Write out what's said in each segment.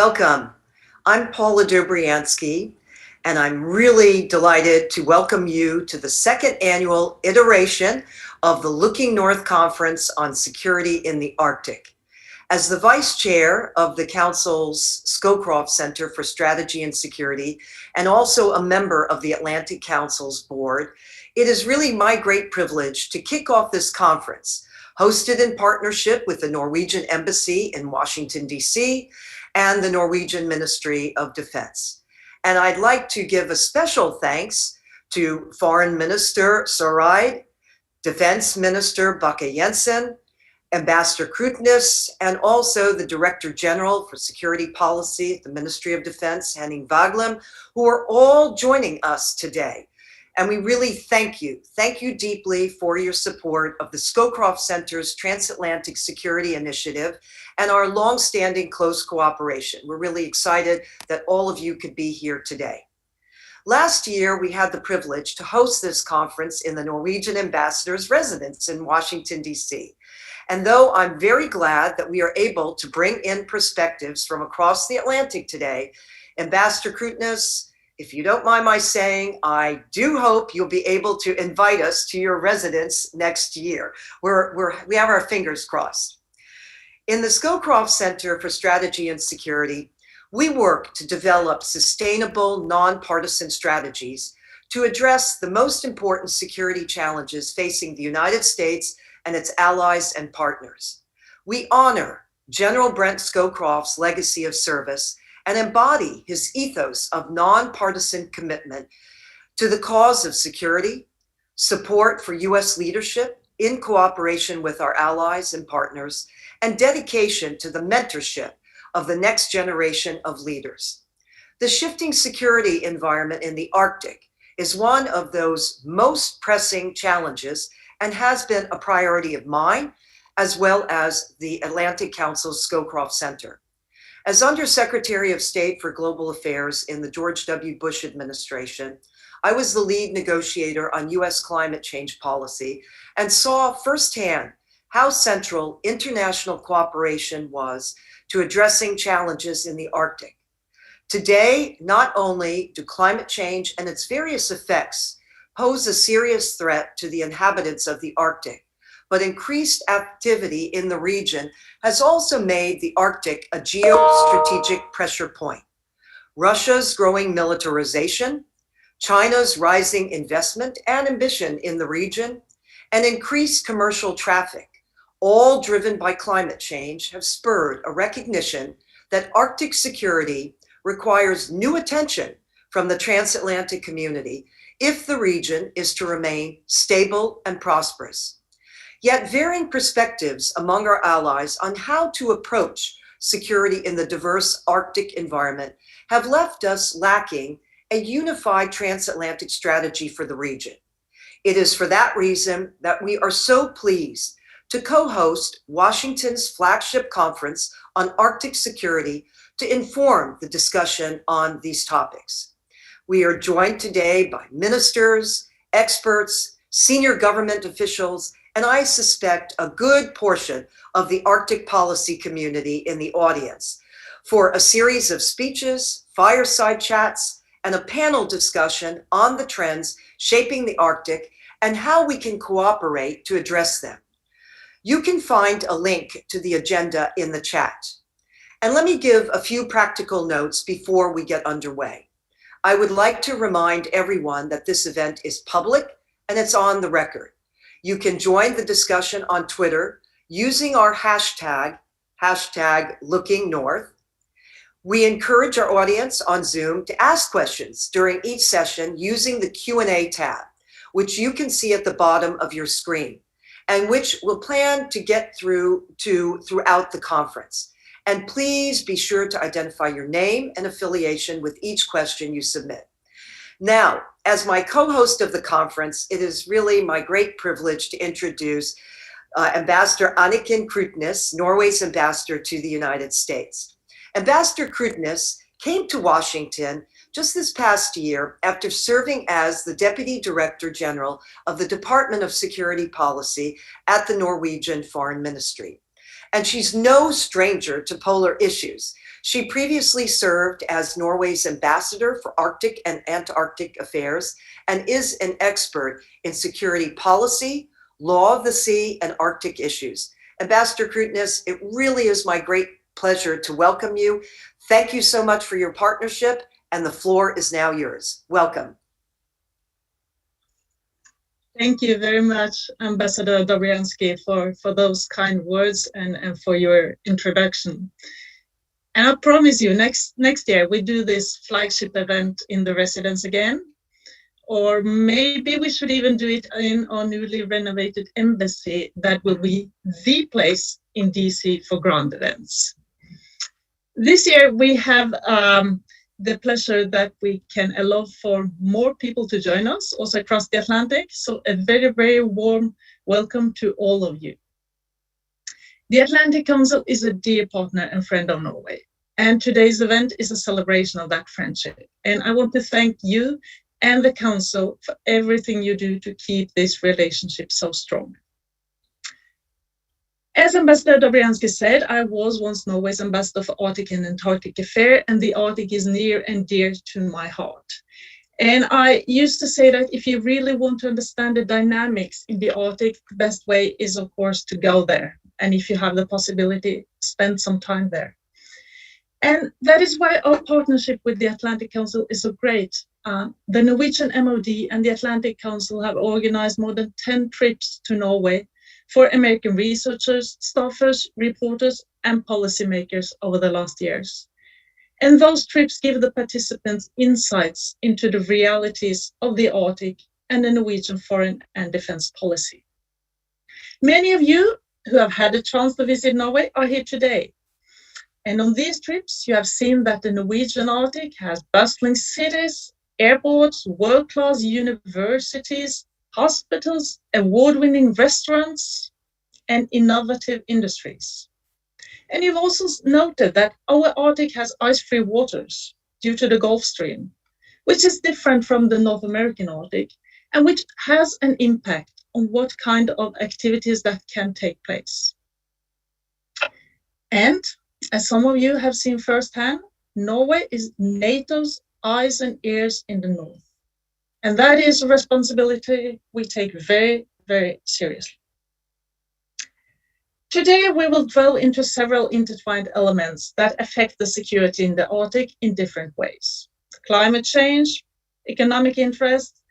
Welcome. I'm Paula Dobriansky, and I'm really delighted to welcome you to the second annual iteration of the Looking North Conference on Security in the Arctic. As the Vice Chair of the Council's Scowcroft Center for Strategy and Security, and also a member of the Atlantic Council's board, it is really my great privilege to kick off this conference, hosted in partnership with the Norwegian Embassy in Washington, D.C., and the Norwegian Ministry of Defense. And I'd like to give a special thanks to Foreign Minister Søreide, Defense Minister Bakke-Jensen, Ambassador Krutnes, and also the Director General for Security Policy at the Ministry of Defense, Henning Waglum, who are all joining us today. And we really thank you deeply for your support of the Scowcroft Center's Transatlantic Security Initiative and our longstanding close cooperation. We're really excited that all of you could be here today. Last year, we had the privilege to host this conference in the Norwegian ambassador's residence in Washington, D.C. And though I'm very glad that we are able to bring in perspectives from across the Atlantic today, Ambassador Krutnes, if you don't mind my saying, I do hope you'll be able to invite us to your residence next year. We have our fingers crossed. In the Scowcroft Center for Strategy and Security, we work to develop sustainable, nonpartisan strategies to address the most important security challenges facing the United States and its allies and partners. We honor General Brent Scowcroft's legacy of service and embody his ethos of nonpartisan commitment to the cause of security, support for U.S. leadership in cooperation with our allies and partners, and dedication to the mentorship of the next generation of leaders. The shifting security environment in the Arctic is one of those most pressing challenges and has been a priority of mine, as well as the Atlantic Council's Scowcroft Center. As Undersecretary of State for Global Affairs in the George W. Bush administration, I was the lead negotiator on U.S. climate change policy and saw firsthand how central international cooperation was to addressing challenges in the Arctic. Today, not only do climate change and its various effects pose a serious threat to the inhabitants of the Arctic, but increased activity in the region has also made the Arctic a geostrategic pressure point. Russia's growing militarization, China's rising investment and ambition in the region, and increased commercial traffic, all driven by climate change, have spurred a recognition that Arctic security requires new attention from the transatlantic community if the region is to remain stable and prosperous. Yet varying perspectives among our allies on how to approach security in the diverse Arctic environment have left us lacking a unified transatlantic strategy for the region. It is for that reason that we are so pleased to co-host Washington's flagship conference on Arctic security to inform the discussion on these topics. We are joined today by ministers, experts, senior government officials, and I suspect a good portion of the Arctic policy community in the audience for a series of speeches, fireside chats, and a panel discussion on the trends shaping the Arctic and how we can cooperate to address them. You can find a link to the agenda in the chat. And let me give a few practical notes before we get underway. I would like to remind everyone that this event is public and it's on the record. You can join the discussion on Twitter using our hashtag #LookingNorth. We encourage our audience on Zoom to ask questions during each session using the Q&A tab, which you can see at the bottom of your screen, and which we'll plan to get throughout the conference. And please be sure to identify your name and affiliation with each question you submit. Now, as my co-host of the conference, it is really my great privilege to introduce Ambassador Anniken Krutnes, Norway's ambassador to the United States. Ambassador Krutnes came to Washington just this past year after serving as the Deputy Director General of the Department of Security Policy at the Norwegian Foreign Ministry. and she's no stranger to polar issues. She previously served as Norway's ambassador for Arctic and Antarctic affairs and is an expert in security policy, law of the sea, and Arctic issues. Ambassador Krutnes, it really is my great pleasure to welcome you. Thank you so much for your partnership, and the floor is now yours. Welcome. Thank you very much, Ambassador Dobriansky, for those kind words and for your introduction. And I promise you, next year we do this flagship event in the residence again, or maybe we should even do it in our newly renovated embassy that will be the place in DC for grand events. This year we have the pleasure that we can allow for more people to join us also across the Atlantic. So a very, very warm welcome to all of you. The Atlantic Council is a dear partner and friend of Norway. And today's event is a celebration of that friendship. And I want to thank you and the Council for everything you do to keep this relationship so strong. As Ambassador Dobriansky said, I was once Norway's ambassador for Arctic and Antarctic affairs, and the Arctic is near and dear to my heart. And I used to say that if you really want to understand the dynamics in the Arctic, the best way is, of course, to go there. And if you have the possibility, spend some time there. And that is why our partnership with the Atlantic Council is so great. The Norwegian MOD and the Atlantic Council have organized more than 10 trips to Norway for American researchers, staffers, reporters, and policymakers over the last years. And those trips give the participants insights into the realities of the Arctic and the Norwegian foreign and defense policy. Many of you who have had a chance to visit Norway are here today. And on these trips, you have seen that the Norwegian Arctic has bustling cities, airports, world-class universities, hospitals, award-winning restaurants, and innovative industries. And you've also noted that our Arctic has ice-free waters due to the Gulf Stream, which is different from the North American Arctic, and which has an impact on what kind of activities that can take place. And as some of you have seen firsthand, Norway is NATO's eyes and ears in the north. And that is a responsibility we take very, very seriously. Today, we will dwell into several intertwined elements that affect the security in the Arctic in different ways. Climate change, economic interests,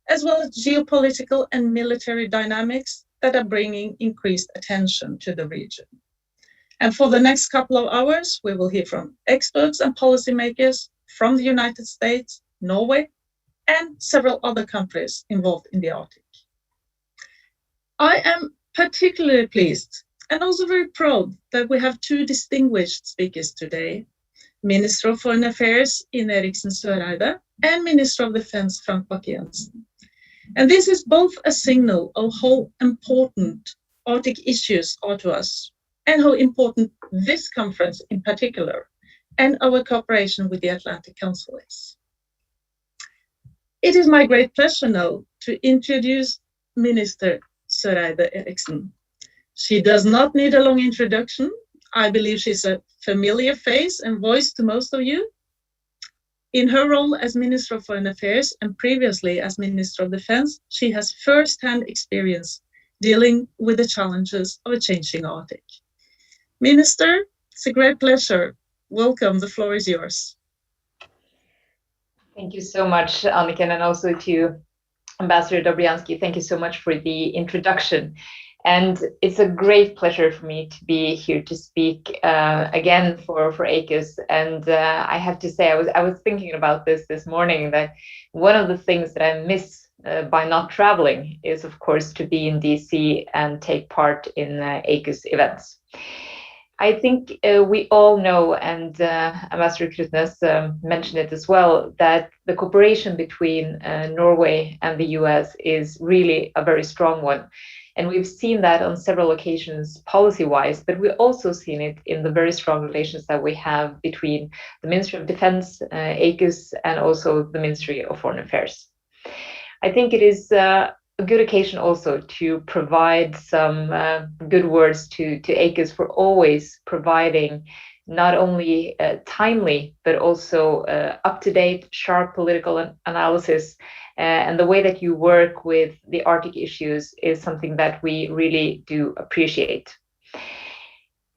as well as geopolitical and military dynamics that are bringing increased attention to the region. And for the next couple of hours, we will hear from experts and policymakers from the United States, Norway, and several other countries involved in the Arctic. I am particularly pleased and also very proud that we have two distinguished speakers today, Minister of Foreign Affairs Ine Eriksen Søreide and Minister of Defense Frank Bakke-Jensen. And this is both a signal of how important Arctic issues are to us and how important this conference in particular and our cooperation with the Atlantic Council is. It is my great pleasure now to introduce Minister Søreide Eriksen. She does not need a long introduction. I believe she's a familiar face and voice to most of you. In her role as Minister of Foreign Affairs and previously as Minister of Defense, she has first-hand experience dealing with the challenges of a changing Arctic. Minister, it's a great pleasure. Welcome, the floor is yours. Thank you so much, Anniken, and also to Ambassador Dobriansky. Thank you so much for the introduction. And it's a great pleasure for me to be here to speak again for ACUS. And I have to say, I was thinking about this morning, that one of the things that I miss by not traveling is, of course, to be in DC and take part in ACUS events. I think we all know, and Ambassador Krutnes mentioned it as well, that the cooperation between Norway and the US is really a very strong one. And we've seen that on several occasions policy-wise, but we've also seen it in the very strong relations that we have between the Ministry of Defense, ACUS, and also the Ministry of Foreign Affairs. I think it is a good occasion also to provide some good words to AKES for always providing not only timely, but also up-to-date, sharp political analysis. And the way that you work with the Arctic issues is something that we really do appreciate.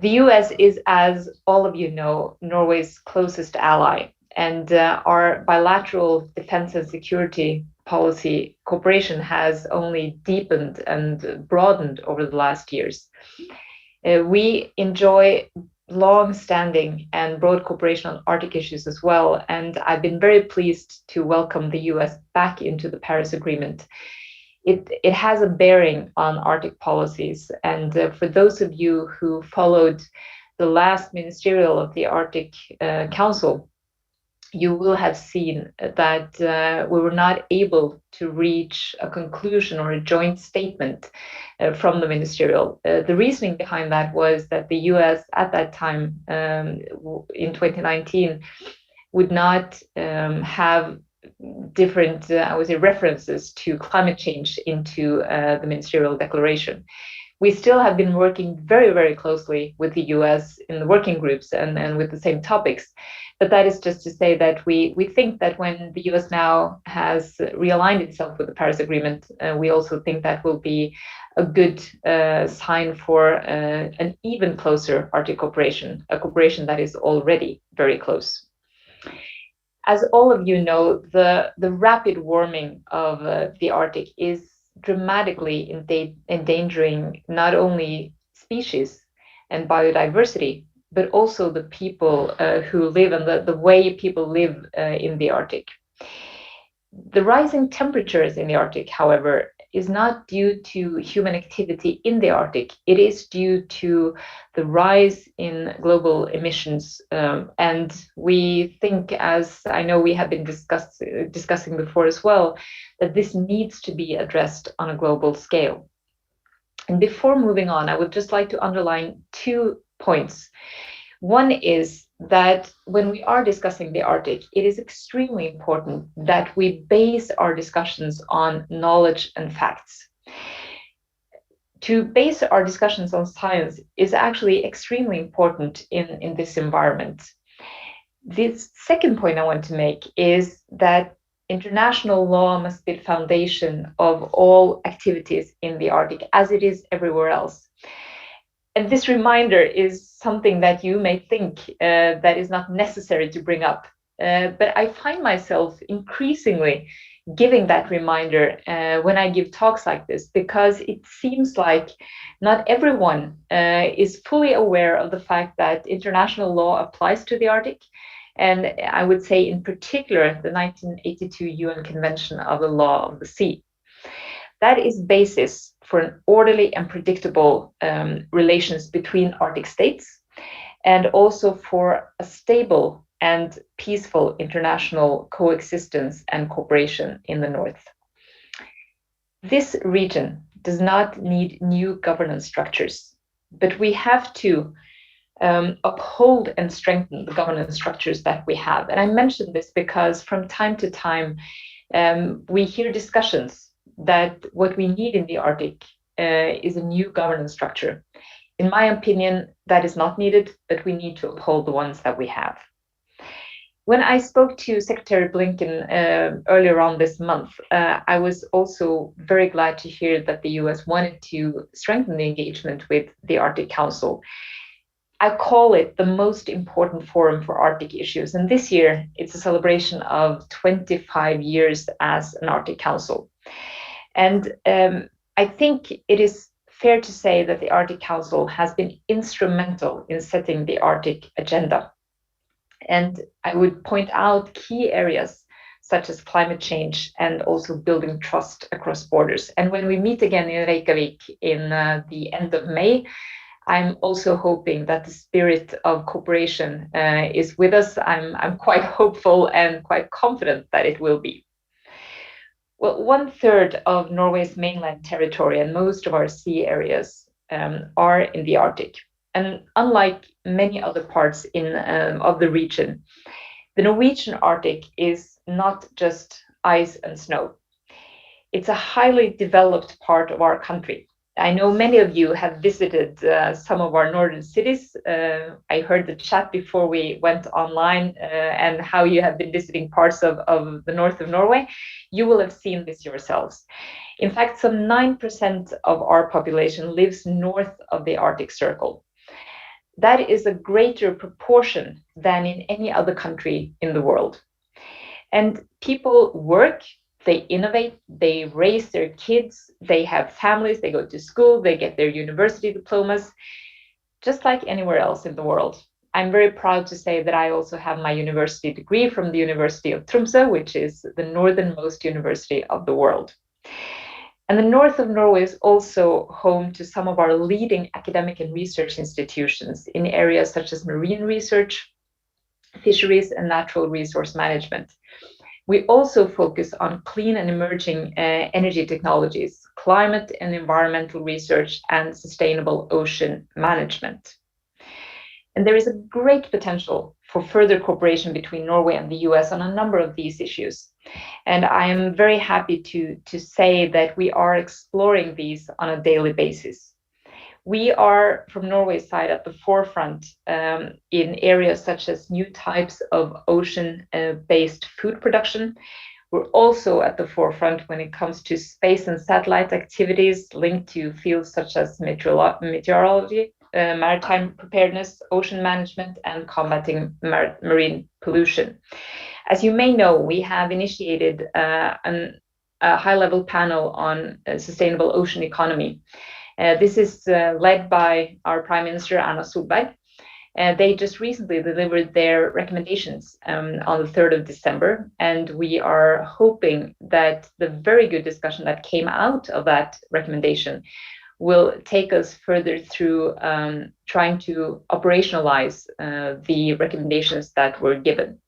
The US is, as all of you know, Norway's closest ally, and our bilateral defense and security policy cooperation has only deepened and broadened over the last years. We enjoy long-standing and broad cooperation on Arctic issues as well, and I've been very pleased to welcome the US back into the Paris Agreement. It has a bearing on Arctic policies, and for those of you who followed the last ministerial of the Arctic Council, you will have seen that we were not able to reach a conclusion or a joint statement from the ministerial. The reasoning behind that was that the US at that time, in 2019, would not have different, I would say, references to climate change into the ministerial declaration. We still have been working very, very closely with the US in the working groups and with the same topics. But that is just to say that we think that when the US now has realigned itself with the Paris Agreement, we also think that will be a good sign for an even closer Arctic cooperation, a cooperation that is already very close. As all of you know, the rapid warming of the Arctic is dramatically endangering not only species and biodiversity, but also the people who live and the way people live in the Arctic. The rising temperatures in the Arctic, however, is not due to human activity in the Arctic. It is due to the rise in global emissions. And we think, as I know we have been discussing before as well, that this needs to be addressed on a global scale. And before moving on, I would just like to underline 2 points. One is that when we are discussing the Arctic, it is extremely important that we base our discussions on knowledge and facts. To base our discussions on science is actually extremely important in this environment. The second point I want to make is that international law must be the foundation of all activities in the Arctic, as it is everywhere else. And this reminder is something that you may think that is not necessary to bring up. But I find myself increasingly giving that reminder when I give talks like this, because it seems like not everyone is fully aware of the fact that international law applies to the Arctic. And I would say in particular, the 1982 UN Convention of the Law of the Sea. That is basis for an orderly and predictable relations between Arctic states, and also for a stable and peaceful international coexistence and cooperation in the North. This region does not need new governance structures, but we have to uphold and strengthen the governance structures that we have. And I mention this because from time to time, we hear discussions that what we need in the Arctic is a new governance structure. In my opinion, that is not needed, but we need to uphold the ones that we have. When I spoke to Secretary Blinken earlier on this month, I was also very glad to hear that the US wanted to strengthen the engagement with the Arctic Council. I call it the most important forum for Arctic issues. And this year, it's a celebration of 25 years as an Arctic Council. And I think it is fair to say that the Arctic Council has been instrumental in setting the Arctic agenda. And I would point out key areas such as climate change and also building trust across borders. And when we meet again in Reykjavik in the end of May, I'm also hoping that the spirit of cooperation is with us. I'm quite hopeful and quite confident that it will be. Well, 1/3 of Norway's mainland territory and most of our sea areas are in the Arctic. And unlike many other parts of the region, the Norwegian Arctic is not just ice and snow. It's a highly developed part of our country. I know many of you have visited some of our northern cities. I heard the chat before we went online and how you have been visiting parts of the north of Norway. You will have seen this yourselves. In fact, some 9% of our population lives north of the Arctic Circle. That is a greater proportion than in any other country in the world. And people work, they innovate, they raise their kids, they have families, they go to school, they get their university diplomas, just like anywhere else in the world. I'm very proud to say that I also have my university degree from the University of Tromsø, which is the northernmost university of the world. And the north of Norway is also home to some of our leading academic and research institutions in areas such as marine research, fisheries, and natural resource management. We also focus on clean and emerging energy technologies, climate and environmental research, and sustainable ocean management. And there is a great potential for further cooperation between Norway and the US on a number of these issues. And I am very happy to say that we are exploring these on a daily basis. We are, from Norway's side, at the forefront in areas such as new types of ocean-based food production. We're also at the forefront when it comes to space and satellite activities linked to fields such as meteorology, maritime preparedness, ocean management, and combating marine pollution. As you may know, we have initiated a high-level panel on sustainable ocean economy. This is led by our Prime Minister, Erna Solberg. They just recently delivered their recommendations on the 3rd of December, and we are hoping that the very good discussion that came out of that recommendation will take us further through trying to operationalize the recommendations that were given.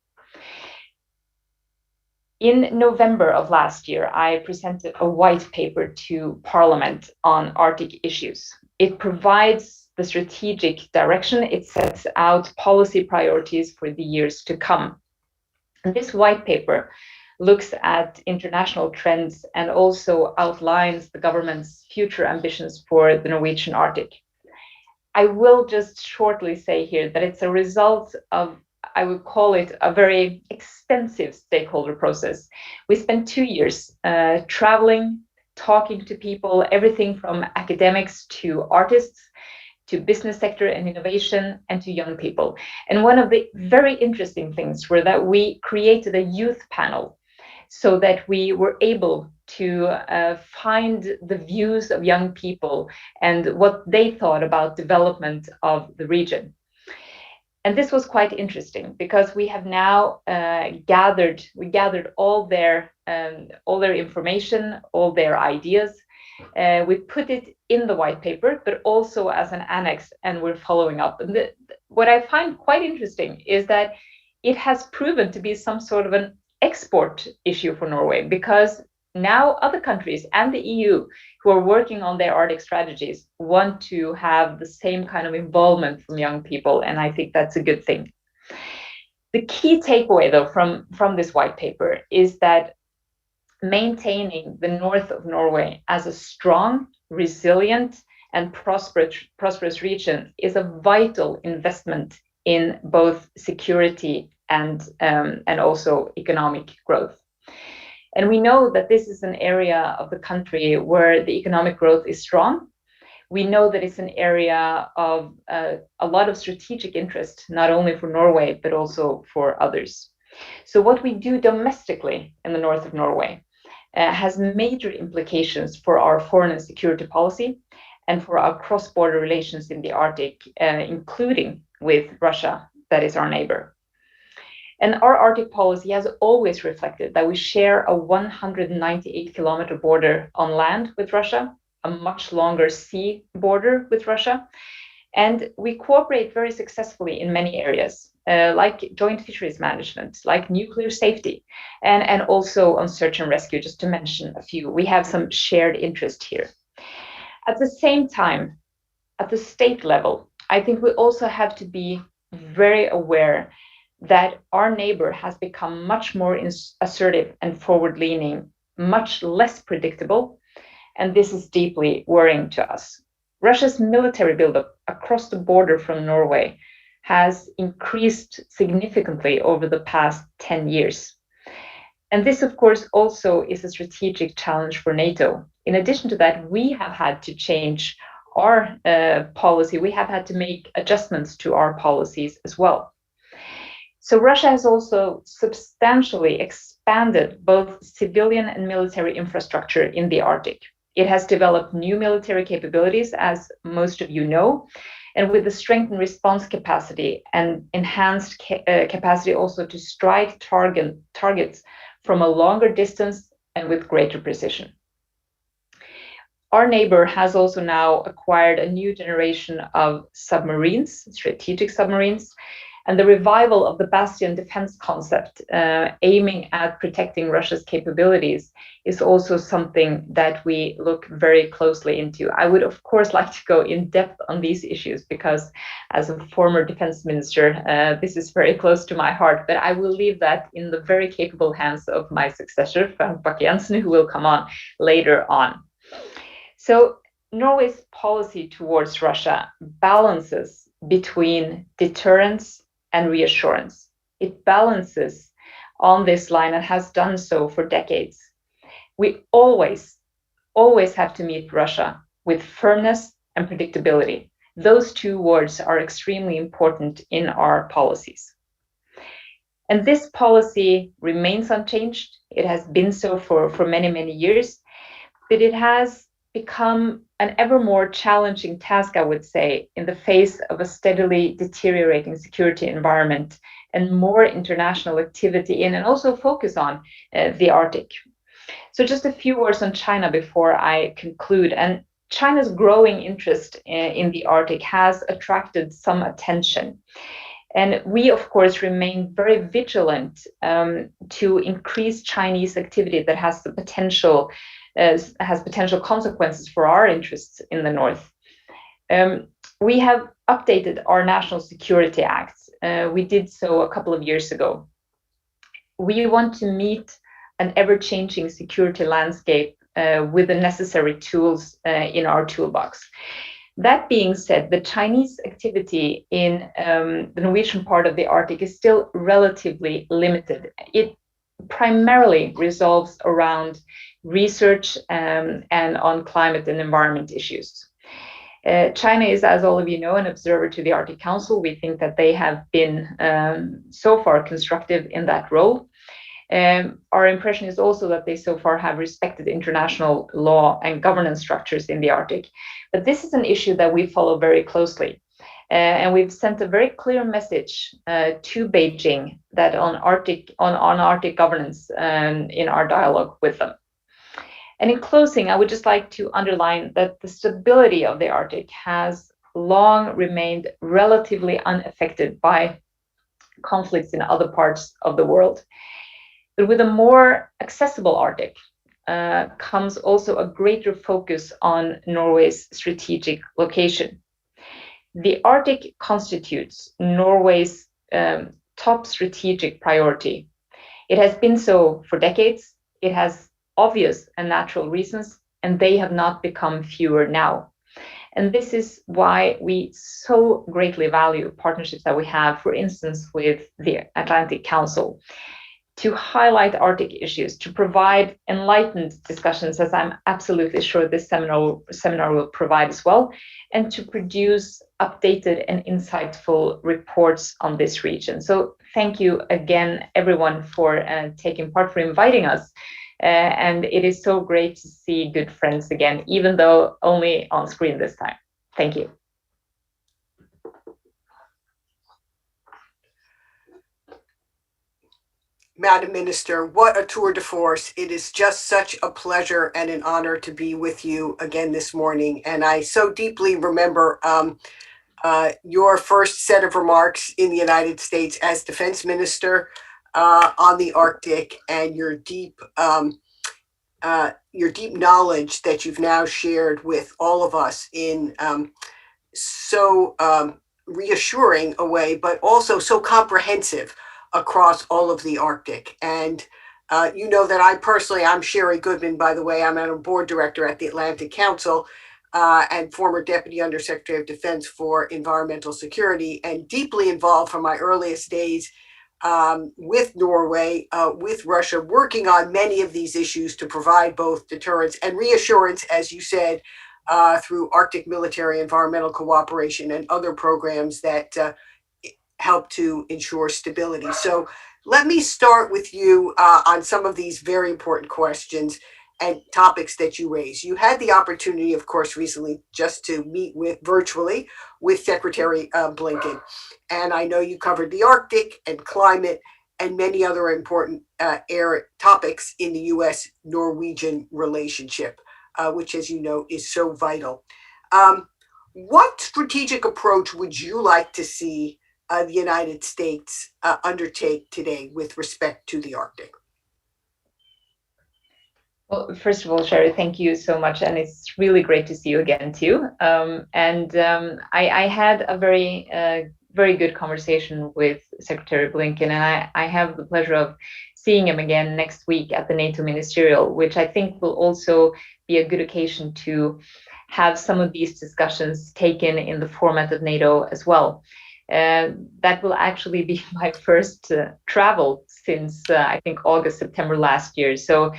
In November of last year, I presented a white paper to Parliament on Arctic issues. It provides the strategic direction. It sets out policy priorities for the years to come. And this white paper looks at international trends and also outlines the government's future ambitions for the Norwegian Arctic. I will just shortly say here that it's a result of, I would call it, a very extensive stakeholder process. We spent 2 years traveling, talking to people, everything from academics to artists, to business sector and innovation, and to young people. And one of the very interesting things were that we created a youth panel so that we were able to find the views of young people and what they thought about development of the region. And this was quite interesting because we have now gathered all their information, all their ideas. We put it in the white paper, but also as an annex, and we're following up. And what I find quite interesting is that it has proven to be some sort of an export issue for Norway, because now other countries and the EU who are working on their Arctic strategies want to have the same kind of involvement from young people, and I think that's a good thing. The key takeaway, though, from this white paper is that maintaining the north of Norway as a strong, resilient, and prosperous region is a vital investment in both security and also economic growth. And we know that this is an area of the country where the economic growth is strong. We know that it's an area of a lot of strategic interest, not only for Norway, but also for others. So what we do domestically in the north of Norway has major implications for our foreign and security policy and for our cross-border relations in the Arctic, including with Russia, that is our neighbor. And our Arctic policy has always reflected that we share a 198-kilometer border on land with Russia, a much longer sea border with Russia, and we cooperate very successfully in many areas, like joint fisheries management, like nuclear safety, and also on search and rescue, just to mention a few. We have some shared interest here. At the same time, at the state level, I think we also have to be very aware that our neighbor has become much more assertive and forward-leaning much less predictable, and this is deeply worrying to us. Russia's military buildup across the border from Norway has increased significantly over the past 10 years. And this, of course, also is a strategic challenge for NATO. In addition to that, we have had to change our policy. We have had to make adjustments to our policies as well. So Russia has also substantially expanded both civilian and military infrastructure in the Arctic. It has developed new military capabilities, as most of you know, and with the strengthened response capacity and enhanced capacity also to strike targets from a longer distance and with greater precision. Our neighbor has also now acquired a new generation of submarines, strategic submarines, and the revival of the bastion defense concept, aiming at protecting Russia's capabilities, is also something that we look very closely into. I would, of course, like to go in depth on these issues because, as a former defense minister, this is very close to my heart. But I will leave that in the very capable hands of my successor, Bakke-Jensen, who will come on later on. So Norway's policy towards Russia balances between deterrence and reassurance. It balances on this line and has done so for decades. We always have to meet Russia with firmness and predictability. Those two words are extremely important in our policies. And this policy remains unchanged. It has been so for many, many years, but it has become an ever more challenging task, I would say, in the face of a steadily deteriorating security environment and more international activity in and also focus on the Arctic. So just a few words on China before I conclude. And China's growing interest in the Arctic has attracted some attention. And we, of course, remain very vigilant to increase Chinese activity that has potential consequences for our interests in the North. We have updated our National Security Acts. We did so a couple of years ago. We want to meet an ever-changing security landscape with the necessary tools in our toolbox. That being said, the Chinese activity in the Norwegian part of the Arctic is still relatively limited. It primarily revolves around research and on climate and environment issues. China is, as all of you know, an observer to the Arctic Council. We think that they have been so far constructive in that role. Our impression is also that they so far have respected international law and governance structures in the Arctic. But this is an issue that we follow very closely. And we've sent a very clear message to Beijing that on Arctic governance in our dialogue with them. And in closing, I would just like to underline that the stability of the Arctic has long remained relatively unaffected by conflicts in other parts of the world. But with a more accessible Arctic comes also a greater focus on Norway's strategic location. The Arctic constitutes Norway's top strategic priority. It has been so for decades. It has obvious and natural reasons, and they have not become fewer now. And this is why we so greatly value partnerships that we have, for instance, with the Atlantic Council, to highlight Arctic issues, to provide enlightened discussions, as I'm absolutely sure this seminar will provide as well, and to produce updated and insightful reports on this region. So thank you again, everyone, for taking part, for inviting us. And it is so great to see good friends again, even though only on screen this time. Thank you. Madam Minister, what a tour de force. It is just such a pleasure and an honor to be with you again this morning. And I so deeply remember your first set of remarks in the United States as Defense Minister on the Arctic, and your deep knowledge that you've now shared with all of us in so reassuring a way, but also so comprehensive across all of the Arctic. And You know that I'm Sherry Goodman, by the way. I'm a board director at the Atlantic Council and former Deputy Undersecretary of Defense for Environmental Security, and deeply involved from my earliest days with Norway, with Russia, working on many of these issues to provide both deterrence and reassurance, as you said, through Arctic military environmental cooperation and other programs that help to ensure stability. So let me start with you on some of these very important questions and topics that you raise. You had the opportunity, of course, recently just to meet with virtually with Secretary Blinken. And I know you covered the Arctic and climate and many other important topics in the US-Norwegian relationship, which, as you know, is so vital. What strategic approach would you like to see the United States undertake today with respect to the Arctic? Well, first of all, Sherry, thank you so much. And it's really great to see you again, too. I had a very good conversation with Secretary Blinken, and I have the pleasure of seeing him again next week at the NATO Ministerial, which I think will also be a good occasion to have some of these discussions taken in the format of NATO as well. That will actually be my first travel since I think August, September last year. So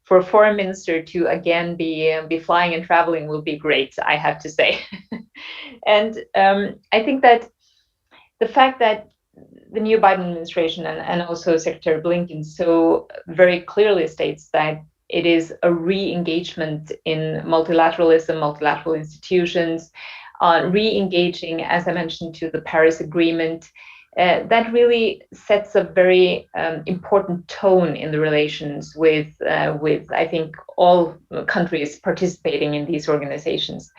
for a foreign minister to again be flying and traveling will be great, I have to say. And I think that the fact that the new Biden administration and also Secretary Blinken so very clearly states that it is a re-engagement in multilateralism, multilateral institutions, re-engaging, as I mentioned, to the Paris Agreement, that really sets a very important tone in the relations with I think all countries participating in these organizations.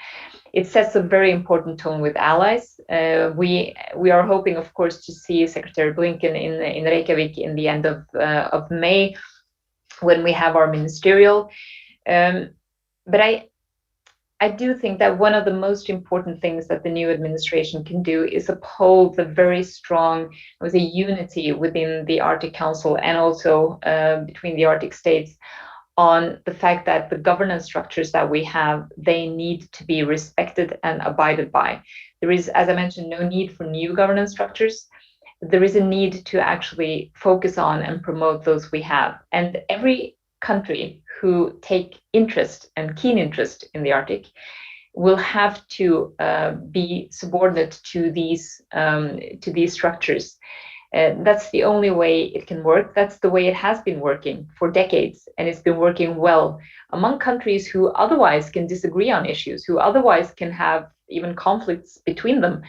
It sets a very important tone with allies. We are hoping, of course, to see Secretary Blinken in Reykjavik in the end of May, when we have our ministerial. But I do think that one of the most important things that the new administration can do is uphold the very strong, I would say, unity within the Arctic Council and also between the Arctic states on the fact that the governance structures that we have, they need to be respected and abided by. There is, as I mentioned, no need for new governance structures. There is a need to actually focus on and promote those we have. And every country who take interest and keen interest in the Arctic will have to be subordinate to these structures. That's the only way it can work. That's the way it has been working for decades, and it's been working well among countries who otherwise can disagree on issues, who otherwise can have even conflicts between them.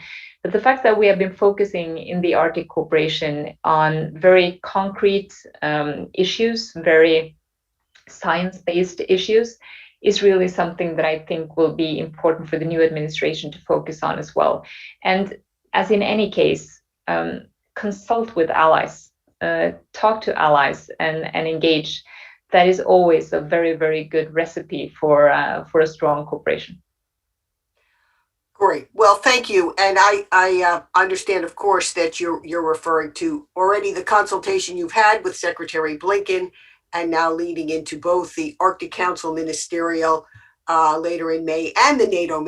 But the fact that we have been focusing in the Arctic cooperation on very concrete issues, very science-based issues, is really something that I think will be important for the new administration to focus on as well. And as in any case, consult with allies, talk to allies and engage. That is always a very, very good recipe for a strong cooperation. Great. Well, thank you. And I understand, of course, that you're referring to already the consultation you've had with Secretary Blinken, and now leading into both the Arctic Council Ministerial later in May and the NATO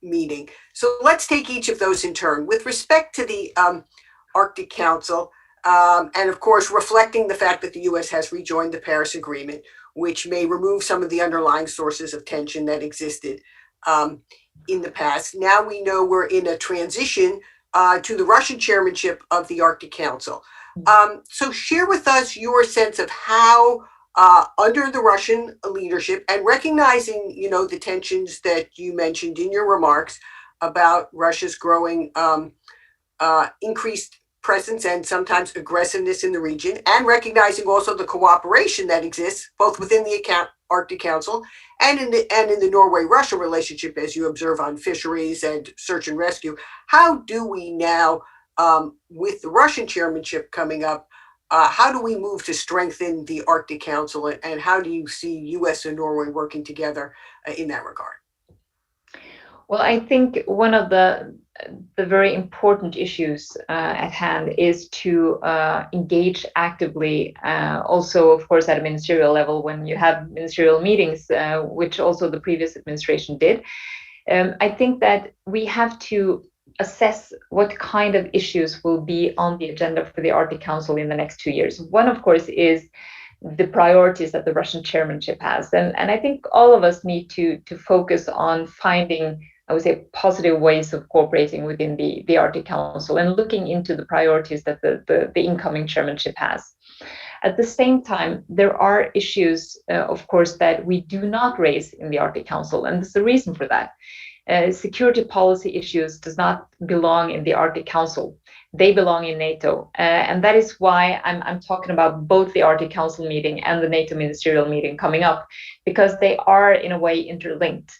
meeting. So let's take each of those in turn. With respect to the Arctic Council, and of course, reflecting the fact that the US has rejoined the Paris Agreement, which may remove some of the underlying sources of tension that existed in the past. Now we know we're in a transition to the Russian chairmanship of the Arctic Council. So share with us your sense of how, under the Russian leadership, and recognizing, the tensions that you mentioned in your remarks about Russia's growing increased presence and sometimes aggressiveness in the region, and recognizing also the cooperation that exists both within the Arctic Council and in the Norway-Russia relationship, as you observe on fisheries and search and rescue. How do we now, with the Russian chairmanship coming up, how do we move to strengthen the Arctic Council, and how do you see US and Norway working together in that regard? Well, I think one of the the very important issues at hand is to engage actively, also, of course, at a ministerial level when you have ministerial meetings, which also the previous administration did. I think that we have to assess what kind of issues will be on the agenda for the Arctic Council in the next 2 years. One, of course, is the priorities that the Russian chairmanship has. And I think all of us need to focus on finding, I would say, positive ways of cooperating within the Arctic Council and looking into the priorities that the incoming chairmanship has. At the same time, there are issues, of course, that we do not raise in the Arctic Council, and there's a reason for that. Security policy issues does not belong in the Arctic Council. They belong in NATO. And that is why I'm talking about both the Arctic Council meeting and the NATO ministerial meeting coming up, because they are in a way interlinked.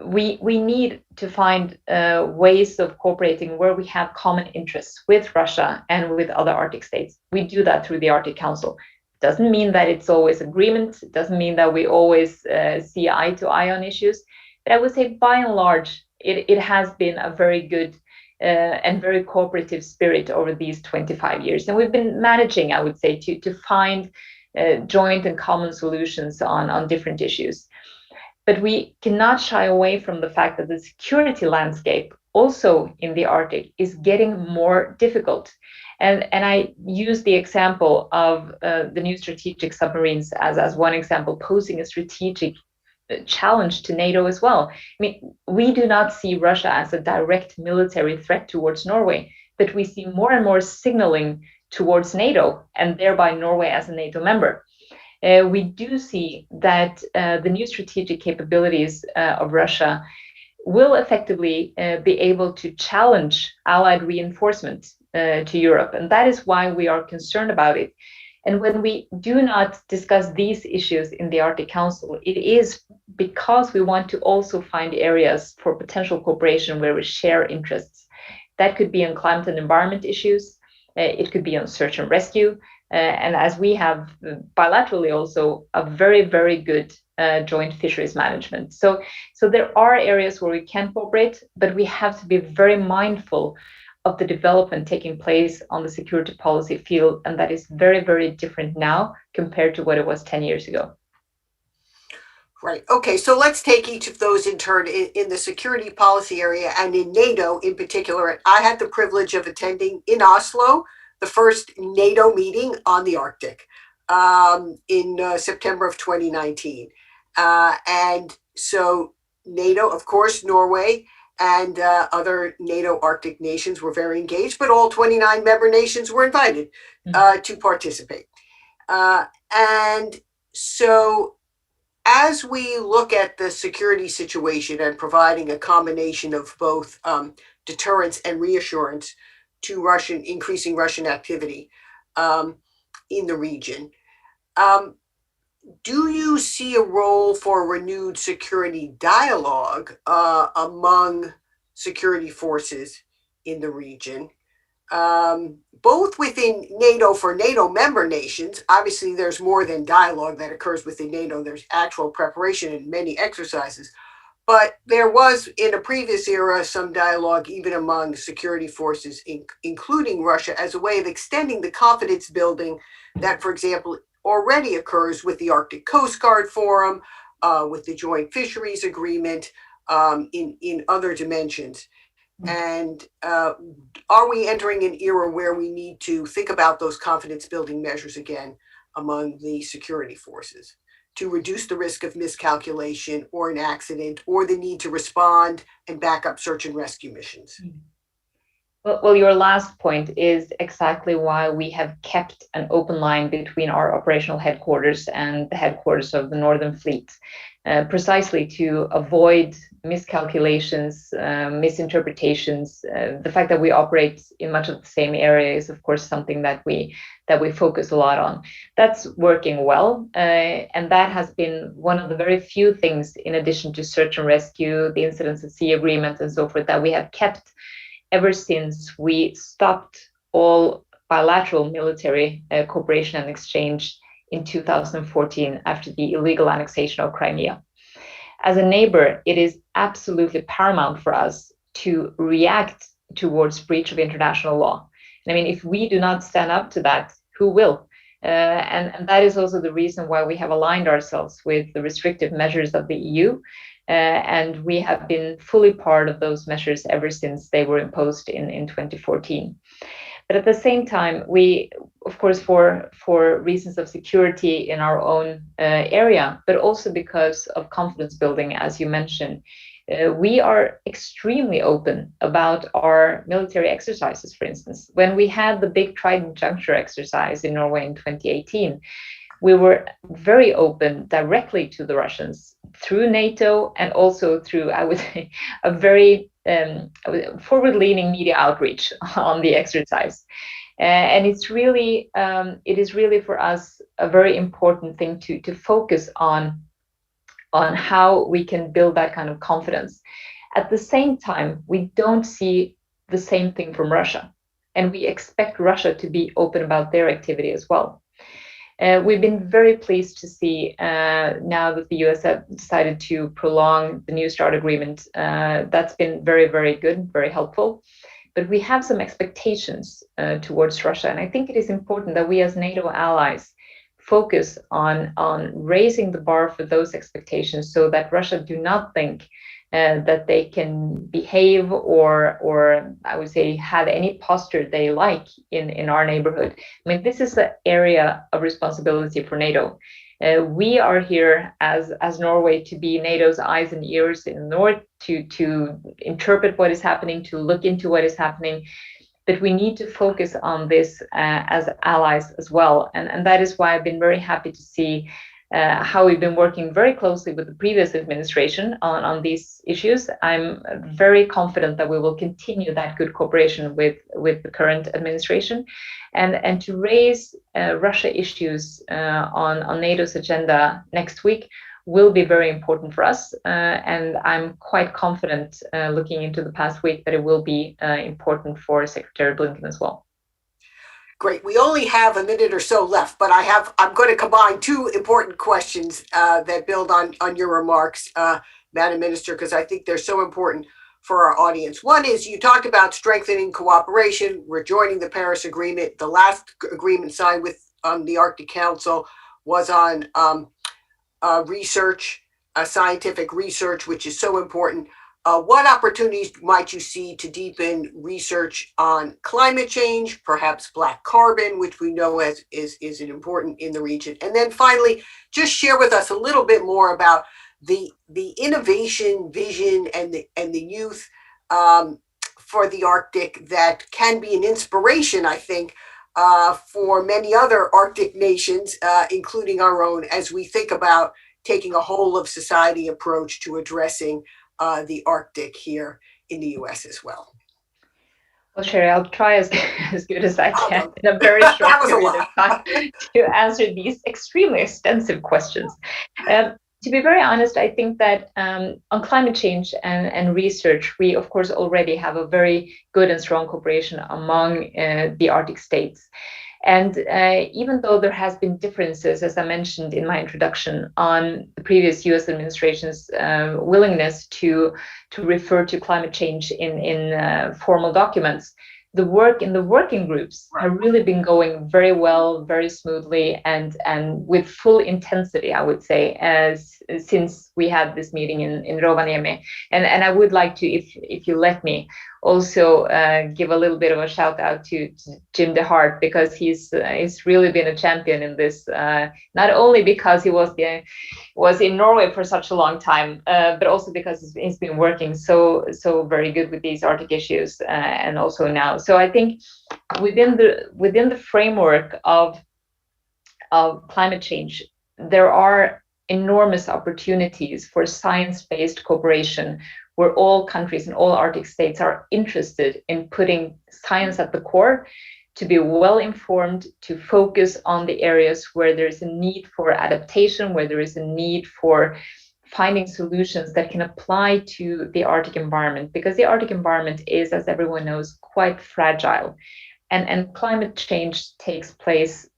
We need to find ways of cooperating where we have common interests with Russia and with other Arctic states. We do that through the Arctic Council. Doesn't mean that it's always agreement. It doesn't mean that we always see eye to eye on issues. But I would say by and large, it has been a very good and very cooperative spirit over these 25 years. And we've been managing, I would say, to find joint and common solutions on different issues. But we cannot shy away from the fact that the security landscape also in the Arctic is getting more difficult. And I use the example of the new strategic submarines as one example, posing a strategic challenge to NATO as well. I mean, we do not see Russia as a direct military threat towards Norway, but we see more and more signaling towards NATO and thereby Norway as a NATO member. We do see that the new strategic capabilities of Russia will effectively be able to challenge Allied reinforcement to Europe. And that is why we are concerned about it. And when we do not discuss these issues in the Arctic Council, it is because we want to also find areas for potential cooperation where we share interests. That could be on climate and environment issues. It could be on search and rescue. And as we have bilaterally also a very, very good joint fisheries management. So there are areas where we can cooperate, but we have to be very mindful of the development taking place on the security policy field. And that is very, very different now compared to what it was 10 years ago. Right. Okay. So let's take each of those in turn in the security policy area and in NATO in particular. I had the privilege of attending in Oslo the first NATO meeting on the Arctic in September of 2019. And so NATO, of course, Norway and other NATO Arctic nations were very engaged, but all 29 member nations were invited to participate. And so as we look at the security situation and providing a combination of both deterrence and reassurance to increasing Russian activity in the region, do you see a role for renewed security dialogue among security forces in the region, both within NATO for NATO member nations? Obviously, there's more than dialogue that occurs within NATO. There's actual preparation and many exercises. But there was, in a previous era, some dialogue even among security forces, including Russia, as a way of extending the confidence building that, for example, already occurs with the Arctic Coast Guard Forum, with the Joint Fisheries Agreement, in other dimensions. And are we entering an era where we need to think about those confidence building measures again among the security forces to reduce the risk of miscalculation or an accident or the need to respond and back up search and rescue missions? Well, your last point is exactly why we have kept an open line between our operational headquarters and the headquarters of the Northern Fleet, precisely to avoid miscalculations, misinterpretations. The fact that we operate in much of the same area is, of course, something that we focus a lot on. That's working well, and that has been one of the very few things, in addition to search and rescue, the incidents at sea agreement, and so forth, that we have kept ever since we stopped all bilateral military cooperation and exchange in 2014 after the illegal annexation of Crimea. As a neighbor, it is absolutely paramount for us to react towards breach of international law. And I mean, if we do not stand up to that, who will? And that is also the reason why we have aligned ourselves with the restrictive measures of the EU. And we have been fully part of those measures ever since they were imposed in 2014. But at the same time, we, of course, for reasons of security in our own area, but also because of confidence building, as you mentioned, we are extremely open about our military exercises, for instance. When we had the big Trident Juncture exercise in Norway in 2018, we were very open directly to the Russians through NATO and also through, I would say, a very forward-leaning media outreach on the exercise. And it is really for us a very important thing to focus on how we can build that kind of confidence. At the same time, we don't see the same thing from Russia, and we expect Russia to be open about their activity as well. We've been very pleased to see now that the US have decided to prolong the New START agreement. That's been very, very good, very helpful. But we have some expectations towards Russia. And I think it is important that we as NATO allies focus on raising the bar for those expectations so that Russia do not think that they can behave or I would say have any posture they like in our neighborhood. I mean, this is an area of responsibility for NATO. We are here as Norway to be NATO's eyes and ears in the north, to interpret what is happening, to look into what is happening. But we need to focus on this as allies as well. And that is why I've been very happy to see how we've been working very closely with the previous administration on these issues. I'm very confident that we will continue that good cooperation with the current administration. And to raise Russia issues on NATO's agenda next week will be very important for us. And I'm quite confident looking into the past week that it will be important for Secretary Blinken as well. Great. We only have a minute or so left, but I'm going to combine two important questions that build on your remarks, Madam Minister, because I think they're so important for our audience. One is you talked about strengthening cooperation. We're joining the Paris Agreement. The last agreement signed with the Arctic Council was on research, scientific research, which is so important. What opportunities might you see to deepen research on climate change, perhaps black carbon, which we know is important in the region? And then finally, just share with us a little bit more about the innovation vision and the youth for the Arctic that can be an inspiration, I think, for many other Arctic nations, including our own, as we think about taking a whole of society approach to addressing the Arctic here in the US as well. Well, Sherry, I'll try as good as I can in a very short period of time to answer these extremely extensive questions. To be very honest, I think that on climate change and research, we of course already have a very good and strong cooperation among the Arctic states. And even though there has been differences, as I mentioned in my introduction, on the previous US administration's willingness to refer to climate change in formal documents, the work in the working groups have really been going very well, very smoothly, and with full intensity, I would say, since we had this meeting in Rovaniemi. And I would like to, if you let me, also give a little bit of a shout out to Jim DeHart, because he's really been a champion in this, not only because he was in Norway for such a long time, but also because he's been working so very good with these Arctic issues, and also now. So I think within the framework of climate change, there are enormous opportunities for science-based cooperation, where all countries and all Arctic states are interested in putting science at the core, to be well informed, to focus on the areas where there is a need for adaptation, where there is a need for finding solutions that can apply to the Arctic environment, because the Arctic environment is, as everyone knows, quite fragile. And climate change takes place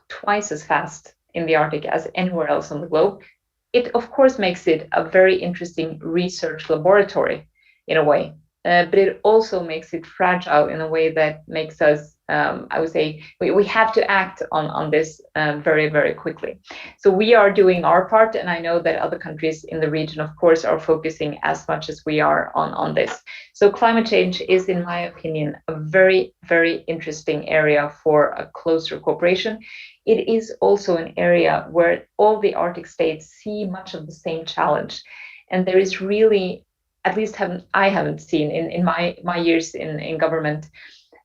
twice as fast in the Arctic as anywhere else on the globe. It, of course, makes it a very interesting research laboratory in a way. but it also makes it fragile in a way that makes us, I would say, we have to act on this very, very quickly. So we are doing our part, and I know that other countries in the region, of course, are focusing as much as we are on this. So climate change is, in my opinion, a very, very interesting area for a closer cooperation. It is also an area where all the Arctic states see much of the same challenge. And there is really, at least I haven't seen in my years in government,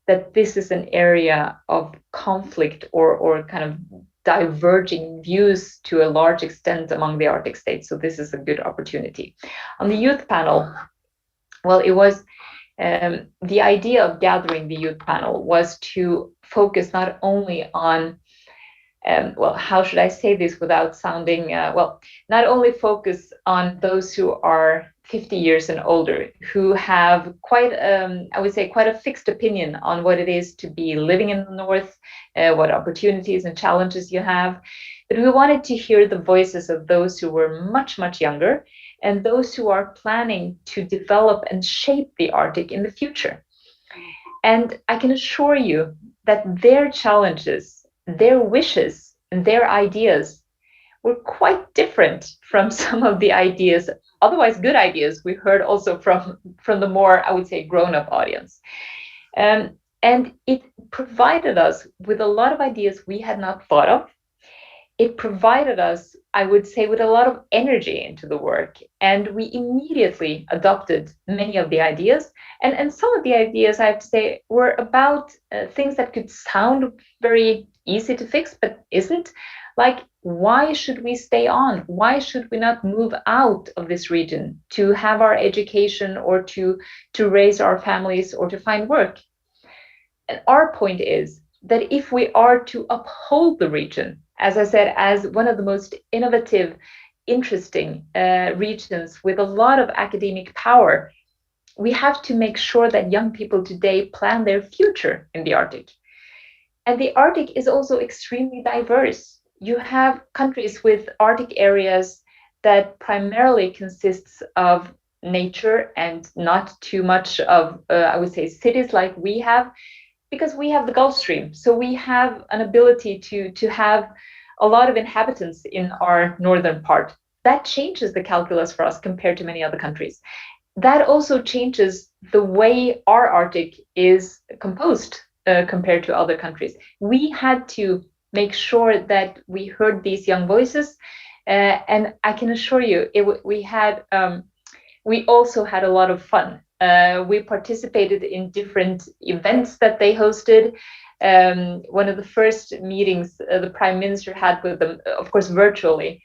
that this is an area of conflict or kind of diverging views to a large extent among the Arctic states. So this is a good opportunity. On the youth panel, well, it was the idea of gathering the youth panel was to focus not only on well, how should I say this without sounding, well, not only focus on those who are 50 years and older, who have quite, I would say, quite a fixed opinion on what it is to be living in the North, what opportunities and challenges you have. But we wanted to hear the voices of those who were much, much younger and those who are planning to develop and shape the Arctic in the future. And I can assure you that their challenges, their wishes, and their ideas were quite different from some of the ideas, otherwise good ideas, we heard also from the more, I would say, grown-up audience. And it provided us with a lot of ideas we had not thought of. It provided us, I would say, with a lot of energy into the work. And we immediately adopted many of the ideas. And some of the ideas, I have to say, were about things that could sound very easy to fix, but isn't. Like, why should we stay on? Why should we not move out of this region to have our education or to raise our families or to find work? And our point is that if we are to uphold the region, as I said, as one of the most innovative, interesting regions with a lot of academic power, we have to make sure that young people today plan their future in the Arctic. And the Arctic is also extremely diverse. You have countries with Arctic areas that primarily consists of nature and not too much of, I would say, cities like we have, because we have the Gulf Stream. So we have an ability to have a lot of inhabitants in our northern part. That changes the calculus for us compared to many other countries. That also changes the way our Arctic is composed compared to other countries. We had to make sure that we heard these young voices, and I can assure you, we also had a lot of fun. We participated in different events that they hosted. One of the first meetings the Prime Minister had with them, of course, virtually,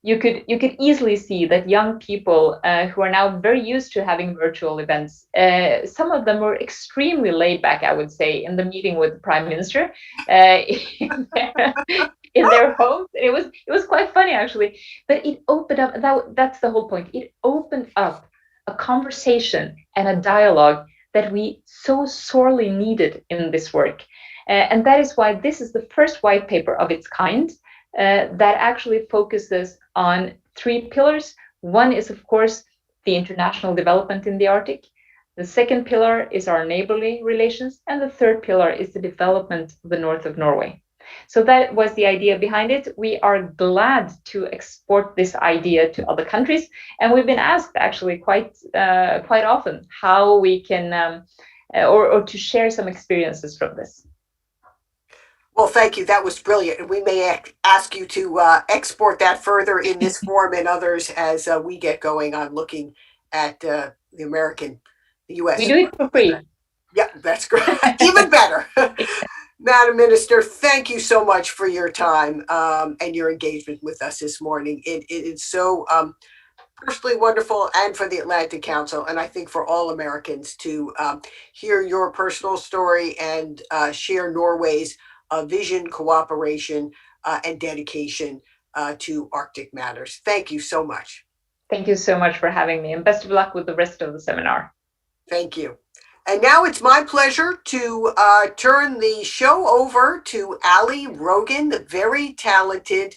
you could easily see that young people who are now very used to having virtual events, some of them were extremely laid back, I would say, in the meeting with the Prime Minister in their homes. It was quite funny, actually, but it opened up, that's the whole point. It opened up a conversation and a dialogue that we so sorely needed in this work. And that is why this is the first white paper of its kind that actually focuses on 3 pillars. One is, of course, the international development in the Arctic. The second pillar is our neighborly relations. And the third pillar is the development of the north of Norway. So that was the idea behind it. We are glad to export this idea to other countries. And we've been asked actually quite often how we can, or to share some experiences from this. Well, thank you. That was brilliant. And we may ask you to export that further in this form and others as we get going on looking at the US. We do it for free. Yeah, that's great. Even better. Madam Minister, thank you so much for your time and your engagement with us this morning. It is so personally wonderful, and for the Atlantic Council, and I think for all Americans to hear your personal story and share Norway's vision, cooperation, and dedication to Arctic matters. Thank you so much. Thank you so much for having me, and best of luck with the rest of the seminar. Thank you. And now it's my pleasure to turn the show over to Ali Rogan, the very talented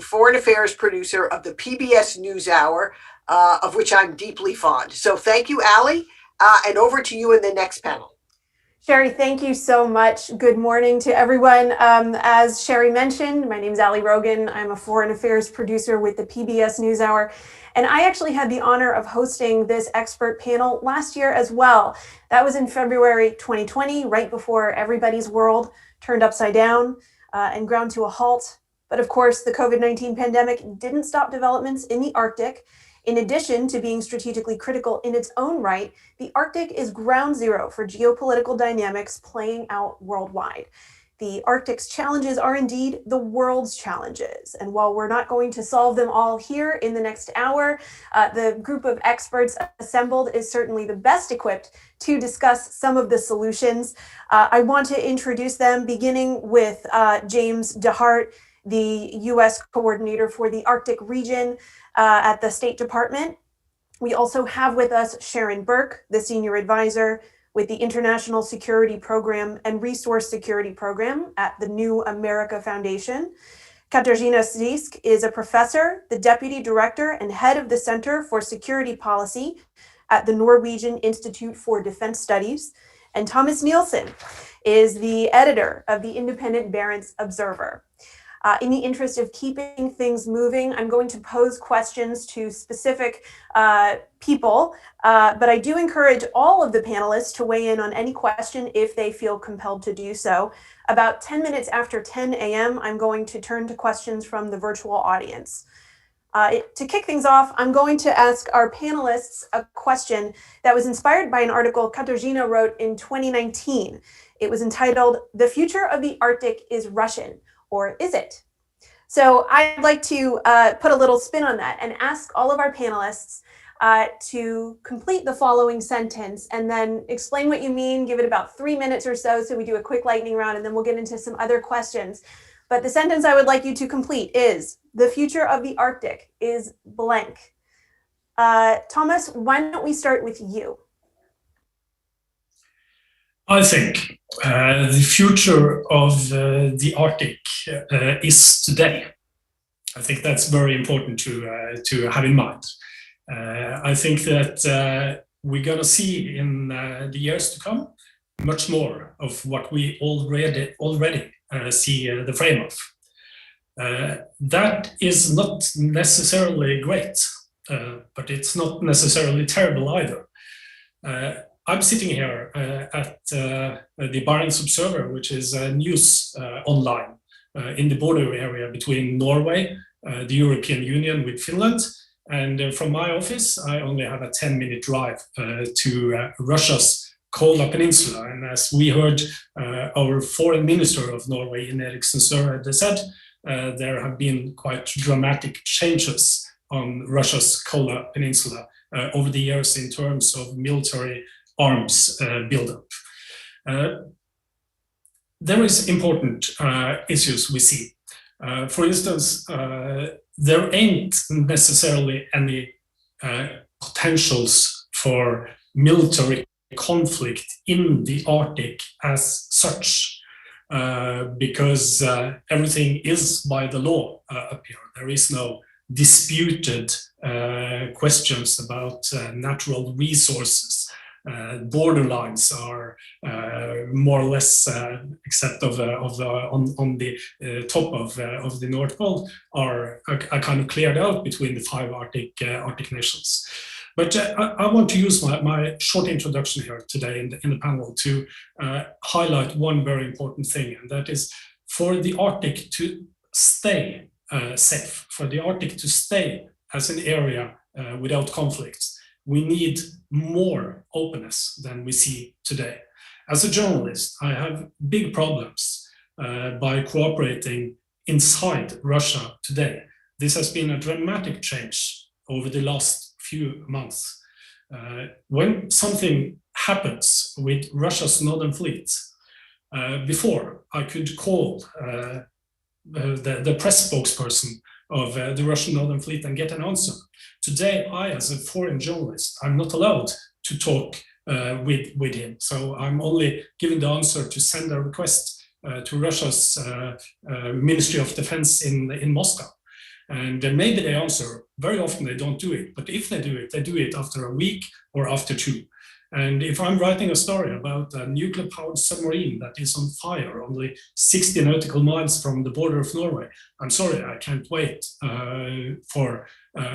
foreign affairs producer of the PBS NewsHour. of which I'm deeply fond. So thank you, Ali, and over to you in the next panel. Sherry, thank you so much. Good morning to everyone. As Sherry mentioned, my name is Ali Rogan. I'm a foreign affairs producer with the PBS NewsHour. And I actually had the honor of hosting this expert panel last year as well. That was in February 2020, right before everybody's world turned upside down and ground to a halt. But of course, the COVID-19 pandemic didn't stop developments in the Arctic. In addition to being strategically critical in its own right, the Arctic is ground zero for geopolitical dynamics playing out worldwide. The Arctic's challenges are indeed the world's challenges. And while we're not going to solve them all here in the next hour, the group of experts assembled is certainly the best equipped to discuss some of the solutions. I want to introduce them, beginning with James DeHart, the U.S. coordinator for the Arctic region at the State Department. We also have with us Sharon Burke, the senior advisor with the International Security Program and Resource Security Program at the New America Foundation. Katarzyna Zysk is a professor, the deputy director and head of the Center for Security Policy at the Norwegian Institute for Defense Studies. And Thomas Nielsen is the editor of the Independent Barents Observer. In the interest of keeping things moving, I'm going to pose questions to specific people, but I do encourage all of the panelists to weigh in on any question if they feel compelled to do so. About 10 minutes after 10 a.m., I'm going to turn to questions from the virtual audience. To kick things off, I'm going to ask our panelists a question that was inspired by an article Katarzyna wrote in 2019. It was entitled, "The Future of the Arctic is Russian. Or is it?" So I'd like to put a little spin on that and ask all of our panelists to complete the following sentence and then explain what you mean, give it about 3 minutes or so we do a quick lightning round, and then we'll get into some other questions. But the sentence I would like you to complete is, "The future of the Arctic is blank." Thomas, why don't we start with you? I think the future of the Arctic is today. I think that's very important to have in mind. I think that we're going to see in the years to come much more of what we already see the frame of. That is not necessarily great, but it's not necessarily terrible either. I'm sitting here at the Barents Observer, which is a news online in the border area between Norway, the European Union with Finland. And from my office, I only have a 10-minute drive to Russia's Kola Peninsula. And as we heard our foreign minister of Norway, Ine Eriksen Søreide, said, there have been quite dramatic changes on Russia's Kola Peninsula over the years in terms of military arms buildup. There is important issues we see. For instance, there ain't necessarily any potentials for military conflict in the Arctic as such, because everything is by the law up here. There is no disputed questions about natural resources. Borderlines are more or less, except on the top of the North Pole, are kind of cleared out between the 5 Arctic nations. But I want to use my short introduction here today in the panel to highlight one very important thing, and that is for the Arctic to stay safe, for the Arctic to stay as an area without conflicts, we need more openness than we see today. As a journalist, I have big problems by cooperating inside Russia today. This has been a dramatic change over the last few months. When something happens with Russia's Northern Fleet, before I could call the press spokesperson of the Russian Northern Fleet and get an answer. Today, I, as a foreign journalist, I'm not allowed to talk with him. So I'm only given the answer to send a request to Russia's Ministry of Defense in Moscow. And then maybe they answer, very often they don't do it, but if they do it after a week or after 2. And if I'm writing a story about a nuclear-powered submarine that is on fire only 60 nautical miles from the border of Norway, I'm sorry, I can't wait for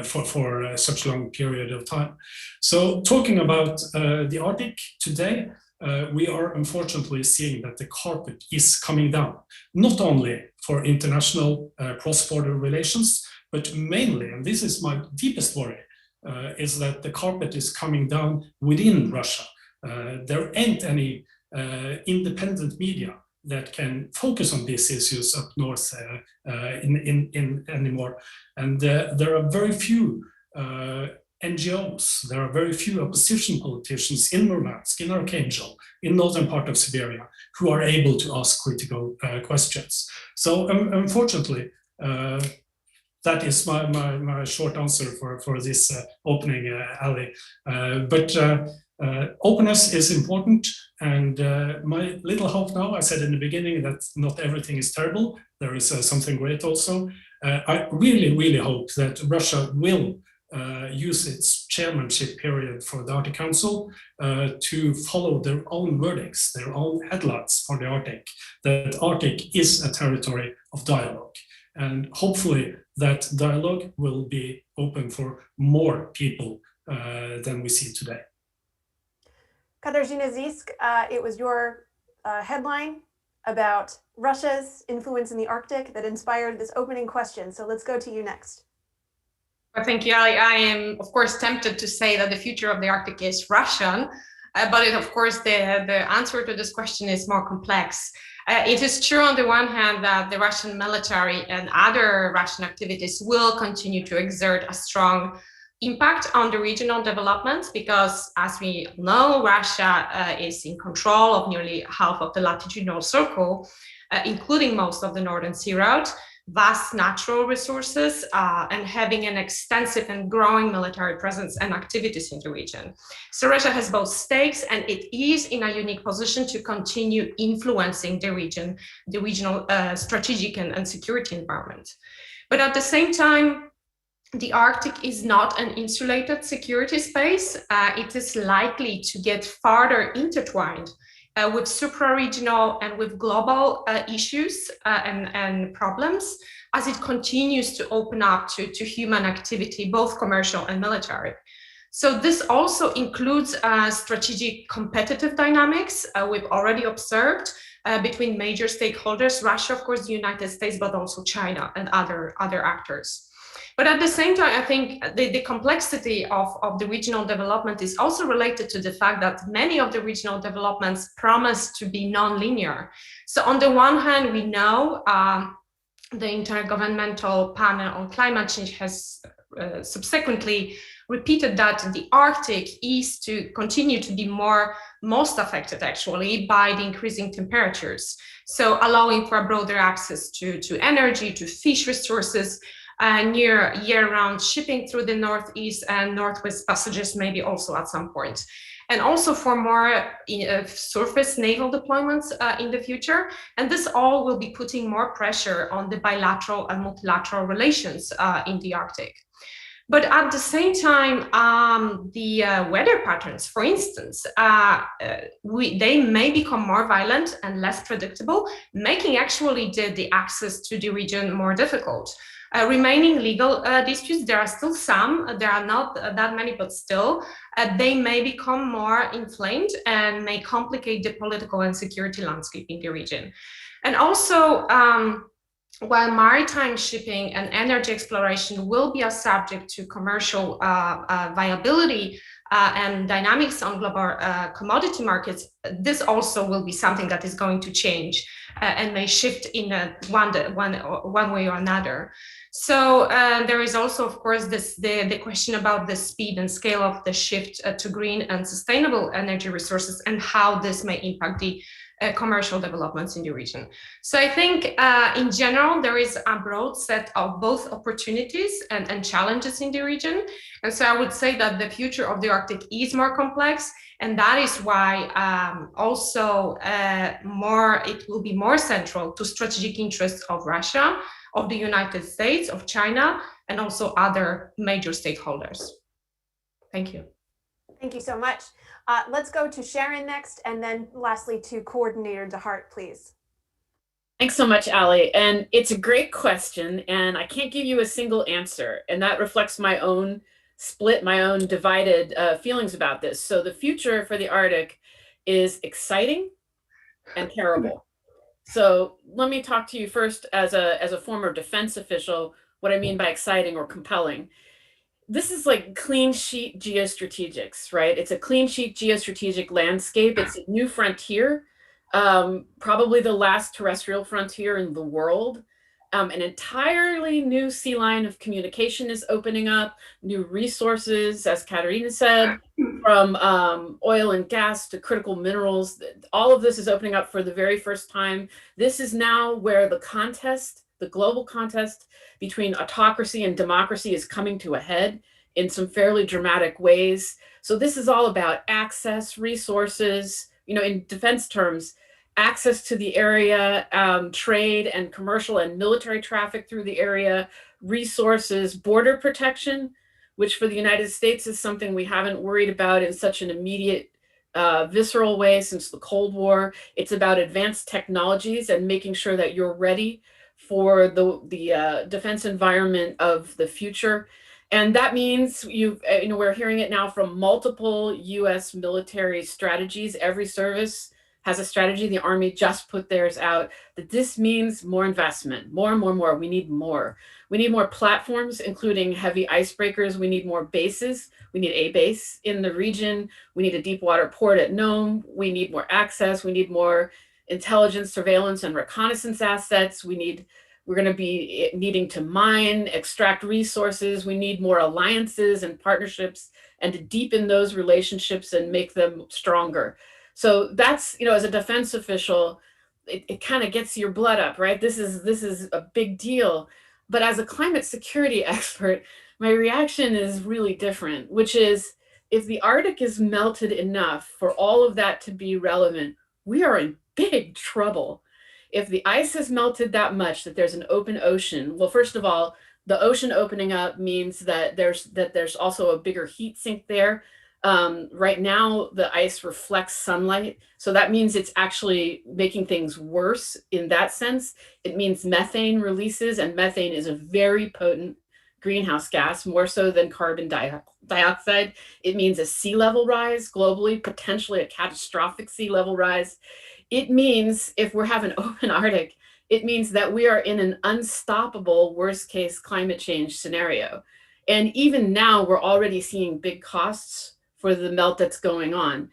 such a long period of time. So talking about the Arctic today, we are unfortunately seeing that the carpet is coming down, not only for international cross-border relations, but mainly, and this is my deepest worry, is that the carpet is coming down within Russia. There ain't any independent media that can focus on these issues up north in anymore. And there are very few NGOs, there are very few opposition politicians in Murmansk, in Archangel, in northern part of Siberia, who are able to ask critical questions. So unfortunately, that is my short answer for this opening, Ali. But openness is important, and my little hope now, I said in the beginning that not everything is terrible, there is something great also. I really hope that Russia will use its chairmanship period for the Arctic Council to follow their own verdicts, their own headlines for the Arctic, that Arctic is a territory of dialogue. And hopefully that dialogue will be open for more people than we see today. Katarzyna Zisk, it was your headline about Russia's influence in the Arctic that inspired this opening question. So let's go to you next. Well, thank you, Ali. I am, of course, tempted to say that the future of the Arctic is Russian, but of course, the answer to this question is more complex. It is true on the one hand that the Russian military and other Russian activities will continue to exert a strong impact on the regional developments because, as we know, Russia is in control of nearly half of the latitudinal circle, including most of the Northern Sea route, vast natural resources, and having an extensive and growing military presence and activities in the region. So Russia has both stakes, and it is in a unique position to continue influencing the region, the regional strategic and security environment. But at the same time, the Arctic is not an insulated security space. It is likely to get farther intertwined with supra-regional and with global issues and problems as it continues to open up to human activity, both commercial and military. So this also includes strategic competitive dynamics we've already observed between major stakeholders, Russia, of course, the United States, but also China and other actors. But at the same time, I think the complexity of the regional development is also related to the fact that many of the regional developments promise to be non-linear. So on the one hand, we know the Intergovernmental Panel on Climate Change has subsequently repeated that the Arctic is to continue to be most affected actually by the increasing temperatures. So allowing for a broader access to energy, to fish resources, near year-round shipping through the Northeast and Northwest passages maybe also at some point. And also for more surface naval deployments in the future. And this all will be putting more pressure on the bilateral and multilateral relations in the Arctic. But at the same time, the weather patterns, for instance, they may become more violent and less predictable, making actually the access to the region more difficult. Remaining legal disputes, there are still some, there are not that many, but still, they may become more inflamed and may complicate the political and security landscape in the region. And also, while maritime shipping and energy exploration will be a subject to commercial viability and dynamics on global commodity markets, this also will be something that is going to change and may shift in one way or another. So there is also, of course, the question about the speed and scale of the shift to green and sustainable energy resources and how this may impact the commercial developments in the region. So I think in general, there is a broad set of both opportunities and challenges in the region. And so I would say that the future of the Arctic is more complex. And that is why it will be more central to strategic interests of Russia, of the United States, of China, and also other major stakeholders. Thank you. Thank you so much. Let's go to Sharon next, and then lastly to Coordinator DeHart, please. Thanks so much, Ali. And it's a great question, and I can't give you a single answer. And that reflects my own split, my own divided feelings about this. So the future for the Arctic is exciting and terrible. So let me talk to you first as a former defense official, what I mean by exciting or compelling. This is like clean sheet geostrategics, right? It's a clean sheet geostrategic landscape. It's a new frontier, probably the last terrestrial frontier in the world. An entirely new sea line of communication is opening up, new resources, as Katarina said, from oil and gas to critical minerals. All of this is opening up for the very first time. This is now where the contest, the global contest between autocracy and democracy is coming to a head in some fairly dramatic ways. So this is all about access, resources, in defense terms, access to the area, trade and commercial and military traffic through the area, resources, border protection, which for the United States is something we haven't worried about in such an immediate, visceral way since the Cold War. It's about advanced technologies and making sure that you're ready for the defense environment of the future. And that means we're hearing it now from multiple US military strategies. Every service has a strategy. The Army just put theirs out, that this means more investment, more. We need more. We need more platforms, including heavy icebreakers. We need more bases. We need a base in the region. We need a deep water port at Nome. We need more access. We need more intelligence, surveillance, and reconnaissance assets. We're going to be needing to mine, extract resources. We need more alliances and partnerships, and to deepen those relationships and make them stronger. So that's, as a defense official, it kind of gets your blood up, right? This is a big deal. But as a climate security expert, my reaction is really different, which is if the Arctic is melted enough for all of that to be relevant, we are in big trouble. If the ice has melted that much that there's an open ocean, well, first of all, the ocean opening up means that there's also a bigger heat sink there. Right now, the ice reflects sunlight. So that means it's actually making things worse in that sense. It means methane releases, and methane is a very potent greenhouse gas, more so than carbon dioxide. It means a sea level rise globally, potentially a catastrophic sea level rise. It means if we're having open Arctic, it means that we are in an unstoppable worst case climate change scenario. And even now, we're already seeing big costs for the melt that's going on.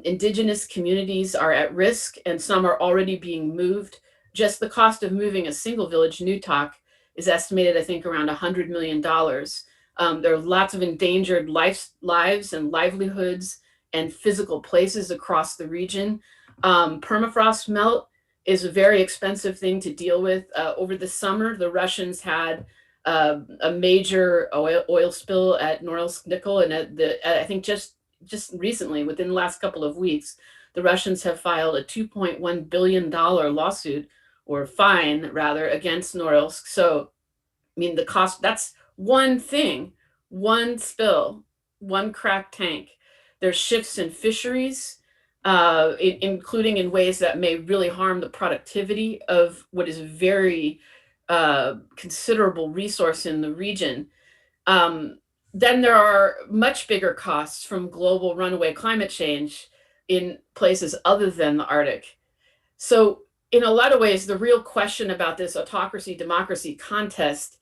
Indigenous communities are at risk, and some are already being moved. Just the cost of moving a single village, Newtok, is estimated, I think, around $100 million. There are lots of endangered lives and livelihoods and physical places across the region. Permafrost melt is a very expensive thing to deal with. Over the summer, the Russians had a major oil spill at Norilsk Nickel, and I think just recently, within the last couple of weeks, the Russians have filed a $2.1 billion lawsuit, or fine rather, against Norilsk. So, I mean, the cost, that's one thing, one spill, one cracked tank. There's shifts in fisheries, including in ways that may really harm the productivity of what is a very considerable resource in the region. Then there are much bigger costs from global runaway climate change in places other than the Arctic. So in a lot of ways, the real question about this autocracy-democracy contest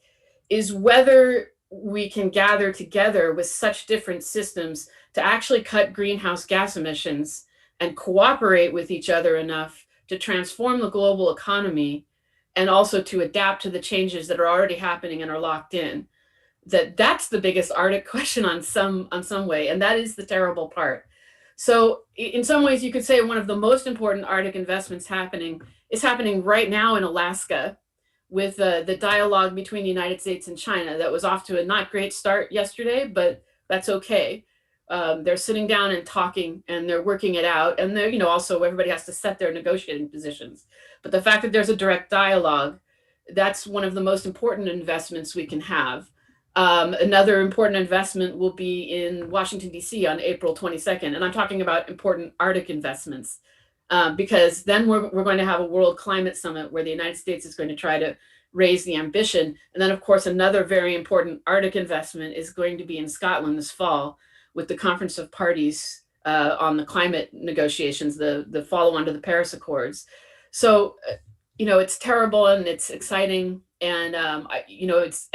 is whether we can gather together with such different systems to actually cut greenhouse gas emissions and cooperate with each other enough to transform the global economy, and also to adapt to the changes that are already happening and are locked in. That's the biggest Arctic question on some way, and that is the terrible part. So in some ways, you could say one of the most important Arctic investments is happening right now in Alaska, with the dialogue between the United States and China that was off to a not great start yesterday, but that's okay. They're sitting down and talking, and they're working it out. And they're, also everybody has to set their negotiating positions. But the fact that there's a direct dialogue, that's one of the most important investments we can have. Another important investment will be in Washington, D.C. on April 22nd. And I'm talking about important Arctic investments, because then we're going to have a World Climate Summit where the United States is going to try to raise the ambition. And then, of course, another very important Arctic investment is going to be in Scotland this fall with the Conference of Parties on the climate negotiations, the follow-on to the Paris Accords. So, it's terrible and it's exciting. And, it's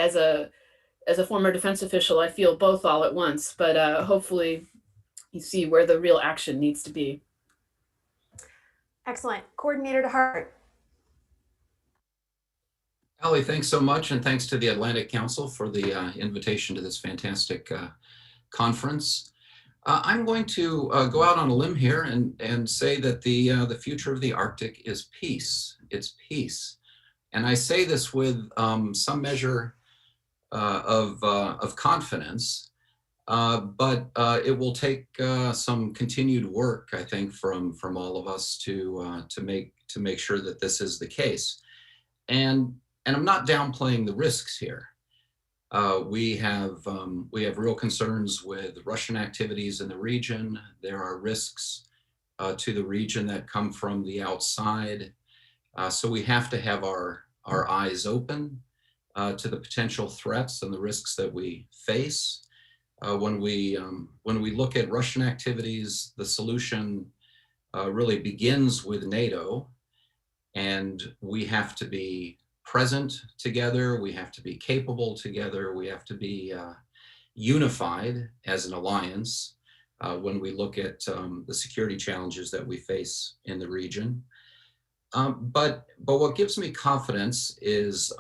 as a former defense official, I feel both all at once, but hopefully you see where the real action needs to be. Excellent. Coordinator DeHart. Ali, thanks so much, and thanks to the Atlantic Council for the invitation to this fantastic conference. I'm going to go out on a limb here and say that the future of the Arctic is peace. It's peace. And I say this with some measure of confidence, but it will take some continued work, I think, from all of us to make sure that this is the case. And I'm not downplaying the risks here. We have real concerns with Russian activities in the region. There are risks to the region that come from the outside. So we have to have our eyes open to the potential threats and the risks that we face. When we look at Russian activities, the solution really begins with NATO, and we have to be present together. We have to be capable together. We have to be unified as an alliance when we look at the security challenges that we face in the region. But what gives me confidence is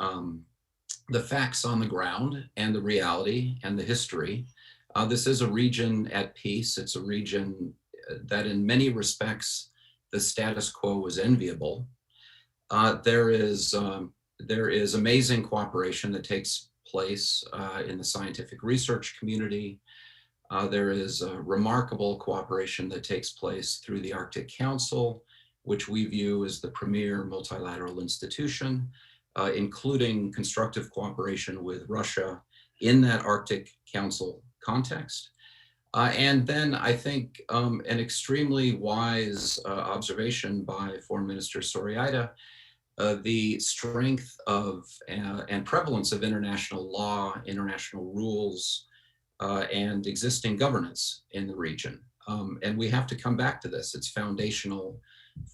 the facts on the ground and the reality and the history. This is a region at peace. It's a region that in many respects, the status quo was enviable. There is amazing cooperation that takes place in the scientific research community. There is remarkable cooperation that takes place through the Arctic Council, which we view as the premier multilateral institution, including constructive cooperation with Russia in that Arctic Council context. And then I think an extremely wise observation by Foreign Minister Soriaida, the strength of and prevalence of international law, international rules, and existing governance in the region. And we have to come back to this. It's foundational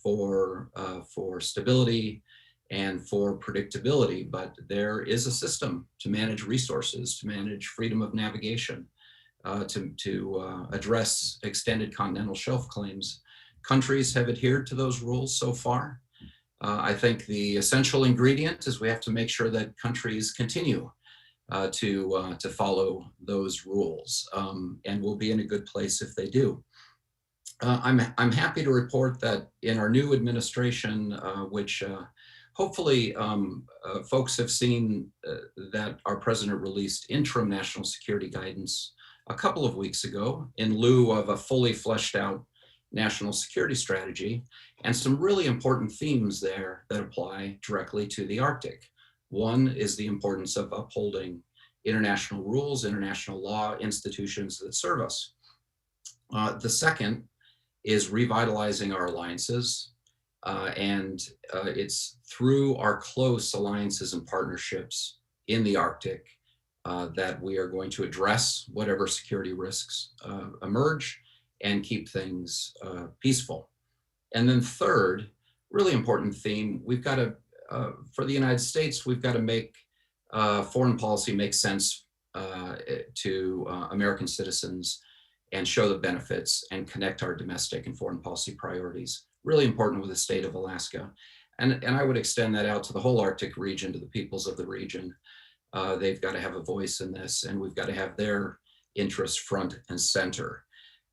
for stability and for predictability, but there is a system to manage resources, to manage freedom of navigation, to address extended continental shelf claims. Countries have adhered to those rules so far. I think the essential ingredient is we have to make sure that countries continue to follow those rules, and we'll be in a good place if they do. I'm happy to report that in our new administration, which hopefully folks have seen that our president released interim national security guidance a couple of weeks ago in lieu of a fully fleshed out national security strategy, and some really important themes there that apply directly to the Arctic. One is the importance of upholding international rules, international law, institutions that serve us. The second is revitalizing our alliances, and it's through our close alliances and partnerships in the Arctic that we are going to address whatever security risks emerge and keep things peaceful. And then third, really important theme, we've got to, for the United States, we've got to make foreign policy make sense to American citizens and show the benefits and connect our domestic and foreign policy priorities. Really important with the state of Alaska. And I would extend that out to the whole Arctic region, to the peoples of the region. They've got to have a voice in this, and we've got to have their interests front and center.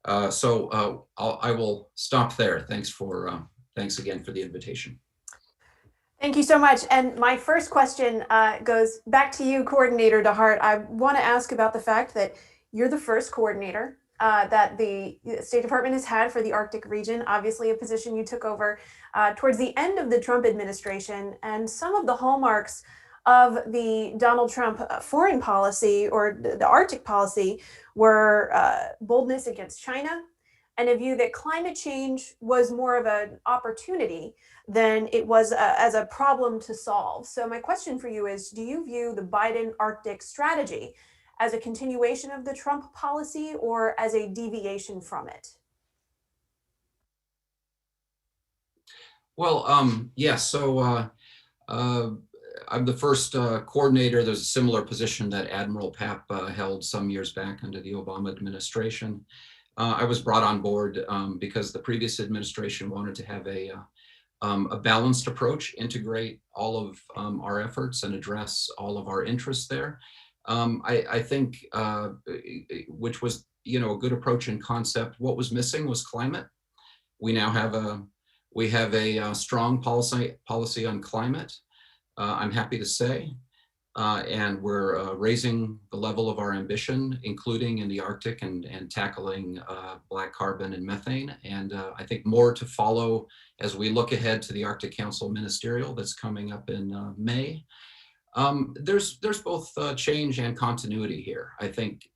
I will stop there. Thanks again for the invitation. Thank you so much. And my first question goes back to you, Coordinator DeHart. I want to ask about the fact that you're the first coordinator that the State Department has had for the Arctic region, obviously a position you took over towards the end of the Trump administration. And some of the hallmarks of the Donald Trump foreign policy or the Arctic policy were boldness against China and a view that climate change was more of an opportunity than it was as a problem to solve. So my question for you is, do you view the Biden Arctic strategy as a continuation of the Trump policy or as a deviation from it? Well, yes. So I'm the first coordinator. There's a similar position that Admiral Papp held some years back under the Obama administration. I was brought on board because the previous administration wanted to have a balanced approach, integrate all of our efforts and address all of our interests there. I think, which was, a good approach in concept. What was missing was climate. We now have a strong policy on climate. I'm happy to say, and we're raising the level of our ambition, including in the Arctic and tackling black carbon and methane. And I think more to follow as we look ahead to the Arctic Council Ministerial that's coming up in May. There's both change and continuity here. I think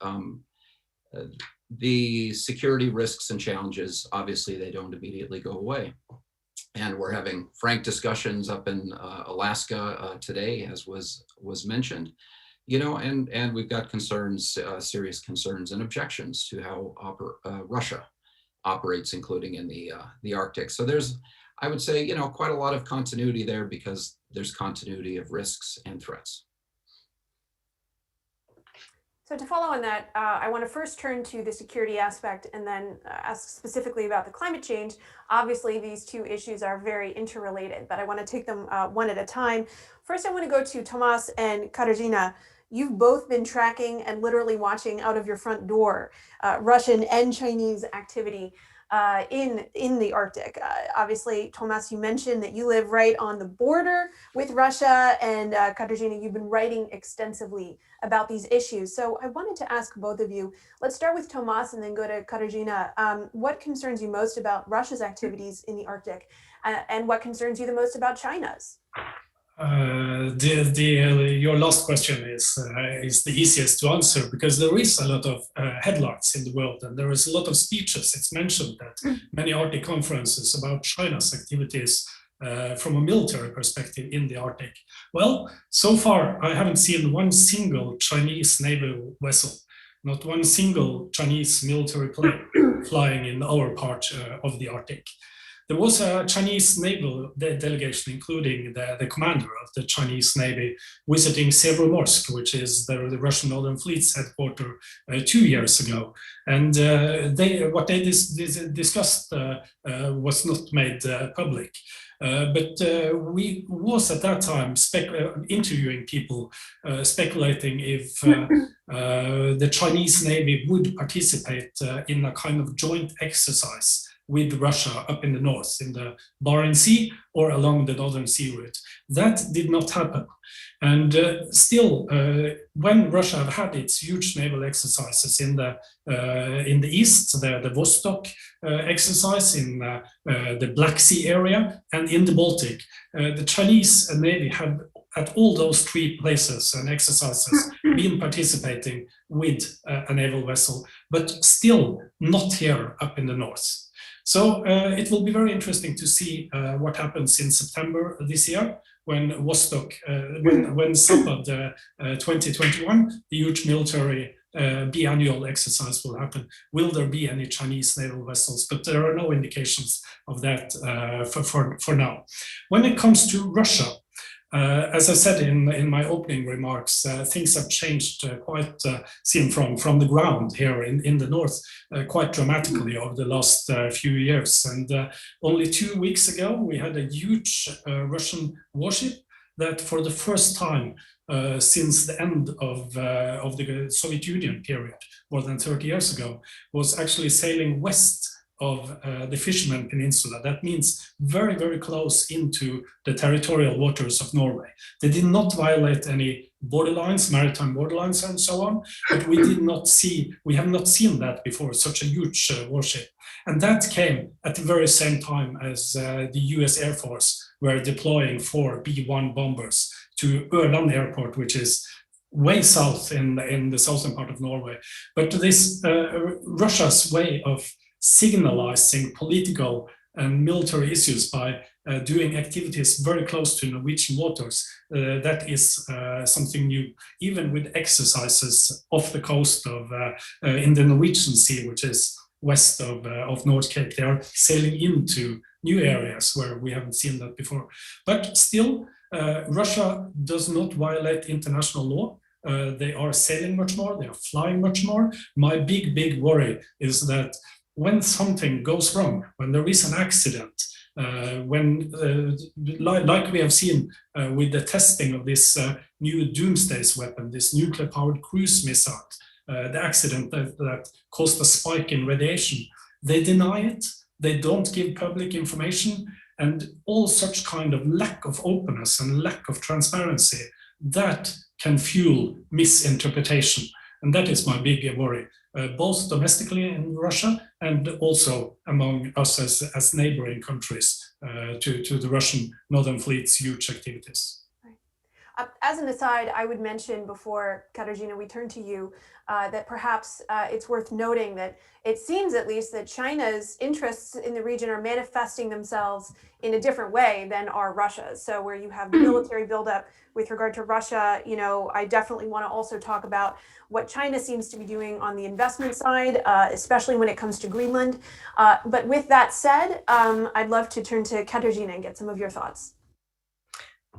the security risks and challenges, obviously they don't immediately go away. And we're having frank discussions up in Alaska today, as was mentioned, and we've got concerns, serious concerns and objections to how Russia operates, including in the Arctic. So there's, I would say, quite a lot of continuity there because there's continuity of risks and threats. So to follow on that, I want to first turn to the security aspect and then ask specifically about the climate change. Obviously, these two issues are very interrelated, but I want to take them one at a time. First, I want to go to Tomas and Katarzyna. You've both been tracking and literally watching out of your front door Russian and Chinese activity in the Arctic. Obviously, Tomas, you mentioned that you live right on the border with Russia, and Katarzyna, you've been writing extensively about these issues. So I wanted to ask both of you, let's start with Tomas and then go to Katarzyna. What concerns you most about Russia's activities in the Arctic, and what concerns you the most about China's? Your last question is the easiest to answer because there is a lot of headlines in the world and there is a lot of speeches. It's mentioned that many Arctic conferences about China's activities from a military perspective in the Arctic. Well, so far I haven't seen one single Chinese naval vessel, not one single Chinese military plane flying in our part of the Arctic. There was a Chinese naval delegation, including the commander of the Chinese Navy, visiting Severomorsk, which is the Russian Northern Fleet's headquarters 2 years ago. And what they discussed was not made public. But we was at that time interviewing people, speculating if the Chinese Navy would participate in a kind of joint exercise with Russia up in the north, in the Barents Sea or along the Northern Sea route. That did not happen. And still, when Russia had its huge naval exercises in the east, the Vostok exercise in the Black Sea area and in the Baltic, the Chinese Navy have at all those three places and exercises been participating with a naval vessel, but still not here up in the north. So it will be very interesting to see what happens in September this year when Vostok, when SAPA, the 2021, the huge military biannual exercise will happen. Will there be any Chinese naval vessels? But there are no indications of that for now. When it comes to Russia, as I said in my opening remarks, things have changed quite seen from the ground here in the north quite dramatically over the last few years. And only 2 weeks ago, we had a huge Russian warship that for the first time since the end of the Soviet Union period, more than 30 years ago, was actually sailing west of the Fisherman Peninsula. That means very, very close into the territorial waters of Norway. They did not violate any borderlines, maritime borderlines and so on, but we have not seen that before, such a huge warship. And that came at the very same time as the US Air Force were deploying 4 B-1 bombers to Ørland Airport, which is way south in the southern part of Norway. But this Russia's way of signalizing political and military issues by doing activities very close to Norwegian waters, that is something new, even with exercises off the coast of in the Norwegian Sea, which is west of North Cape. They are sailing into new areas where we haven't seen that before. But still, Russia does not violate international law. They are sailing much more, they are flying much more. My big worry is that when something goes wrong, when there is an accident, like we have seen with the testing of this new doomsday weapon, this nuclear-powered cruise missile, the accident that caused a spike in radiation, they deny it, they don't give public information, and all such kind of lack of openness and lack of transparency, that can fuel misinterpretation. And that is my big worry, both domestically in Russia and also among us as neighboring countries to the Russian Northern Fleet's huge activities. Right. As an aside, I would mention before, Katarzyna, we turn to you, that perhaps it's worth noting that it seems at least that China's interests in the region are manifesting themselves in a different way than are Russia's. So where you have military buildup with regard to Russia, you know, I definitely want to also talk about what China seems to be doing on the investment side, especially when it comes to Greenland. But with that said, I'd love to turn to Katarzyna and get some of your thoughts.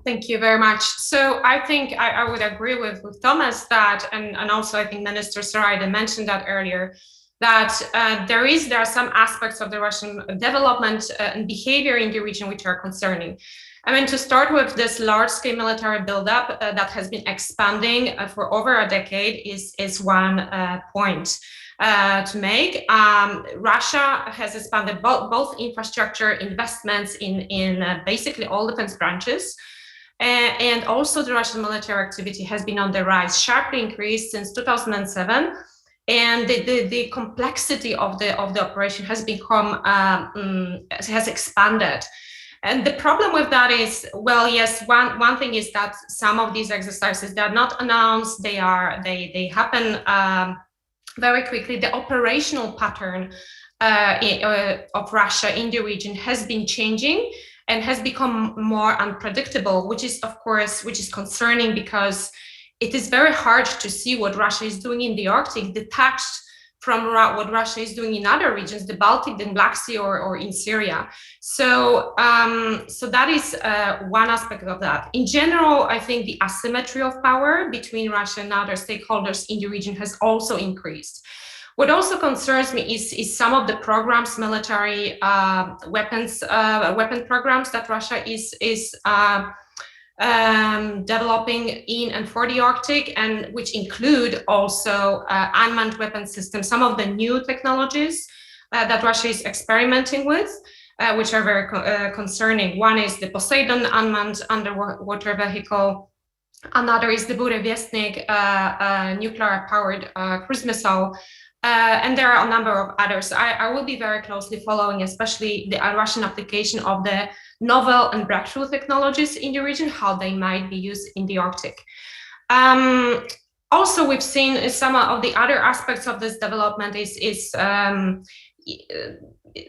Thank you very much. So I think I would agree with Thomas that, and also I think Minister Saraida mentioned that earlier, that there are some aspects of the Russian development and behavior in the region which are concerning. I mean, to start with, this large-scale military buildup that has been expanding for over a decade is one point to make. Russia has expanded both infrastructure investments in basically all defense branches. And also the Russian military activity has been on the rise, sharply increased since 2007. And the complexity of the operation has become, has expanded. And the problem with that is, well, yes, one thing is that some of these exercises, they are not announced, they happen very quickly. The operational pattern of Russia in the region has been changing and has become more unpredictable, which is concerning, because it is very hard to see what Russia is doing in the Arctic detached from what Russia is doing in other regions, the Baltic, the Black Sea, or in Syria. So, so that is one aspect of that. In general, I think the asymmetry of power between Russia and other stakeholders in the region has also increased. What also concerns me is some of the programs, military weapon programs that Russia is developing in and for the Arctic, and which include also unmanned weapon systems, some of the new technologies that Russia is experimenting with, which are very concerning. One is the Poseidon unmanned underwater vehicle. Another is the Burevestnik nuclear-powered cruise missile. And there are a number of others. I will be very closely following, especially the Russian application of the novel and breakthrough technologies in the region, how they might be used in the Arctic. Also, we've seen some of the other aspects of this development is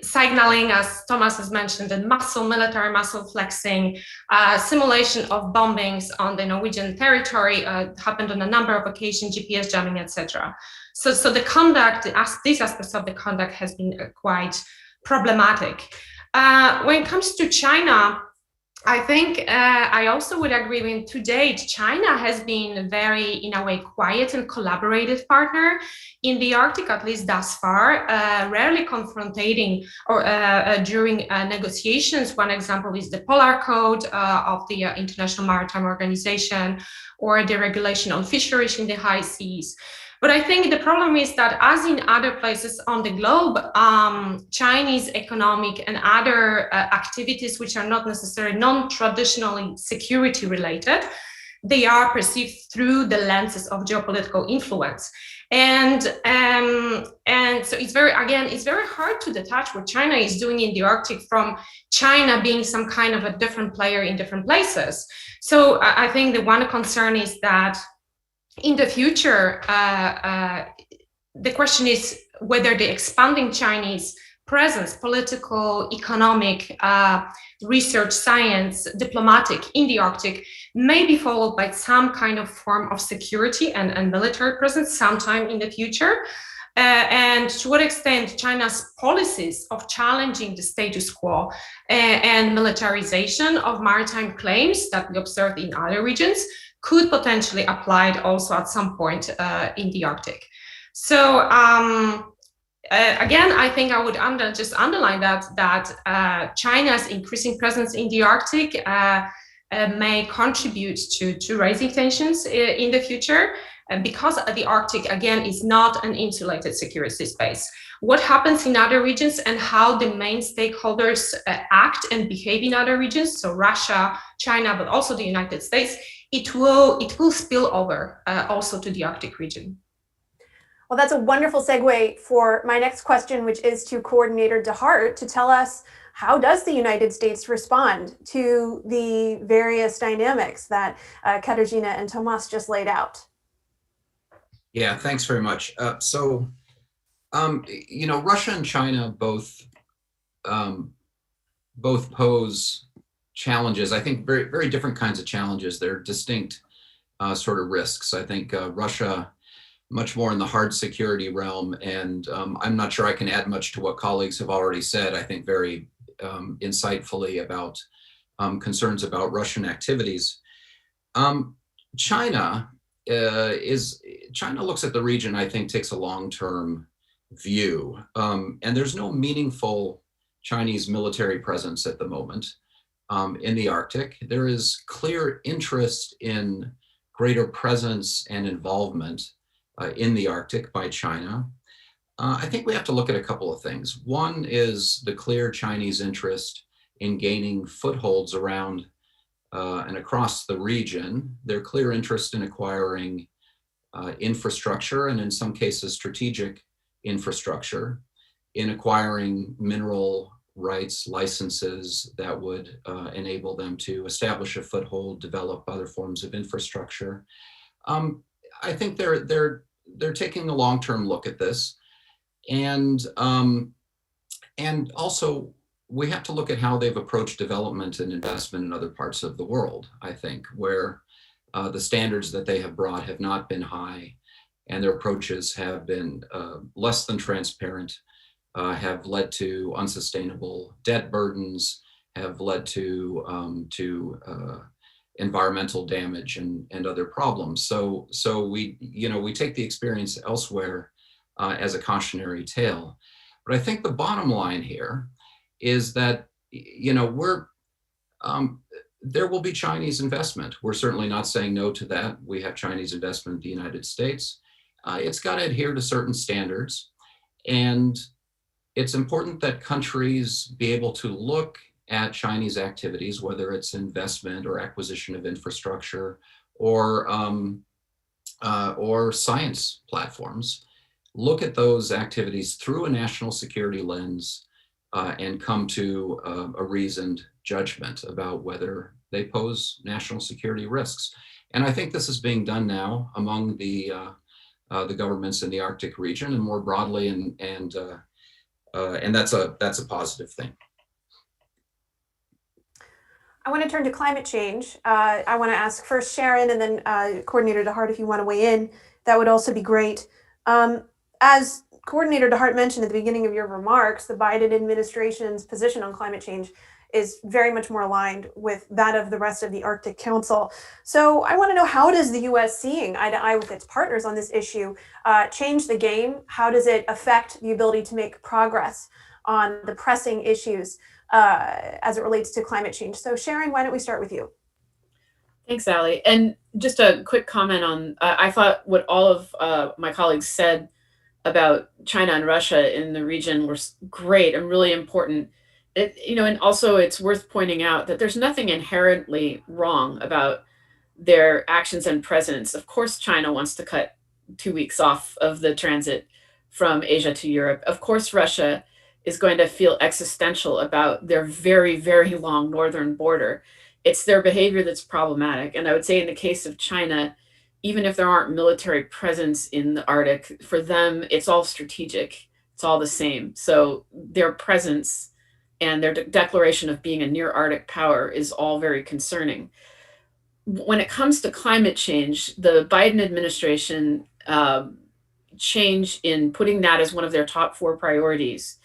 signaling, as Thomas has mentioned, the military muscle flexing, simulation of bombings on the Norwegian territory happened on a number of occasions, GPS jamming, etc. So the conduct, these aspects of the conduct has been quite problematic. When it comes to China, I think I also would agree with, to date, China has been very, in a way, quiet and collaborative partner in the Arctic, at least thus far, rarely confronting or during negotiations. One example is the Polar Code of the International Maritime Organization, or the regulation on fisheries in the high seas. But I think the problem is that, as in other places on the globe, Chinese economic and other activities which are not necessarily non-traditionally security related, they are perceived through the lenses of geopolitical influence. And so it's very hard to detach what China is doing in the Arctic from China being some kind of a different player in different places. So I think the one concern is that in the future, the question is whether the expanding Chinese presence, political, economic, research, science, diplomatic in the Arctic may be followed by some kind of form of security and military presence sometime in the future. And to what extent China's policies of challenging the status quo and militarization of maritime claims that we observed in other regions could potentially apply also at some point in the Arctic. So again, I think I would just underline that China's increasing presence in the Arctic may contribute to raising tensions in the future, because the Arctic, again, is not an insulated security space. What happens in other regions and how the main stakeholders act and behave in other regions, so Russia, China, but also the United States, it will spill over also to the Arctic region. Well, that's a wonderful segue for my next question, which is to Coordinator DeHart to tell us, how does the United States respond to the various dynamics that Katarzyna and Tomas just laid out? Yeah, thanks very much. Russia and China both pose challenges. I think very, very different kinds of challenges. They're distinct sort of risks. I think Russia much more in the hard security realm, and I'm not sure I can add much to what colleagues have already said. I think very insightfully about concerns about Russian activities. China looks at the region, I think, takes a long-term view, and there's no meaningful Chinese military presence at the moment in the Arctic. There is clear interest in greater presence and involvement in the Arctic by China. I think we have to look at a couple of things. One is the clear Chinese interest in gaining footholds around and across the region. Their clear interest in acquiring infrastructure, and in some cases strategic infrastructure, in acquiring mineral rights licenses that would enable them to establish a foothold, develop other forms of infrastructure. I think they're taking a long-term look at this, and also we have to look at how they've approached development and investment in other parts of the world. I think where the standards that they have brought have not been high, and their approaches have been less than transparent, have led to unsustainable debt burdens, have led to environmental damage and other problems. So we take the experience elsewhere as a cautionary tale. But I think the bottom line here is that there will be Chinese investment. We're certainly not saying no to that. We have Chinese investment in the United States. It's got to adhere to certain standards, and it's important that countries be able to look at Chinese activities, whether it's investment or acquisition of infrastructure or science platforms, look at those activities through a national security lens and come to a reasoned judgment about whether they pose national security risks. And I think this is being done now among the governments in the Arctic region and more broadly, and that's a positive thing. I want to turn to climate change. I want to ask first Sharon, and then Coordinator DeHart, if you want to weigh in, that would also be great. As Coordinator DeHart mentioned at the beginning of your remarks, the Biden administration's position on climate change is very much more aligned with that of the rest of the Arctic Council. So I want to know, how does the U.S. seeing eye to eye with its partners on this issue change the game? How does it affect the ability to make progress on the pressing issues as it relates to climate change? So Sharon, why don't we start with you? Thanks, Ali. And just a quick comment on, I thought what all of my colleagues said about China and Russia in the region were great and really important. And also it's worth pointing out that there's nothing inherently wrong about their actions and presence. Of course, China wants to cut 2 weeks off of the transit from Asia to Europe. Of course, Russia is going to feel existential about their very, very long northern border. It's their behavior that's problematic. And I would say in the case of China, even if there aren't military presence in the Arctic, for them, it's all strategic. It's all the same. So their presence and their declaration of being a near Arctic power is all very concerning. When it comes to climate change, the Biden administration change in putting that as one of their top 4 priorities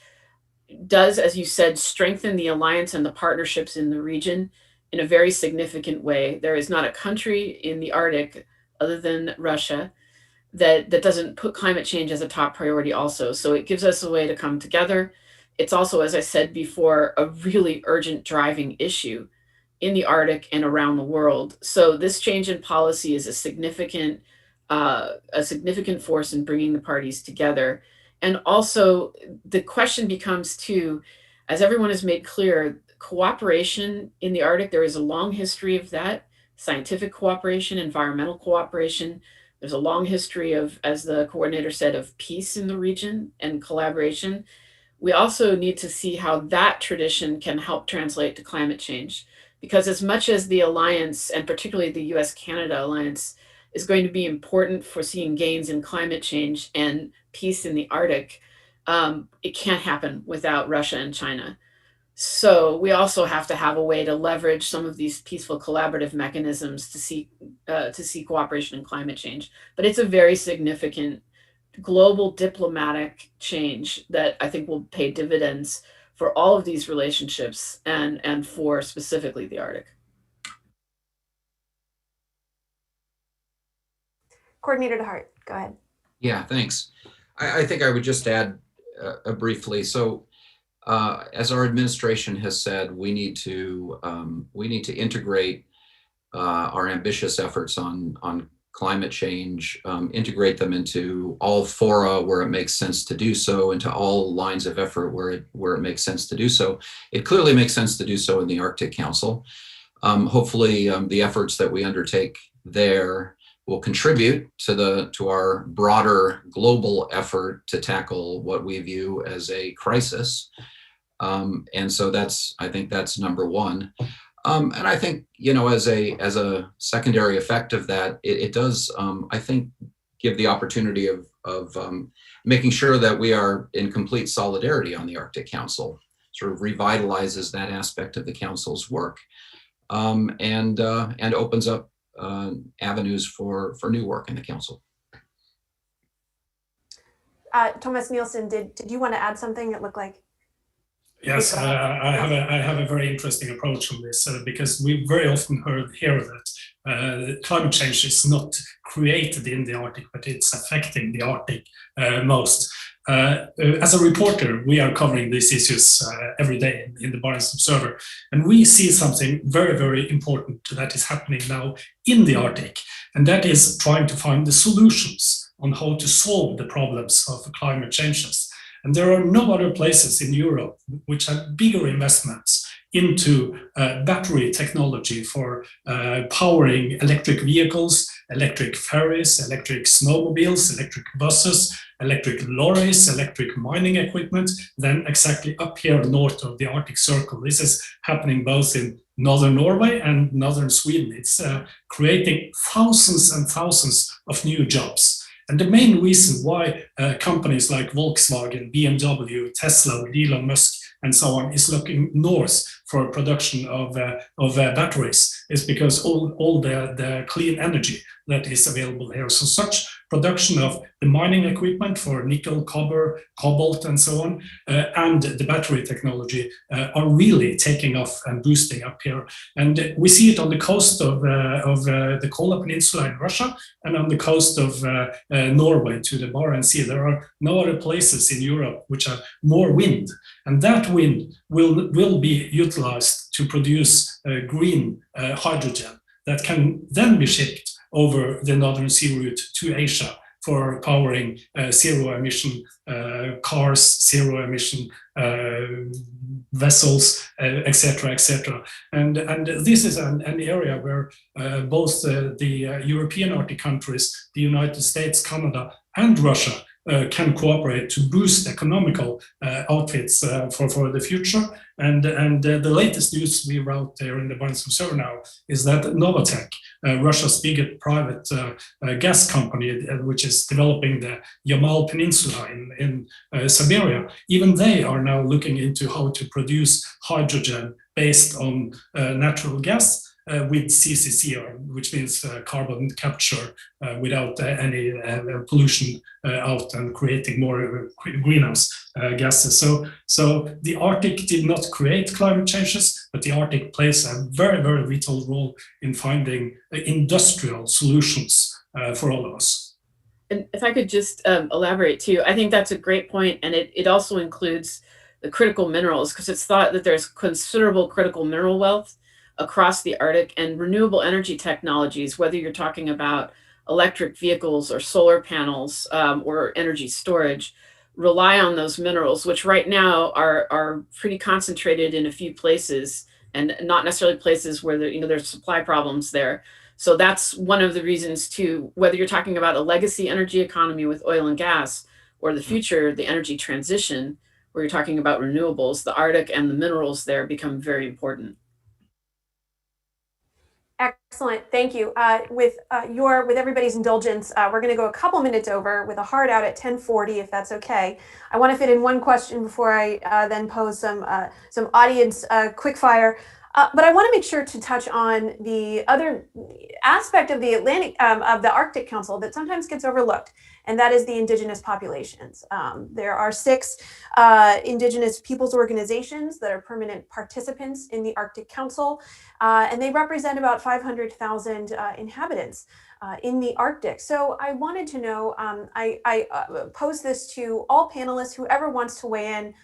does, as you said, strengthen the alliance and the partnerships in the region in a very significant way. There is not a country in the Arctic other than Russia that doesn't put climate change as a top priority also. So it gives us a way to come together. It's also, as I said before, a really urgent driving issue in the Arctic and around the world. So this change in policy is a significant force in bringing the parties together. And also the question becomes too, as everyone has made clear, cooperation in the Arctic, there is a long history of that, scientific cooperation, environmental cooperation. There's a long history of, as the coordinator said, of peace in the region and collaboration. We also need to see how that tradition can help translate to climate change. Because as much as the alliance, and particularly the US-Canada alliance, is going to be important for seeing gains in climate change and peace in the Arctic, it can't happen without Russia and China. So we also have to have a way to leverage some of these peaceful collaborative mechanisms to see cooperation in climate change. But it's a very significant global diplomatic change that I think will pay dividends for all of these relationships and for specifically the Arctic. Coordinator DeHart, go ahead. Yeah, thanks. I think I would just add briefly. So as our administration has said, we need to integrate our ambitious efforts on climate change, integrate them into all fora where it makes sense to do so, into all lines of effort where it makes sense to do so. It clearly makes sense to do so in the Arctic Council. Hopefully, the efforts that we undertake there will contribute to our broader global effort to tackle what we view as a crisis. And so I think that's number one. And I think, as a secondary effect of that, it does, I think, give the opportunity of making sure that we are in complete solidarity on the Arctic Council, sort of revitalizes that aspect of the Council's work, and opens up avenues for new work in the Council. Thomas Nielsen, did you want to add something? It looked like. Yes, I have a very interesting approach on this because we very often hear that climate change is not created in the Arctic, but it's affecting the Arctic most. As a reporter, we are covering these issues every day in the Barents Observer, and we see something very, very important that is happening now in the Arctic, and that is trying to find the solutions on how to solve the problems of climate changes. And there are no other places in Europe which have bigger investments into battery technology for powering electric vehicles, electric ferries, electric snowmobiles, electric buses, electric lorries, electric mining equipment than exactly up here north of the Arctic Circle. This is happening both in northern Norway and northern Sweden. It's creating thousands and thousands of new jobs. And the main reason why companies like Volkswagen, BMW, Tesla, Elon Musk, and so on is looking north for production of batteries is because all the clean energy that is available here. So such production of the mining equipment for nickel, copper, cobalt, and so on, and the battery technology are really taking off and boosting up here. And we see it on the coast of the Kola Peninsula in Russia and on the coast of Norway to the Barents Sea. There are no other places in Europe which have more wind. And that wind will be utilized to produce green hydrogen that can then be shipped over the Northern Sea route to Asia for powering zero-emission cars, zero-emission vessels, etc., etc. And this is an area where both the European Arctic countries, the United States, Canada, and Russia can cooperate to boost economical outfits for the future. And the latest news we wrote there in the Barents Observer now is that Novatek, Russia's biggest private gas company, which is developing the Yamal Peninsula in Siberia, even they are now looking into how to produce hydrogen based on natural gas with CCC, which means carbon capture without any pollution out and creating more greenhouse gases. So the Arctic did not create climate changes, but the Arctic plays a very, very vital role in finding industrial solutions for all of us. And if I could just elaborate too, I think that's a great point, and it also includes the critical minerals, because it's thought that there's considerable critical mineral wealth across the Arctic, and renewable energy technologies, whether you're talking about electric vehicles or solar panels or energy storage, rely on those minerals, which right now are pretty concentrated in a few places, and not necessarily places where there's supply problems there. So that's one of the reasons too, whether you're talking about a legacy energy economy with oil and gas, or the future, the energy transition, where you're talking about renewables, the Arctic and the minerals there become very important. Excellent, thank you. With everybody's indulgence, we're going to go a couple minutes over with a hard out at 10:40, if that's okay. I want to fit in one question before I then pose some audience quick fire. But I want to make sure to touch on the other aspect of the Arctic Council that sometimes gets overlooked, and that is the indigenous populations. There are 6 indigenous peoples organizations that are permanent participants in the Arctic Council, and they represent about 500,000 inhabitants in the Arctic. So I wanted to know, I pose this to all panelists, whoever wants to weigh in.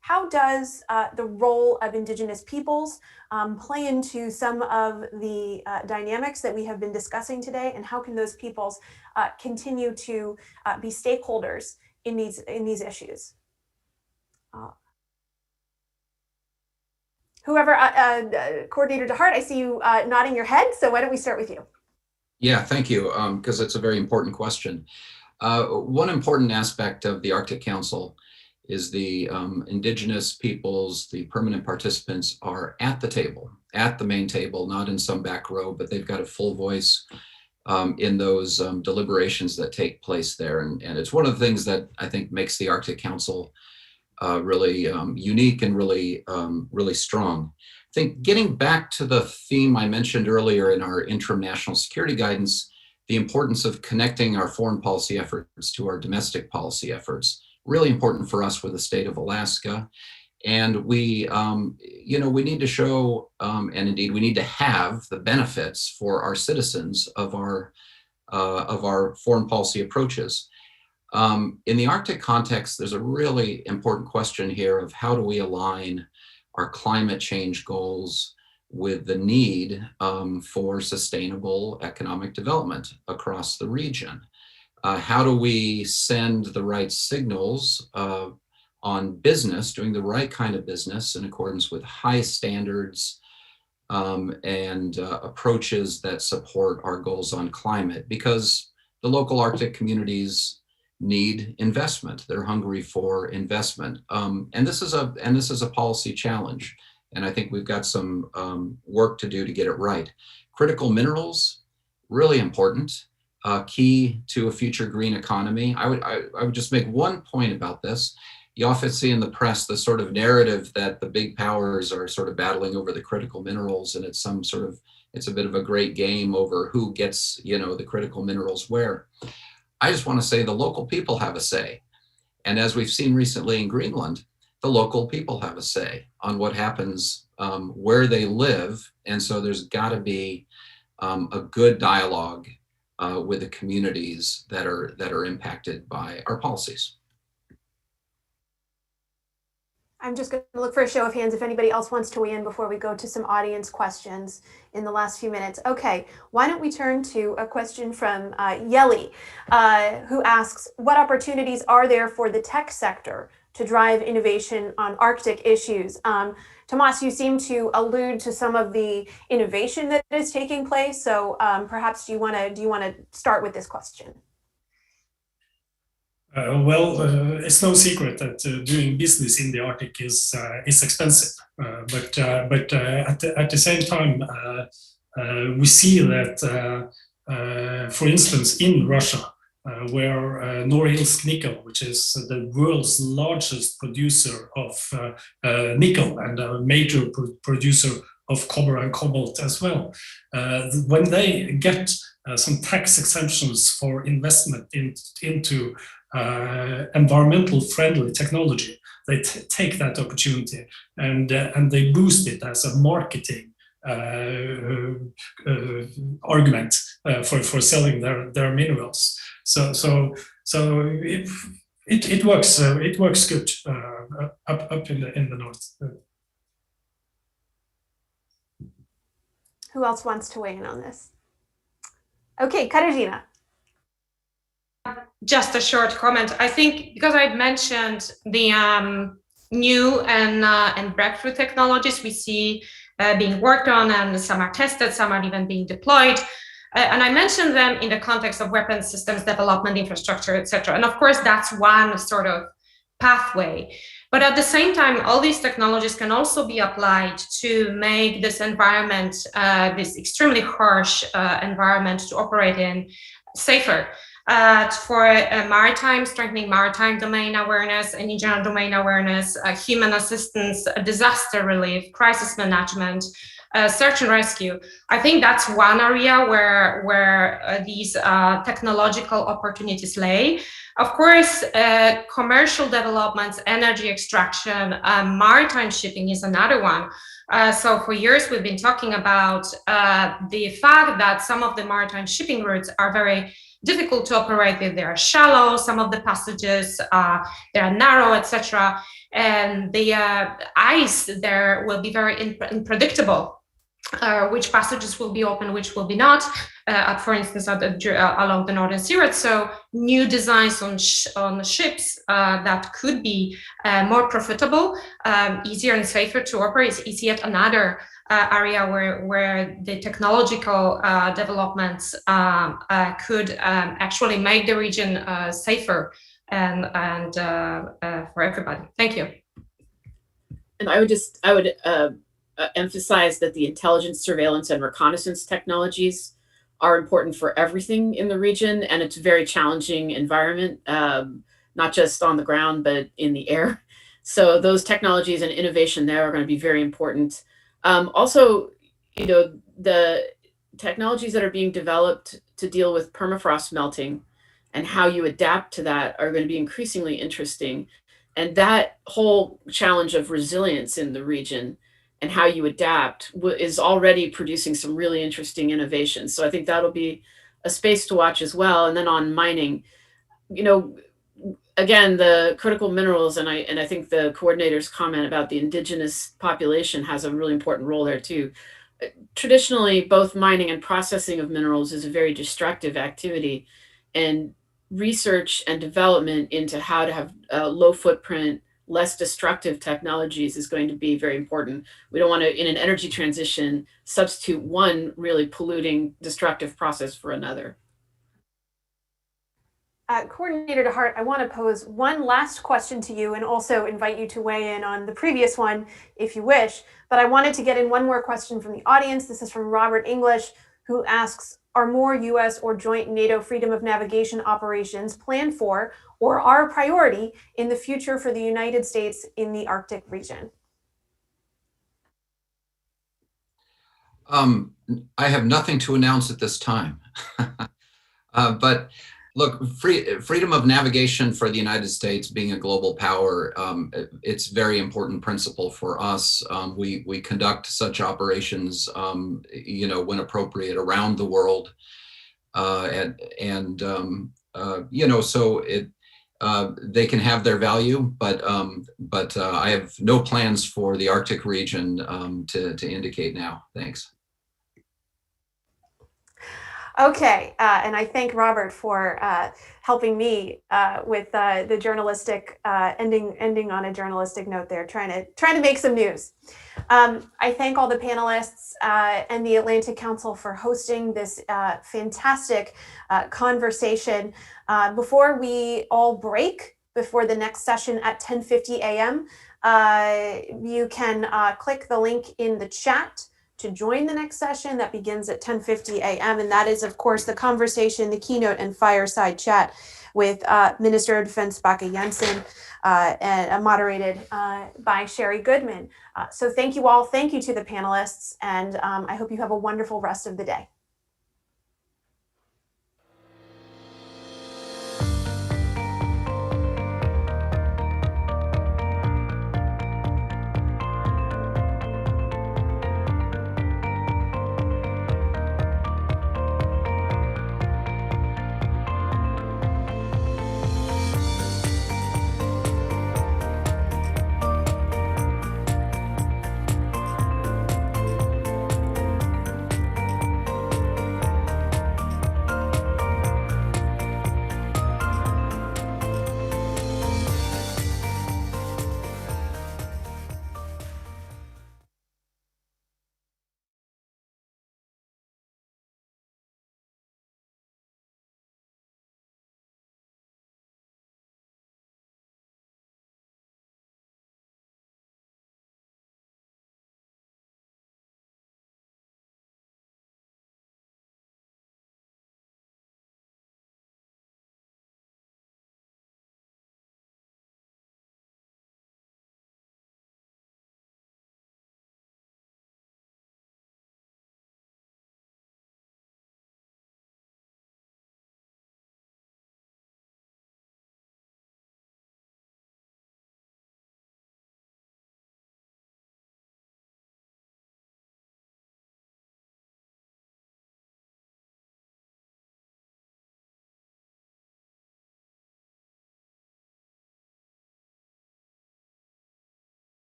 How does the role of indigenous peoples play into some of the dynamics that we have been discussing today, and how can those peoples continue to be stakeholders in these issues? Whoever, Coordinator DeHart, I see you nodding your head, so why don't we start with you? Yeah, thank you, because it's a very important question. One important aspect of the Arctic Council is the indigenous peoples, the permanent participants are at the table, at the main table, not in some back row, but they've got a full voice in those deliberations that take place there. And it's one of the things that I think makes the Arctic Council really unique and really, really strong. I think getting back to the theme I mentioned earlier in our interim national security guidance, the importance of connecting our foreign policy efforts to our domestic policy efforts, really important for us with the state of Alaska. And we need to show, and indeed we need to have the benefits for our citizens of our foreign policy approaches. In the Arctic context, there's a really important question here of how do we align our climate change goals with the need for sustainable economic development across the region. How do we send the right signals on business, doing the right kind of business in accordance with high standards and approaches that support our goals on climate? Because the local Arctic communities need investment. They're hungry for investment. And this is a policy challenge. And I think we've got some work to do to get it right. Critical minerals, really important. Key to a future green economy. I would just make one point about this. You often see in the press the sort of narrative that the big powers are sort of battling over the critical minerals, and it's a bit of a great game over who gets, the critical minerals where. I just want to say the local people have a say. And as we've seen recently in Greenland, the local people have a say on what happens where they live. And so there's got to be a good dialogue with the communities that are impacted by our policies. I'm just going to look for a show of hands if anybody else wants to weigh in before we go to some audience questions in the last few minutes. Okay, why don't we turn to a question from Yeli, who asks, what opportunities are there for the tech sector to drive innovation on Arctic issues? Tomas, you seem to allude to some of the innovation that is taking place. So perhaps do you want to start with this question? It's no secret that doing business in the Arctic is expensive, but at the same time, we see that, for instance, in Russia, where Norilsk Nickel, which is the world's largest producer of nickel and a major producer of copper and cobalt as well, when they get some tax exemptions for investment into environmental friendly technology, they take that opportunity and they boost it as a marketing argument for selling their minerals. So it works good up in the north. Who else wants to weigh in on this? Okay, Katarzyna. Just a short comment. I think because I'd mentioned the new and breakthrough technologies we see being worked on, and some are tested, some are even being deployed. And I mentioned them in the context of weapons systems development, infrastructure, etc. And of course, that's one sort of pathway. But at the same time, all these technologies can also be applied to make this environment, this extremely harsh environment to operate in, safer. For maritime, strengthening maritime domain awareness and in general domain awareness, human assistance, disaster relief, crisis management, search and rescue. I think that's one area where these technological opportunities lay. Of course, commercial developments, energy extraction, maritime shipping is another one. So for years, we've been talking about the fact that some of the maritime shipping routes are very difficult to operate with. They are shallow, some of the passages, they are narrow, etc. And the ice there will be very unpredictable. Which passages will be open, which will be not, for instance, along the Northern Sea Route. So new designs on ships that could be more profitable, easier and safer to operate is yet another area where the technological developments could actually make the region safer and for everybody. Thank you. And I would emphasize that the intelligence, surveillance, and reconnaissance technologies are important for everything in the region, and it's a very challenging environment, not just on the ground, but in the air. So those technologies and innovation there are going to be very important. Also, the technologies that are being developed to deal with permafrost melting and how you adapt to that are going to be increasingly interesting. And that whole challenge of resilience in the region and how you adapt is already producing some really interesting innovations. So I think that'll be a space to watch as well. And then on mining, again, the critical minerals, and I think the coordinator's comment about the indigenous population has a really important role there too. Traditionally, both mining and processing of minerals is a very destructive activity, and research and development into how to have low footprint, less destructive technologies is going to be very important. We don't want to, in an energy transition, substitute one really polluting, destructive process for another. Coordinator DeHart, I want to pose one last question to you and also invite you to weigh in on the previous one if you wish. But I wanted to get in one more question from the audience. This is from Robert English, who asks, are more US or joint NATO freedom of navigation operations planned for or are a priority in the future for the United States in the Arctic region? I have nothing to announce at this time. But look, freedom of navigation for the United States being a global power, it's a very important principle for us. We conduct such operations, when appropriate around the world. So they can have their value, but I have no plans for the Arctic region to indicate now. Thanks. Okay, and I thank Robert for helping me with the journalistic ending on a journalistic note there, trying to make some news. I thank all the panelists and the Atlantic Council for hosting this fantastic conversation. Before we all break, before the next session at 10:50 a.m., you can click the link in the chat to join the next session that begins at 10:50 a.m. And that is, of course, the conversation, the keynote and fireside chat with Minister of Defense Bakke-Jensen, and moderated by Sherry Goodman. So thank you all. Thank you to the panelists. And I hope you have a wonderful rest of the day.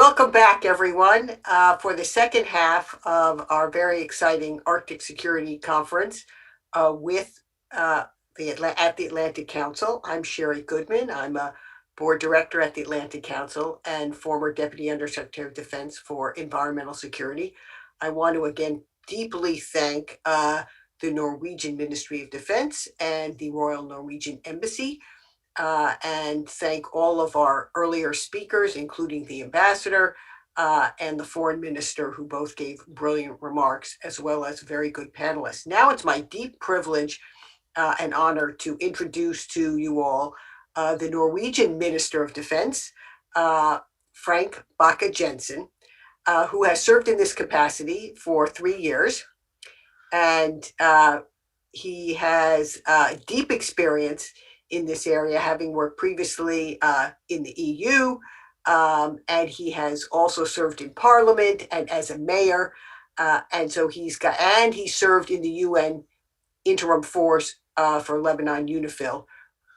Welcome back, everyone, for the second half of our very exciting Arctic Security Conference with at the Atlantic Council. I'm Sherry Goodman. I'm a board director at the Atlantic Council and former Deputy Undersecretary of Defense for Environmental Security. I want to again deeply thank the Norwegian Ministry of Defense and the Royal Norwegian Embassy, and thank all of our earlier speakers, including the ambassador and the foreign minister, who both gave brilliant remarks, as well as very good panelists. Now it's my deep privilege and honor to introduce to you all the Norwegian Minister of Defense, Frank Bakke-Jensen, who has served in this capacity for 3 years. And he has deep experience in this area, having worked previously in the EU, and he has also served in Parliament and as a mayor, and so he served in the UN interim force for Lebanon UNIFIL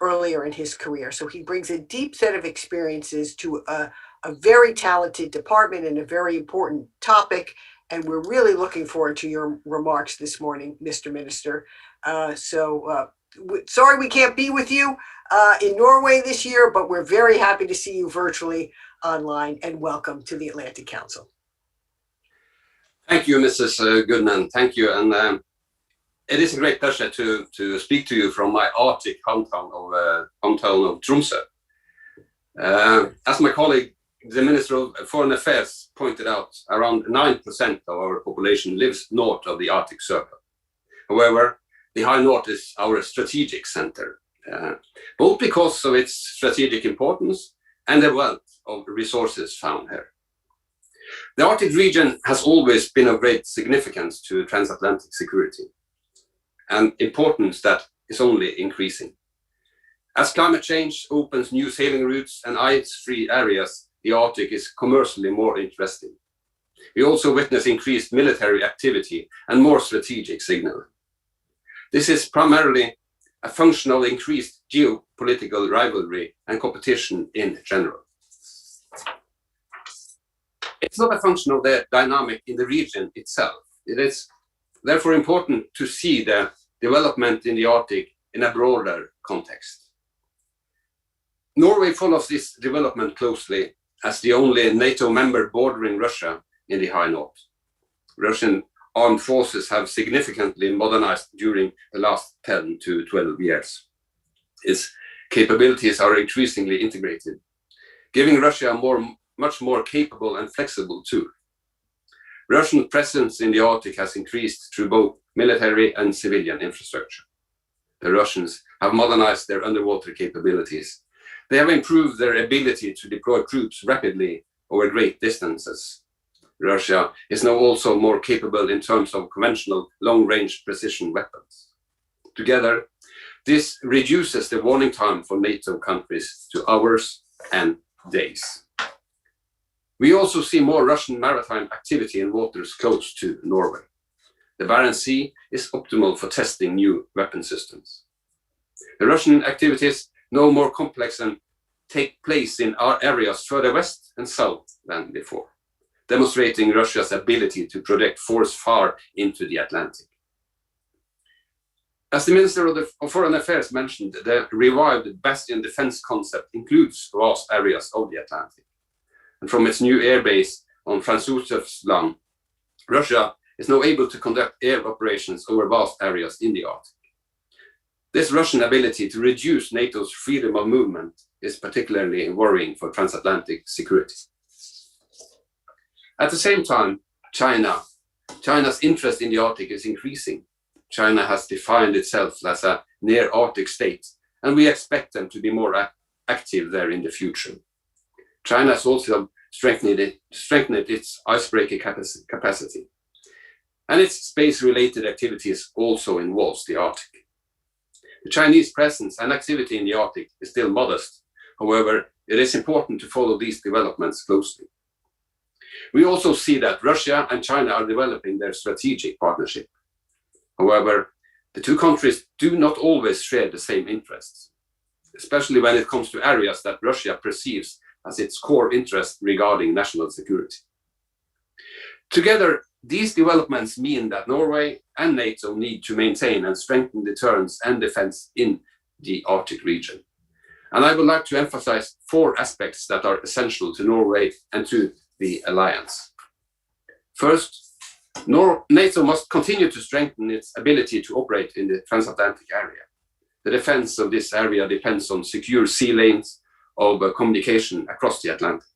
earlier in his career. So he brings a deep set of experiences to a very talented department and a very important topic, and we're really looking forward to your remarks this morning, Mr. Minister. Sorry we can't be with you in Norway this year, but we're very happy to see you virtually online, and welcome to the Atlantic Council. Thank you, Mrs. Goodman. Thank you. And it is a great pleasure to speak to you from my Arctic hometown of Tromsø. As my colleague, the Minister of Foreign Affairs, pointed out, around 9% of our population lives north of the Arctic Circle. However, the High North is our strategic center, both because of its strategic importance and the wealth of resources found here. The Arctic region has always been of great significance to transatlantic security, and importance that is only increasing. As climate change opens new sailing routes and ice-free areas, the Arctic is commercially more interesting. We also witness increased military activity and more strategic signaling. This is primarily a function of increased geopolitical rivalry and competition in general. It's not a function of the dynamic in the region itself. It is therefore important to see the development in the Arctic in a broader context. Norway follows this development closely as the only NATO member bordering Russia in the High North. Russian armed forces have significantly modernized during the last 10 to 12 years. Its capabilities are increasingly integrated, giving Russia a much more capable and flexible tool. Russian presence in the Arctic has increased through both military and civilian infrastructure. The Russians have modernized their underwater capabilities. They have improved their ability to deploy troops rapidly over great distances. Russia is now also more capable in terms of conventional long-range precision weapons. Together, this reduces the warning time for NATO countries to hours and days. We also see more Russian maritime activity in waters close to Norway. The Barents Sea is optimal for testing new weapon systems. The Russian activities now more complex and take place in our areas further west and south than before, demonstrating Russia's ability to project force far into the Atlantic. As the Minister of Foreign Affairs mentioned, the revived bastion defense concept includes vast areas of the Atlantic. And from its new airbase on Franz Josef's land, Russia is now able to conduct air operations over vast areas in the Arctic. This Russian ability to reduce NATO's freedom of movement is particularly worrying for transatlantic security. At the same time, China's interest in the Arctic is increasing. China has defined itself as a near Arctic state, and we expect them to be more active there in the future. China has also strengthened its icebreaker capacity, and its space-related activities also involves the Arctic. The Chinese presence and activity in the Arctic is still modest. However, it is important to follow these developments closely. We also see that Russia and China are developing their strategic partnership. However, the two countries do not always share the same interests, especially when it comes to areas that Russia perceives as its core interest regarding national security. Together, these developments mean that Norway and NATO need to maintain and strengthen deterrence and defense in the Arctic region. And I would like to emphasize 4 aspects that are essential to Norway and to the alliance. First, NATO must continue to strengthen its ability to operate in the transatlantic area. The defense of this area depends on secure sea lanes of communication across the Atlantic.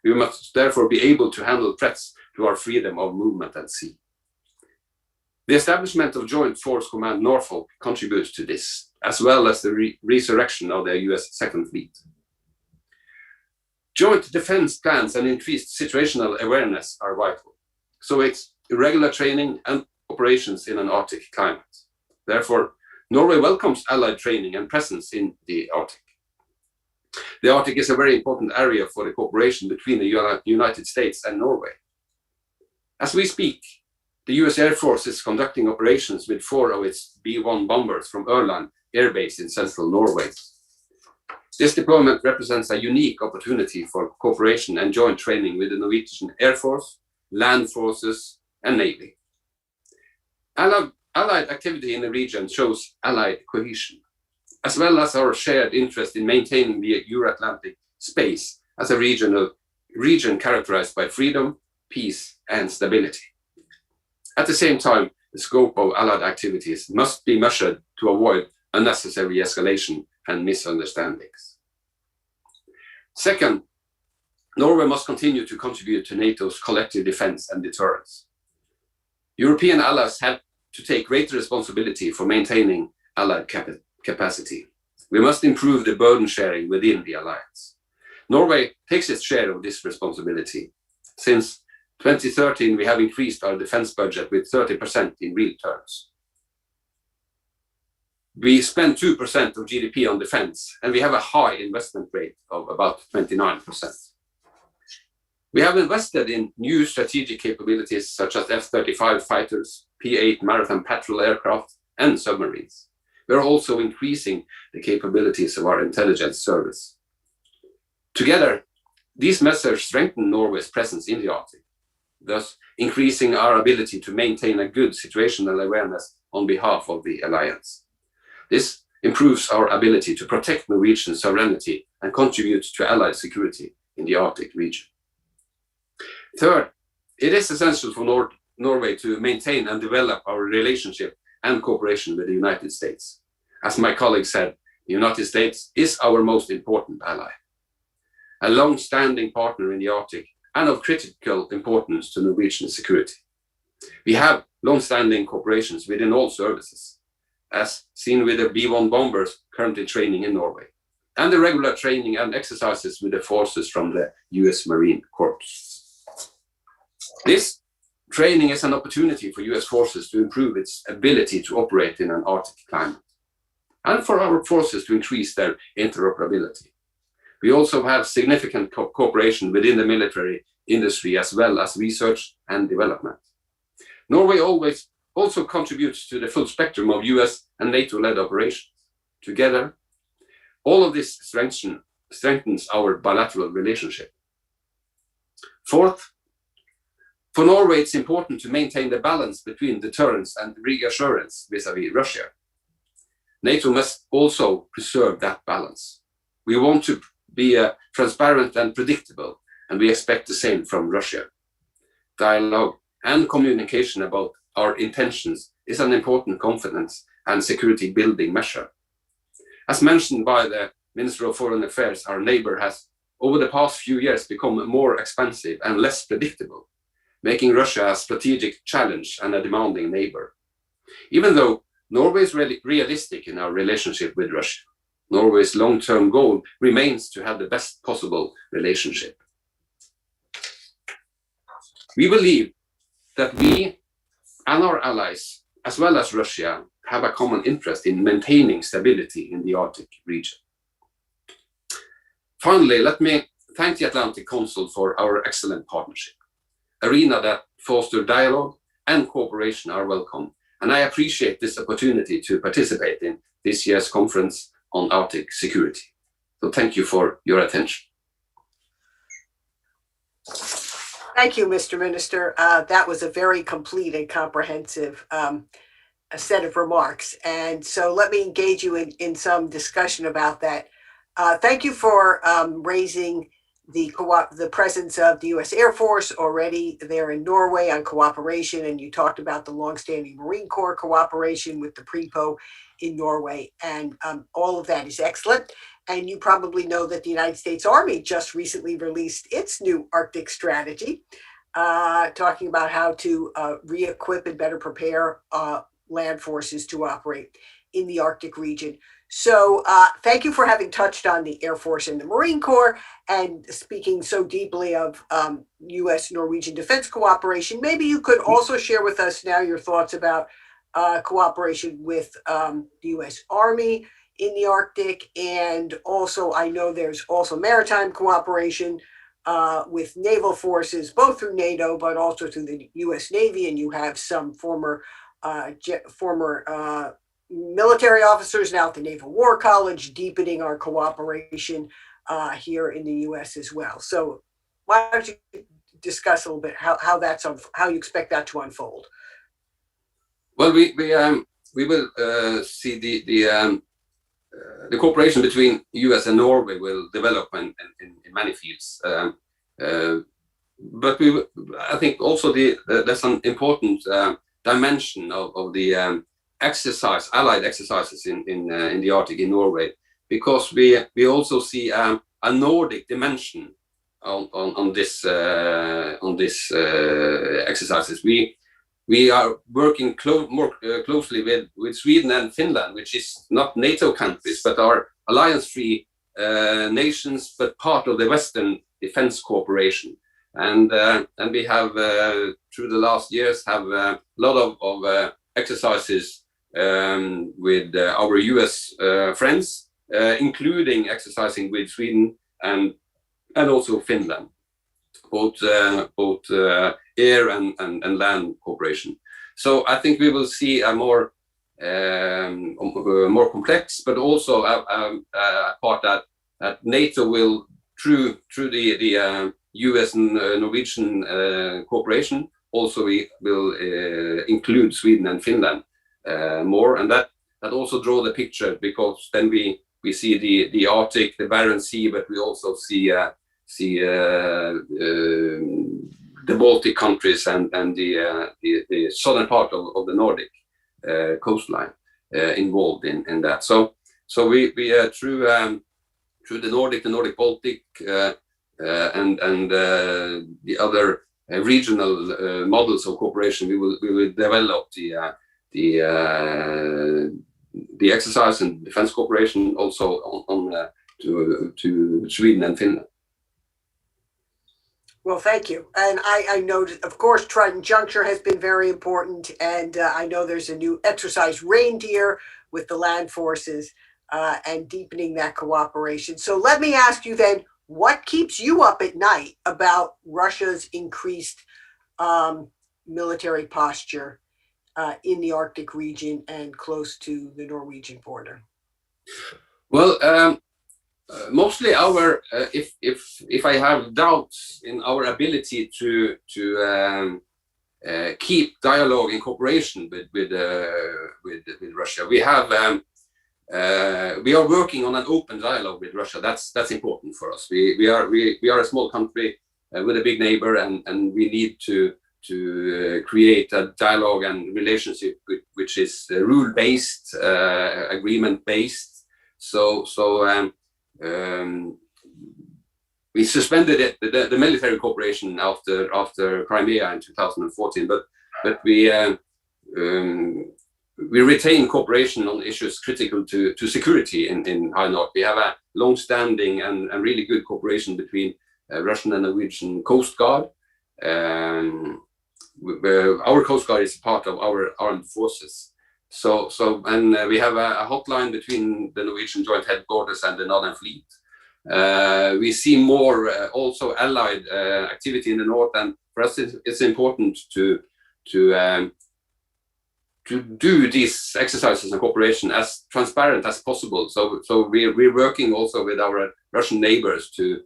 We must therefore be able to handle threats to our freedom of movement at sea. The establishment of Joint Force Command Norfolk contributes to this, as well as the resurrection of the US Second Fleet. Joint defense plans and increased situational awareness are vital. So it's irregular training and operations in an Arctic climate. Therefore, Norway welcomes allied training and presence in the Arctic. The Arctic is a very important area for the cooperation between the United States and Norway. As we speak, the US Air Force is conducting operations with 4 of its B-1 bombers from Ørland Air Base in central Norway. This deployment represents a unique opportunity for cooperation and joint training with the Norwegian Air Force, land forces, and Navy. Allied activity in the region shows allied cohesion, as well as our shared interest in maintaining the Euro-Atlantic space as a region characterized by freedom, peace, and stability. At the same time, the scope of allied activities must be measured to avoid unnecessary escalation and misunderstandings. Second, Norway must continue to contribute to NATO's collective defense and deterrence. European allies have to take greater responsibility for maintaining allied capacity. We must improve the burden sharing within the alliance. Norway takes its share of this responsibility. Since 2013, we have increased our defense budget with 30% in real terms. We spend 2% of GDP on defense, and we have a high investment rate of about 29%. We have invested in new strategic capabilities such as F-35 fighters, P-8 maritime patrol aircraft, and submarines. We are also increasing the capabilities of our intelligence service. Together, these measures strengthen Norway's presence in the Arctic, thus increasing our ability to maintain a good situational awareness on behalf of the alliance. This improves our ability to protect Norwegian sovereignty and contribute to allied security in the Arctic region. Third, it is essential for Norway to maintain and develop our relationship and cooperation with the United States. As my colleague said, the United States is our most important ally, a long-standing partner in the Arctic and of critical importance to Norwegian security. We have long-standing cooperations within all services, as seen with the B-1 bombers currently training in Norway, and the regular training and exercises with the forces from the US Marine Corps. This training is an opportunity for US forces to improve its ability to operate in an Arctic climate, and for our forces to increase their interoperability. We also have significant cooperation within the military industry as well as research and development. Norway also contributes to the full spectrum of US and NATO-led operations. Together, all of this strengthens our bilateral relationship. Fourth, for Norway, it's important to maintain the balance between deterrence and reassurance vis-à-vis Russia. NATO must also preserve that balance. We want to be transparent and predictable, and we expect the same from Russia. Dialogue and communication about our intentions is an important confidence and security building measure. As mentioned by the Minister of Foreign Affairs, our neighbor has over the past few years become more expansive and less predictable, making Russia a strategic challenge and a demanding neighbor. Even though Norway is realistic in our relationship with Russia, Norway's long-term goal remains to have the best possible relationship. We believe that we and our allies, as well as Russia, have a common interest in maintaining stability in the Arctic region. Finally, let me thank the Atlantic Council for our excellent partnership. Arena that foster dialogue and cooperation are welcome, and I appreciate this opportunity to participate in this year's conference on Arctic security. So thank you for your attention. Thank you, Mr. Minister. That was a very complete and comprehensive a set of remarks. And so let me engage you in some discussion about that. Thank you for raising the presence of the U.S. Air Force already there in Norway on cooperation. And you talked about the longstanding Marine Corps cooperation with the PRIPO in Norway. And all of that is excellent. And you probably know that the United States Army just recently released its new Arctic strategy, talking about how to re-equip and better prepare land forces to operate in the Arctic region. So thank you for having touched on the Air Force and the Marine Corps and speaking so deeply of U.S.-Norwegian defense cooperation. Maybe you could also share with us now your thoughts about cooperation with the U.S. Army in the Arctic. And also, I know there's also maritime cooperation with naval forces, both through NATO, but also through the U.S. Navy. And you have some former military officers now at the Naval War College, deepening our cooperation here in the U.S. as well. So why don't you discuss a little bit how you expect that to unfold? Well, we will see the cooperation between U.S. and Norway will develop in many fields. But I think also there's an important dimension of the allied exercises in the Arctic in Norway, because we also see a Nordic dimension on this exercises. We are working more closely with Sweden and Finland, which is not NATO countries, but are alliance-free nations, but part of the Western Defense Cooperation. And we have, through the last years, have a lot of exercises with our US friends, including exercising with Sweden and also Finland, both air and land cooperation. So I think we will see a more complex, but also a part that NATO will, through the US and Norwegian cooperation, also we will include Sweden and Finland more, and that also draw the picture, because then we see the Arctic, the Barents Sea, but we also see the Baltic countries and the southern part of the Nordic coastline involved in that. So we through the Nordic Baltic and the other regional models of cooperation, we will develop the exercise and defense cooperation also on to Sweden and Finland. Well, thank you. And I know, of course, Trident Juncture has been very important. And I know there's a new exercise Reindeer with the land forces and deepening that cooperation. So let me ask you then, what keeps you up at night about Russia's increased military posture in the Arctic region and close to the Norwegian border? Well, mostly our if I have doubts in our ability to keep dialogue and cooperation with Russia, we are working on an open dialogue with Russia. That's important for us. We are a small country with a big neighbor, and we need to create a dialogue and relationship which is rule-based, agreement-based. So we suspended the military cooperation after Crimea in 2014, but we retain cooperation on issues critical to security in High North. We have a long-standing and really good cooperation between Russian and Norwegian Coast Guard. Our Coast Guard is part of our armed forces. And we have a hotline between the Norwegian Joint Headquarters and the Northern Fleet. We see more also allied activity in the north, and for us it's important to do these exercises and cooperation as transparent as possible. So we're working also with our Russian neighbors to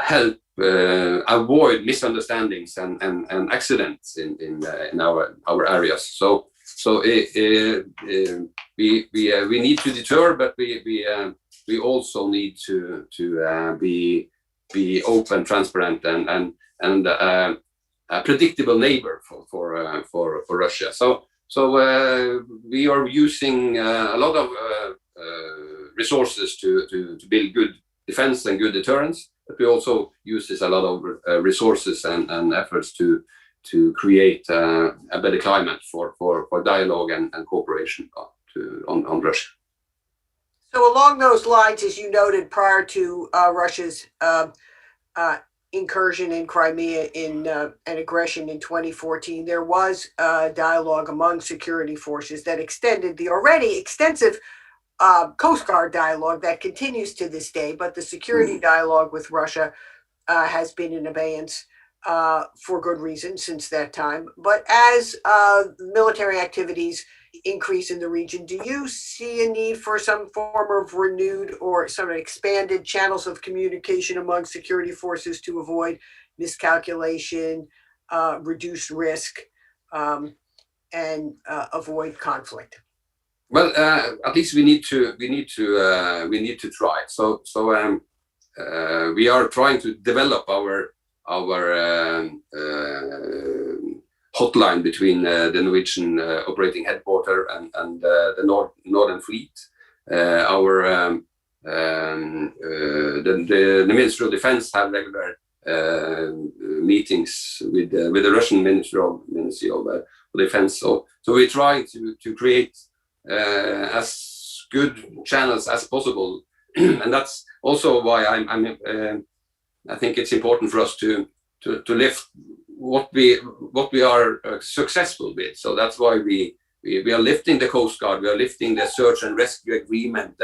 help avoid misunderstandings and accidents in our areas. So we need to deter, but we also need to be open, transparent, and a predictable neighbor for Russia. So we are using a lot of resources to build good defense and good deterrence, but we also use a lot of resources and efforts to create a better climate for dialogue and cooperation on Russia. So along those lines, as you noted, prior to Russia's incursion in Crimea and aggression in 2014, there was dialogue among security forces that extended the already extensive Coast Guard dialogue that continues to this day, but the security dialogue with Russia has been in abeyance for good reason since that time. But as military activities increase in the region, do you see a need for some form of renewed or some expanded channels of communication among security forces to avoid miscalculation, reduce risk, and avoid conflict? Well, at least we need to try. So we are trying to develop our hotline between the Norwegian operating headquarters and the Northern Fleet. The Ministry of Defense have regular meetings with the Russian Ministry of Defense. So we try to create as good channels as possible, and that's also why I think it's important for us to lift what we are successful with. So that's why we are lifting the Coast Guard, we are lifting the search and rescue agreement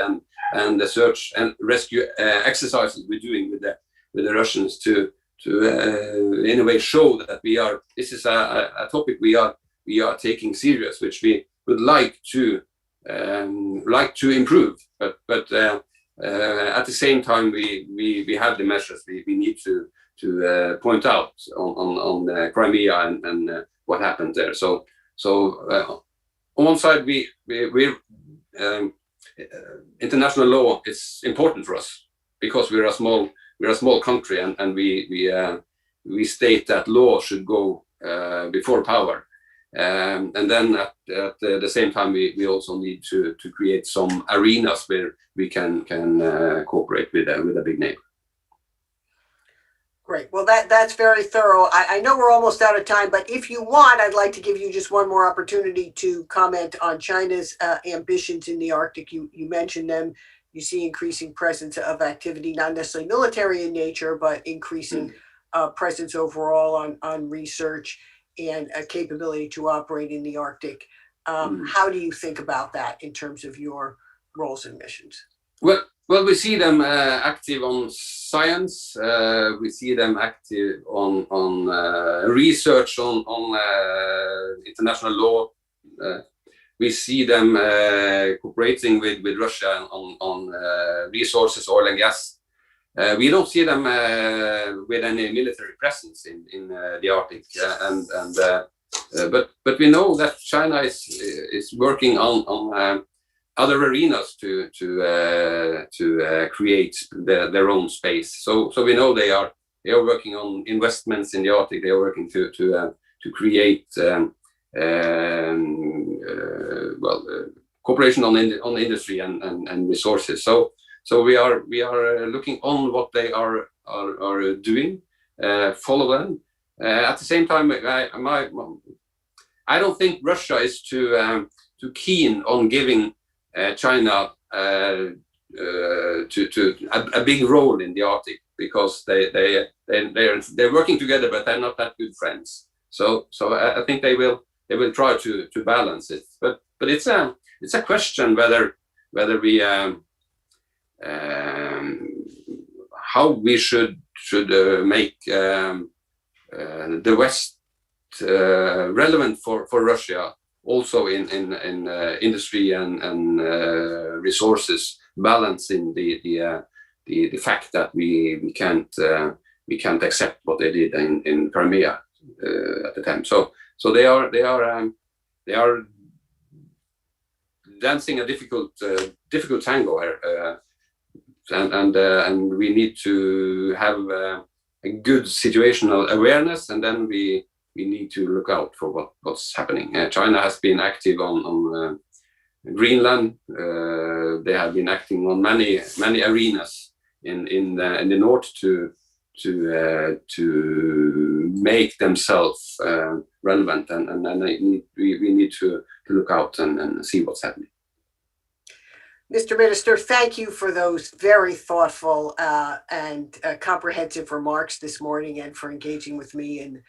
and the search and rescue exercises we're doing with the Russians to in a way show that this is a topic we are taking serious, which we would like to improve, but at the same time we have the measures we need to point out on Crimea and what happened there. So on one side we international law is important for us because we're a small country and we state that law should go before power. And then at the same time, we also need to create some arenas where we can cooperate with a big neighbor. Great. Well, that's very thorough. I know we're almost out of time, but if you want, I'd like to give you just one more opportunity to comment on China's ambitions in the Arctic. You mentioned them. You see increasing presence of activity, not necessarily military in nature, but increasing presence overall on research and a capability to operate in the Arctic. How do you think about that in terms of your roles and missions? Well, we see them active on science. We see them active on research on international law. We see them cooperating with Russia on resources, oil and gas. We don't see them with any military presence in the Arctic, but we know that China is working on other arenas to create their own space. So we know they are working on investments in the Arctic. They are working to create cooperation on industry and resources. So we are looking on what they are doing, follow them. At the same time, I don't think Russia is too keen on giving China to a big role in the Arctic because they're working together, but they're not that good friends. So I think they will try to balance it. But it's a question whether we how we should make the West relevant for Russia, also in industry and resources, balancing the the fact that we can't accept what they did in Crimea at the time. So they are dancing a difficult tango here, and we need to have a good situational awareness, and then we need to look out for what's happening. China has been active on Greenland. They have been acting on many arenas in the north to make themselves relevant, and we need to look out and see what's happening. Mr. Minister, thank you for those very thoughtful and comprehensive remarks this morning, and for engaging with me in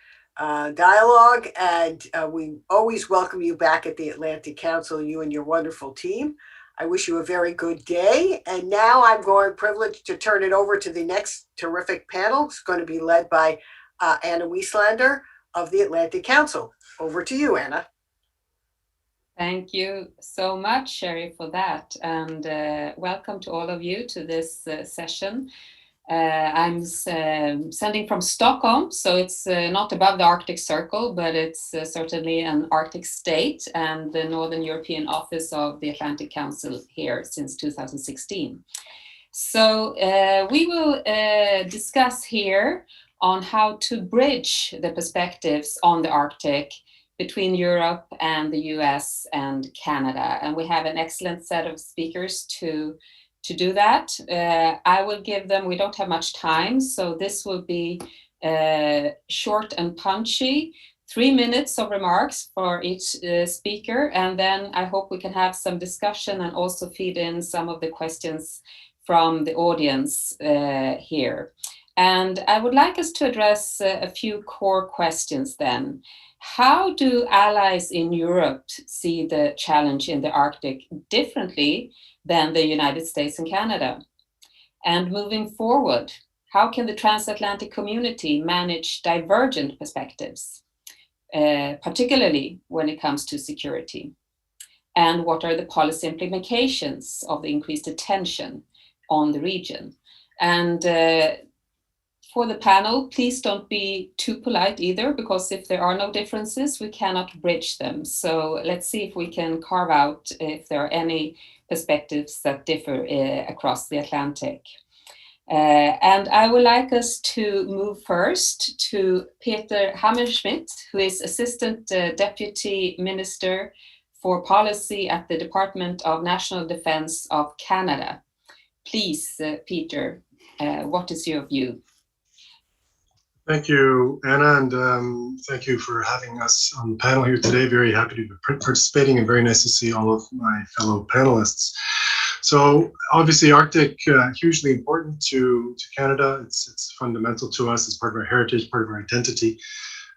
dialogue. And we always welcome you back at the Atlantic Council, you and your wonderful team. I wish you a very good day. And now I'm privileged to turn it over to the next terrific panel. It's going to be led by Anna Wieslander of the Atlantic Council. Over to you, Anna. Thank you so much, Sherry, for that. And welcome to all of you to this session. I'm sending from Stockholm, so it's not above the Arctic Circle, but it's certainly an Arctic state, and the Northern European office of the Atlantic Council here since 2016. So we will discuss here on how to bridge the perspectives on the Arctic between Europe and the US and Canada. And we have an excellent set of speakers to do that. I will give them, we don't have much time, so this will be short and punchy, 3 minutes of remarks for each speaker, and then I hope we can have some discussion and also feed in some of the questions from the audience here. And I would like us to address a few core questions then. How do allies in Europe see the challenge in the Arctic differently than the United States and Canada? And moving forward, how can the transatlantic community manage divergent perspectives, particularly when it comes to security? And what are the policy implications of the increased attention on the region? And for the panel, please don't be too polite either, because if there are no differences, we cannot bridge them. So let's see if we can carve out if there are any perspectives that differ across the Atlantic. And I would like us to move first to Peter Hammerschmidt, who is Assistant Deputy Minister for Policy at the Department of National Defense of Canada. Please, Peter, what is your view? Thank you, Anna, and thank you for having us on the panel here today. Very happy to be participating, and very nice to see all of my fellow panelists. So obviously Arctic, hugely important to Canada. It's fundamental to us. It's part of our heritage, part of our identity,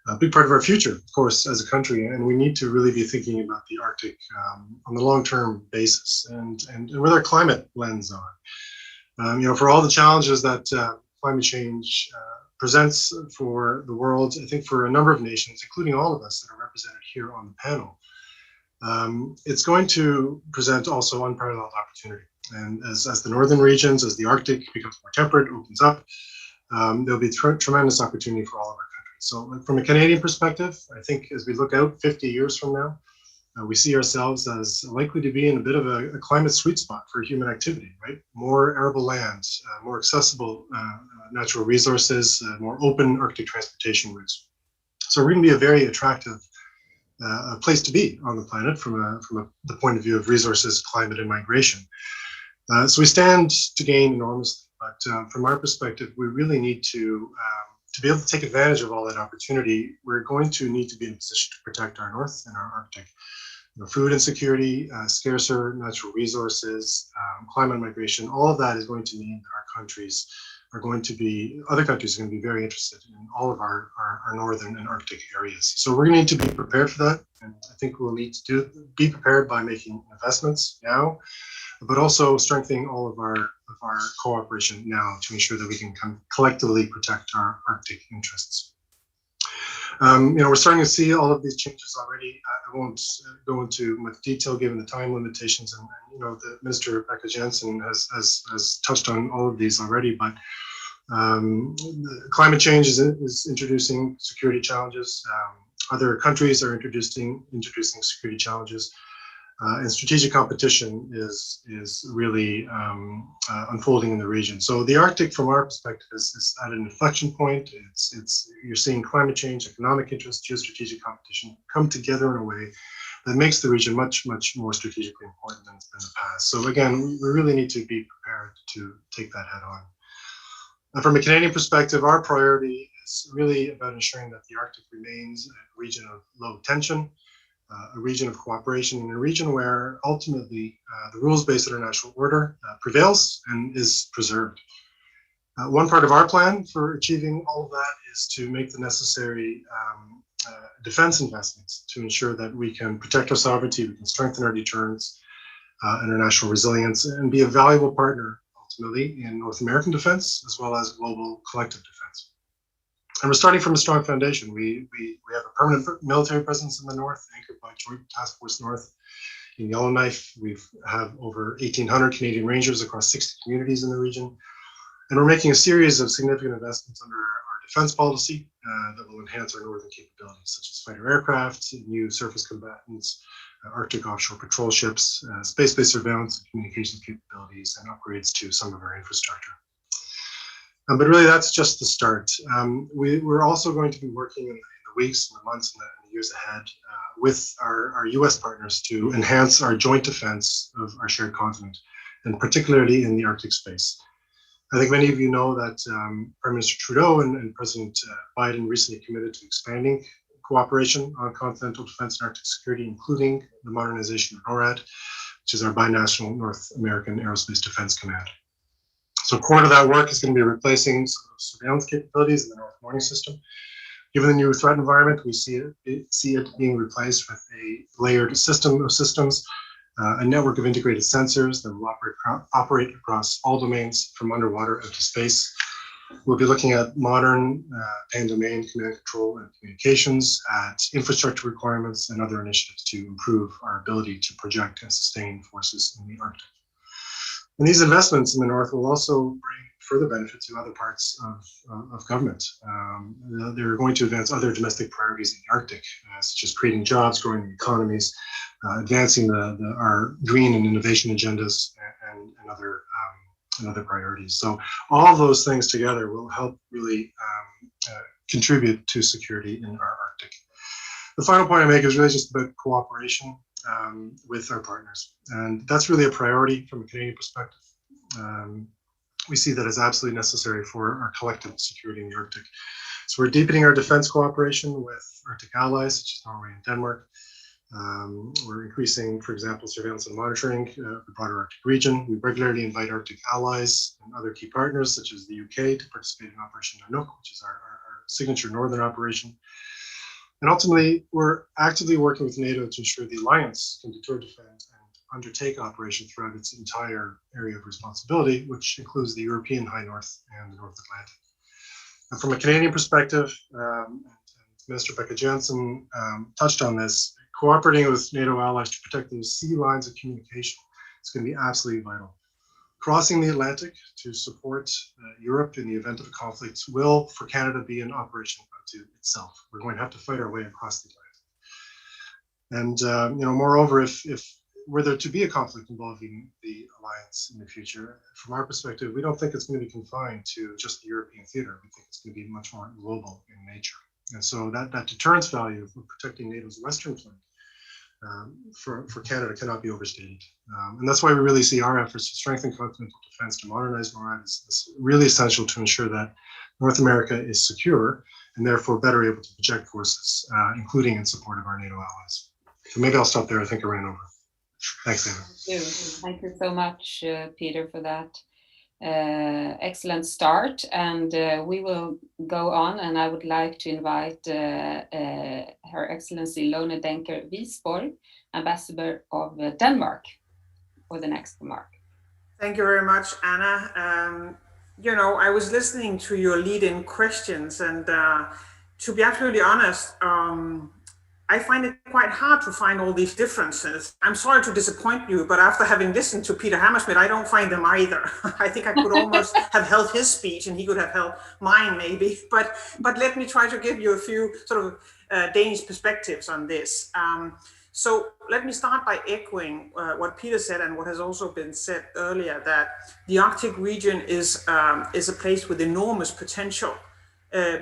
a big part of our future, of course, as a country. And we need to really be thinking about the Arctic on the long-term basis and with our climate lens on. For all the challenges that climate change presents for the world, I think for a number of nations, including all of us that are represented here on the panel, it's going to present also unparalleled opportunity. And as the northern regions, as the Arctic becomes more temperate, opens up, there'll be tremendous opportunity for all of our countries. So from a Canadian perspective, I think as we look out 50 years from now, we see ourselves as likely to be in a bit of a climate sweet spot for human activity, right? More arable land, more accessible natural resources, more open Arctic transportation routes. So we're going to be a very attractive place to be on the planet from the point of view of resources, climate, and migration. So we stand to gain enormously, but from our perspective, we really need to be able to take advantage of all that opportunity. We're going to need to be in a position to protect our North and our Arctic. Food insecurity, scarcer natural resources, climate migration, all of that is going to mean that our countries are going to be, other countries are going to be very interested in all of our northern and Arctic areas. So we're going to need to be prepared for that. And I think we'll need to be prepared by making investments now, but also strengthening all of our cooperation now to ensure that we can collectively protect our Arctic interests. We're starting to see all of these changes already. I won't go into much detail given the time limitations, and the Minister Bakke-Jensen has touched on all of these already. But climate change is introducing security challenges. Other countries are introducing security challenges. And strategic competition is really unfolding in the region. So the Arctic, from our perspective, is at an inflection point. You're seeing climate change, economic interest, geostrategic competition come together in a way that makes the region much more strategically important than it's been in the past. So again, we really need to be prepared to take that head on. And from a Canadian perspective, our priority is really about ensuring that the Arctic remains a region of low tension, a region of cooperation, and a region where ultimately the rules-based international order prevails and is preserved. One part of our plan for achieving all of that is to make the necessary defense investments to ensure that we can protect our sovereignty, we can strengthen our deterrence, international resilience, and be a valuable partner ultimately in North American defense as well as global collective defense. And we're starting from a strong foundation. We have a permanent military presence in the north, anchored by Joint Task Force North in Yellowknife. We have over 1,800 Canadian Rangers across 60 communities in the region. And we're making a series of significant investments under our defense policy that will enhance our northern capabilities, such as fighter aircraft, new surface combatants, Arctic offshore patrol ships, space-based surveillance and communications capabilities, and upgrades to some of our infrastructure. But really, that's just the start. We're also going to be working in the weeks and the months and the years ahead with our US partners to enhance our joint defense of our shared continent, and particularly in the Arctic space. I think many of you know that Prime Minister Trudeau and President Biden recently committed to expanding cooperation on continental defense and Arctic security, including the modernization of NORAD, which is our binational North American Aerospace Defense Command. So core to that work is going to be replacing surveillance capabilities in the North Warning System. Given the new threat environment, we see it being replaced with a layered system of systems, a network of integrated sensors that will operate across all domains from underwater out to space. We'll be looking at modern pan-domain command control and communications, at infrastructure requirements, and other initiatives to improve our ability to project and sustain forces in the Arctic. And these investments in the North will also bring further benefit to other parts of government. They're going to advance other domestic priorities in the Arctic, such as creating jobs, growing economies, advancing our green and innovation agendas, and other priorities. So all of those things together will help really contribute to security in our Arctic. The final point I make is really just about cooperation with our partners. And that's really a priority from a Canadian perspective. We see that as absolutely necessary for our collective security in the Arctic. So we're deepening our defense cooperation with Arctic allies, such as Norway and Denmark. We're increasing, for example, surveillance and monitoring the broader Arctic region. We regularly invite Arctic allies and other key partners, such as the UK, to participate in Operation Nanook, which is our signature northern operation. And ultimately, we're actively working with NATO to ensure the alliance can deter, defend, and undertake operation throughout its entire area of responsibility, which includes the European High North and the North Atlantic. And from a Canadian perspective, and Minister Bakke-Jensen touched on this, cooperating with NATO allies to protect those sea lines of communication is going to be absolutely vital. Crossing the Atlantic to support Europe in the event of a conflict will, for Canada, be an operation unto itself. We're going to have to fight our way across the Atlantic. And moreover, if were there to be a conflict involving the alliance in the future, from our perspective, we don't think it's going to be confined to just the European theater. We think it's going to be much more global in nature. And so that deterrence value of protecting NATO's western flank for Canada cannot be overstated. And that's why we really see our efforts to strengthen continental defense, to modernize NORAD, is really essential to ensure that North America is secure and therefore better able to project forces, including in support of our NATO allies. So maybe I'll stop there. I think I ran over. Thanks, Anna. Thank you so much, Peter, for that excellent start. And we will go on, and I would like to invite Her Excellency Lone Denker Visborg, Ambassador of Denmark, for the next remark. Thank you very much, Anna. I was listening to your lead-in questions, and to be absolutely honest, I find it quite hard to find all these differences. I'm sorry to disappoint you, but after having listened to Peter Hammersmith, I don't find them either. I think I could almost have held his speech and he could have held mine maybe, but let me try to give you a few sort of Danish perspectives on this. So let me start by echoing what Peter said and what has also been said earlier, that the Arctic region is a place with enormous potential.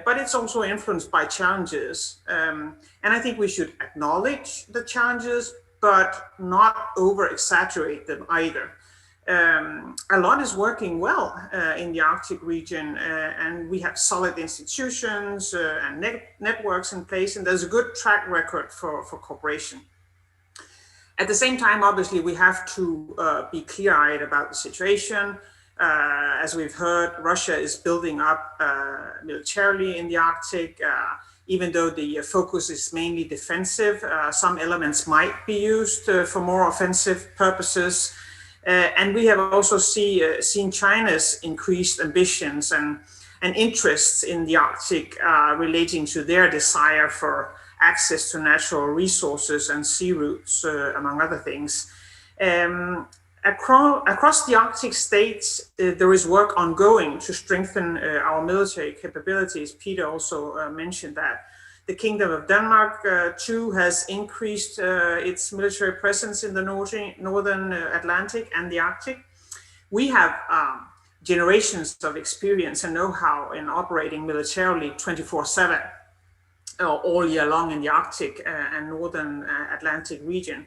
But it's also influenced by challenges. And I think we should acknowledge the challenges, but not over-exaggerate them either. A lot is working well in the Arctic region, and we have solid institutions and networks in place, and there's a good track record for cooperation. At the same time, obviously, we have to be clear-eyed about the situation. As we've heard, Russia is building up militarily in the Arctic, even though the focus is mainly defensive. Some elements might be used for more offensive purposes. And we have also seen China's increased ambitions and interests in the Arctic relating to their desire for access to natural resources and sea routes, among other things. Across the Arctic states, there is work ongoing to strengthen our military capabilities. Peter also mentioned that. The Kingdom of Denmark, too, has increased its military presence in the northern Atlantic and the Arctic. We have generations of experience and know-how in operating militarily 24/7, all year long in the Arctic and northern Atlantic region.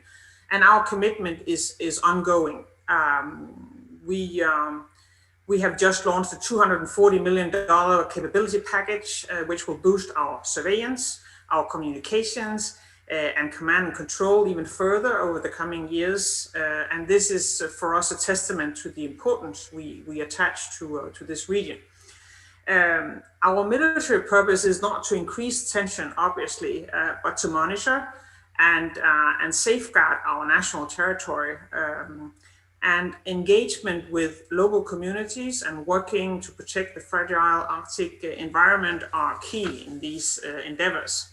And our commitment is ongoing. We have just launched a $240 million capability package, which will boost our surveillance, our communications, and command and control even further over the coming years. And this is for us a testament to the importance we attach to this region. Our military purpose is not to increase tension, obviously, but to monitor and safeguard our national territory. And engagement with local communities and working to protect the fragile Arctic environment are key in these endeavors.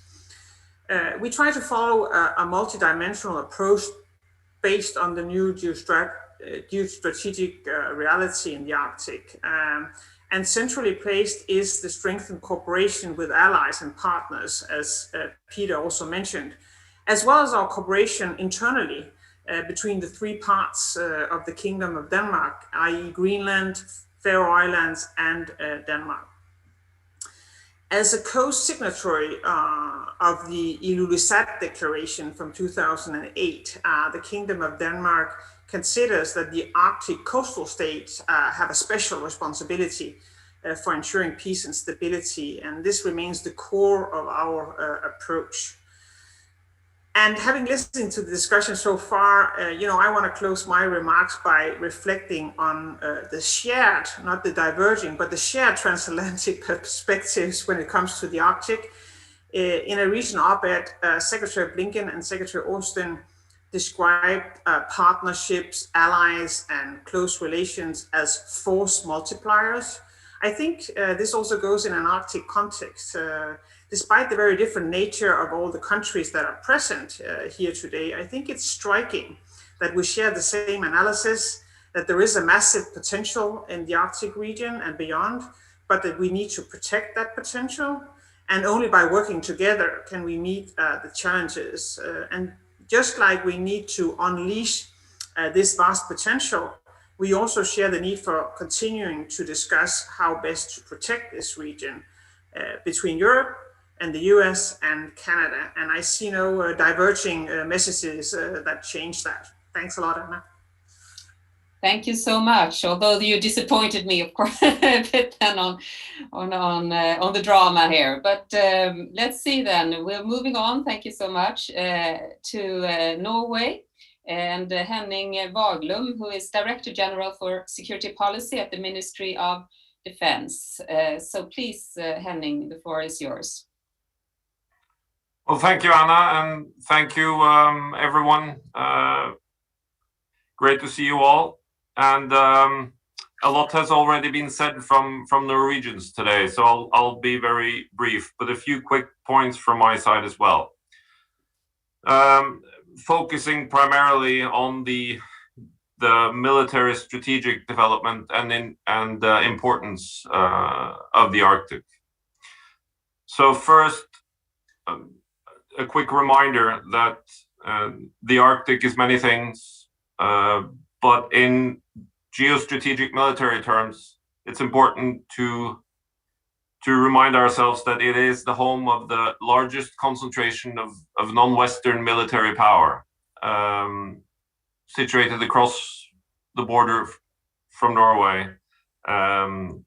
We try to follow a multidimensional approach based on the new geostrategic reality in the Arctic. And centrally placed is the strengthened cooperation with allies and partners, as Peter also mentioned, as well as our cooperation internally between the three parts of the Kingdom of Denmark, i.e. Greenland, Faroe Islands, and Denmark. As a co-signatory of the Ilulissat Declaration from 2008, the Kingdom of Denmark considers that the Arctic coastal states have a special responsibility for ensuring peace and stability, and this remains the core of our approach. And having listened to the discussion so far, I want to close my remarks by reflecting on the shared, not the diverging, but the shared transatlantic perspectives when it comes to the Arctic. In a recent op-ed, Secretary Blinken and Secretary Austin described partnerships, allies, and close relations as force multipliers. I think this also goes in an Arctic context. Despite the very different nature of all the countries that are present here today, I think it's striking that we share the same analysis, that there is a massive potential in the Arctic region and beyond, but that we need to protect that potential. And only by working together can we meet the challenges. And just like we need to unleash this vast potential, we also share the need for continuing to discuss how best to protect this region between Europe and the US and Canada. And I see no diverging messages that change that. Thanks a lot, Anna. Thank you so much. Although you disappointed me, of course, a bit then on the drama here. But let's see then. We're moving on. Thank you so much to Norway and Henning Waglum, who is Director General for Security Policy at the Ministry of Defense. So please, Henning, the floor is yours. Well, thank you, Anna, and thank you, everyone. Great to see you all. And a lot has already been said from Norwegians today, so I'll be very brief, but a few quick points from my side as well. Focusing primarily on the military strategic development and importance of the Arctic. So first, a quick reminder that the Arctic is many things, but in geostrategic military terms, it's important to remind ourselves that it is the home of the largest concentration of non-Western military power, situated across the border from Norway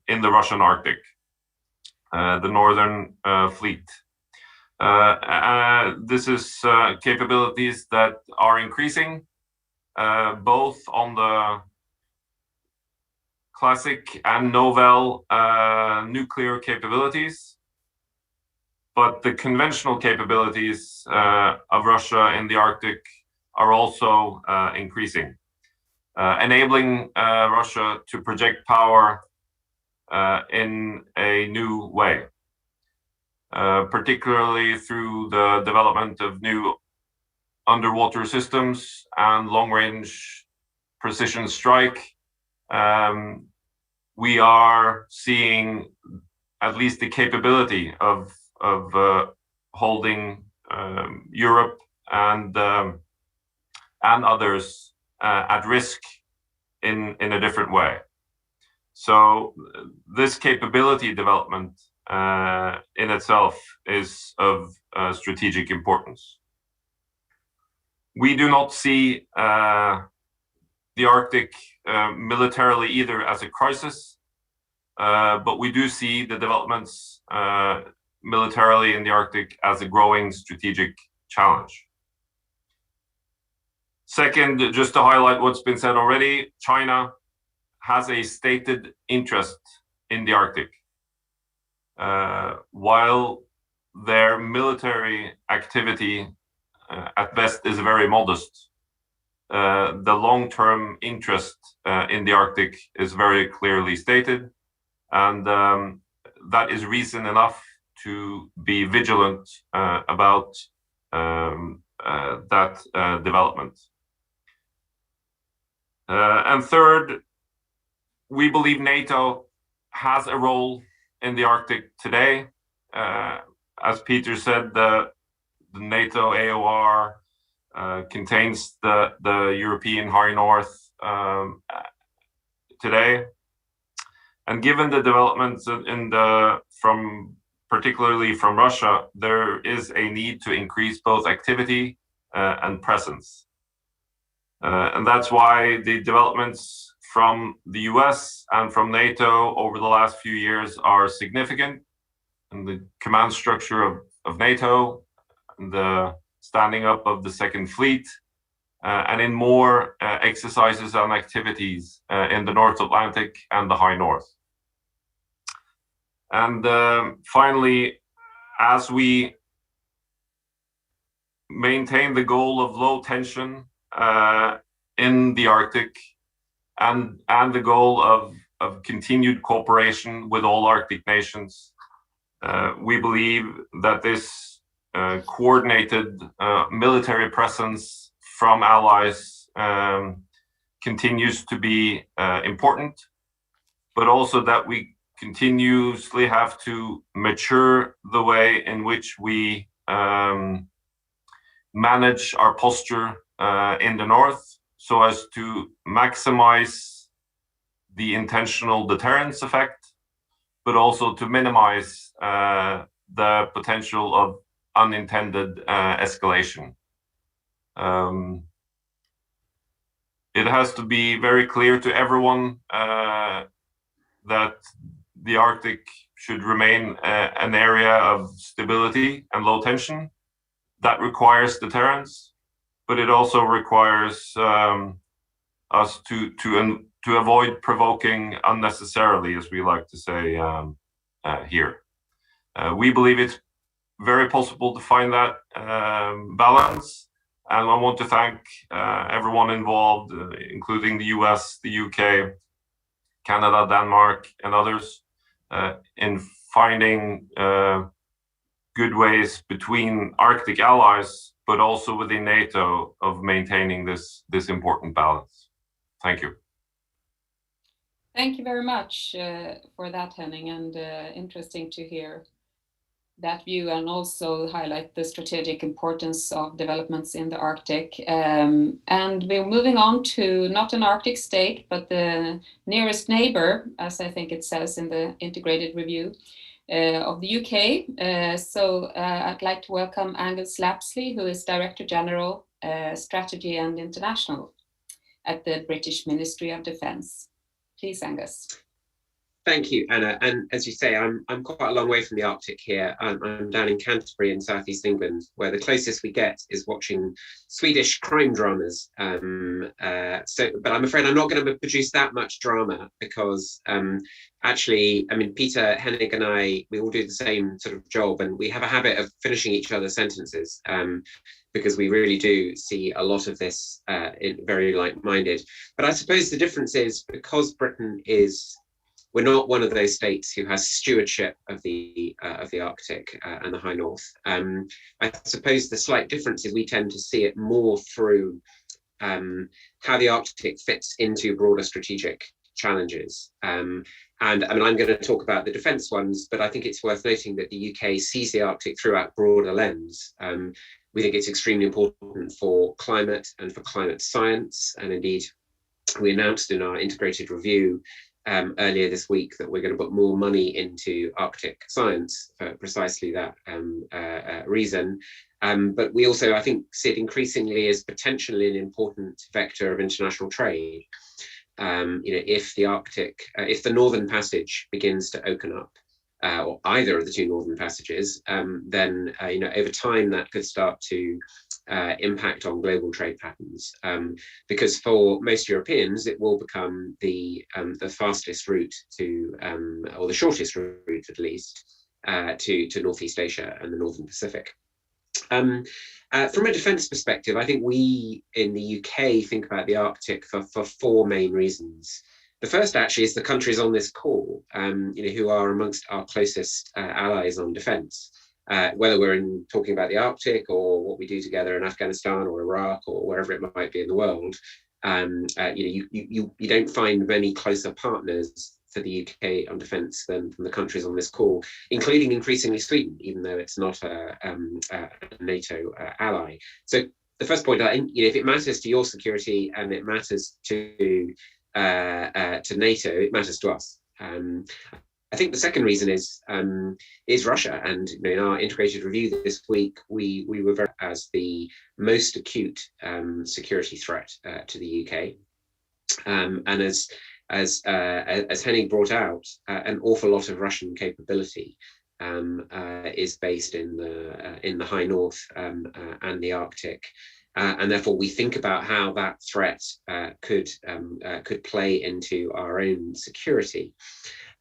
in the Russian Arctic, the Northern Fleet. This is capabilities that are increasing, both on the classic and novel nuclear capabilities, but the conventional capabilities of Russia in the Arctic are also increasing, enabling Russia to project power in a new way, particularly through the development of new underwater systems and long-range precision strike. We are seeing at least the capability of holding Europe and others at risk in a different way. So this capability development in itself is of strategic importance. We do not see the Arctic militarily either as a crisis, but we do see the developments militarily in the Arctic as a growing strategic challenge. Second, just to highlight what's been said already, China has a stated interest in the Arctic. While their military activity at best is very modest, the long-term interest in the Arctic is very clearly stated, and that is reason enough to be vigilant about that development. And third, we believe NATO has a role in the Arctic today. As Peter said, the NATO AOR contains the European High North today. And given the developments particularly from Russia, there is a need to increase both activity and presence. And that's why the developments from the US and from NATO over the last few years are significant. And the command structure of NATO, and the standing up of the Second Fleet, and in more exercises and activities in the North Atlantic and the High North. And finally, as we maintain the goal of low tension in the Arctic, and the goal of continued cooperation with all Arctic nations, we believe that this coordinated military presence from allies continues to be important, but also that we continuously have to mature the way in which we manage our posture in the North, so as to maximize the intentional deterrence effect, but also to minimize the potential of unintended escalation. It has to be very clear to everyone that the Arctic should remain an area of stability and low tension. That requires deterrence, but it also requires us to avoid provoking unnecessarily, as we like to say here. We believe it's very possible to find that balance, and I want to thank everyone involved, including the US, the UK, Canada, Denmark, and others in finding good ways between Arctic allies, but also within NATO, of maintaining this important balance. Thank you. Thank you very much for that, Henning, and interesting to hear that view and also highlight the strategic importance of developments in the Arctic. And we're moving on to not an Arctic state, but the nearest neighbor, as I think it says in the integrated review of the UK. So I'd like to welcome Angus Lapsley, who is Director General, Strategy and International at the British Ministry of Defence. Please, Angus. Thank you, Anna. And as you say, I'm quite a long way from the Arctic here. I'm down in Canterbury in southeast England, where the closest we get is watching Swedish crime dramas. But I'm afraid I'm not going to produce that much drama because actually, I mean, Peter, Henning and I, we all do the same sort of job, and we have a habit of finishing each other's sentences because we really do see a lot of this very like-minded. But I suppose the difference is because Britain we're not one of those states who has stewardship of the Arctic and the High North. I suppose the slight difference is we tend to see it more through how the Arctic fits into broader strategic challenges. And I mean, I'm going to talk about the defence ones, but I think it's worth noting that the UK sees the Arctic through a broader lens. We think it's extremely important for climate and for climate science. And indeed, we announced in our integrated review earlier this week that we're going to put more money into Arctic science for precisely that reason. But we also, I think, see it increasingly as potentially an important vector of international trade. If the Arctic, if the Northern Passage begins to open up, or either of the two Northern Passages, then over time that could start to impact on global trade patterns, because for most Europeans it will become the fastest route to, or the shortest route at least, to Northeast Asia and the Northern Pacific. From a defence perspective, I think we in the UK think about the Arctic for four main reasons. The first actually is the countries on this call, who are amongst our closest allies on defence. Whether we're talking about the Arctic or what we do together in Afghanistan or Iraq or wherever it might be in the world, you don't find many closer partners for the UK on defence than from the countries on this call, including increasingly Sweden, even though it's not a NATO ally. So the first point, if it matters to your security and it matters to NATO, it matters to us. I think the second reason is Russia, and in our integrated review this week, we were very as the most acute security threat to the UK, and as Henning brought out, an awful lot of Russian capability is based in the High North and the Arctic. And therefore, we think about how that threat could play into our own security.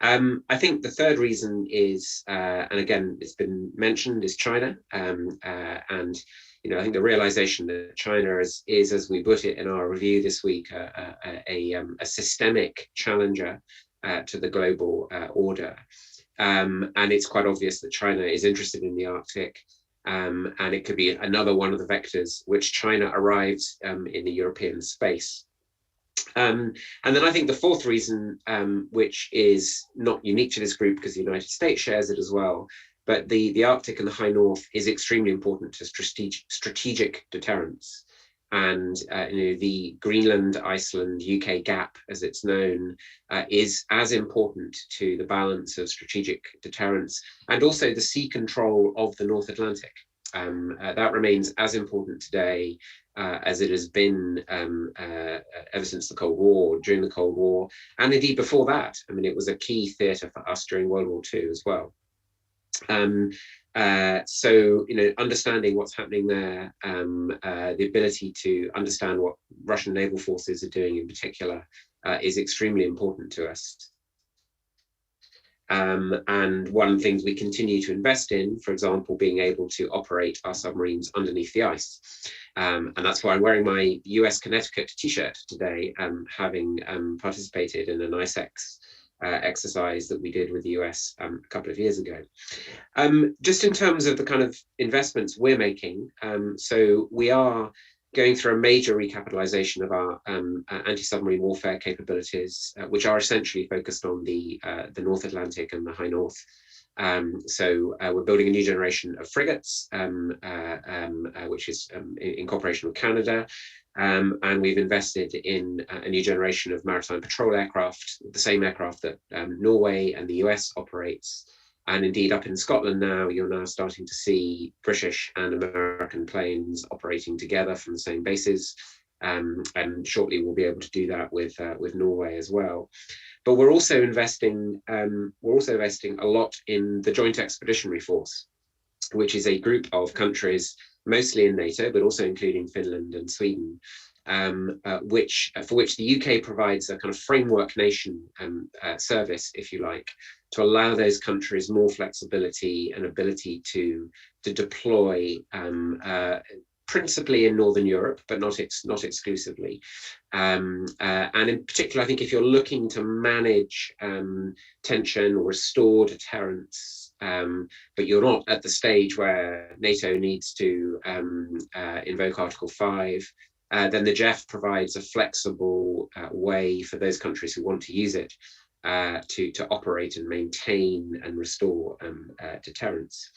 I think the third reason is, and again, it's been mentioned, is China. And I think the realization that China is, as we put it in our review this week, a systemic challenger to the global order. And it's quite obvious that China is interested in the Arctic. And it could be another one of the vectors which China arrives in the European space. And then I think the fourth reason, which is not unique to this group because the United States shares it as well, but the Arctic and the High North is extremely important to strategic deterrence. And the Greenland-Iceland-UK gap, as it's known, is as important to the balance of strategic deterrence and also the sea control of the North Atlantic. That remains as important today as it has been ever since the Cold War, during the Cold War, and indeed before that. I mean, it was a key theatre for us during World War II as well. So, understanding what's happening there, the ability to understand what Russian naval forces are doing in particular is extremely important to us. And one of the things we continue to invest in, for example, being able to operate our submarines underneath the ice. And that's why I'm wearing my US Connecticut t-shirt today, having participated in an ICEX exercise that we did with the US a couple of years ago. Just in terms of the kind of investments we're making, so we are going through a major recapitalization of our anti-submarine warfare capabilities, which are essentially focused on the North Atlantic and the High North. So we're building a new generation of frigates, which is in cooperation with Canada. And we've invested in a new generation of maritime patrol aircraft, the same aircraft that Norway and the US operates. And indeed, up in Scotland now, you're now starting to see British and American planes operating together from the same bases. And shortly we'll be able to do that with Norway as well. But we're also investing a lot in the Joint Expeditionary Force, which is a group of countries, mostly in NATO, but also including Finland and Sweden, for which the UK provides a kind of framework nation service, if you like, to allow those countries more flexibility and ability to deploy principally in Northern Europe, but not exclusively. And in particular, I think if you're looking to manage tension or restore deterrence, but you're not at the stage where NATO needs to invoke Article 5, then the JEF provides a flexible way for those countries who want to use it to operate and maintain and restore deterrence.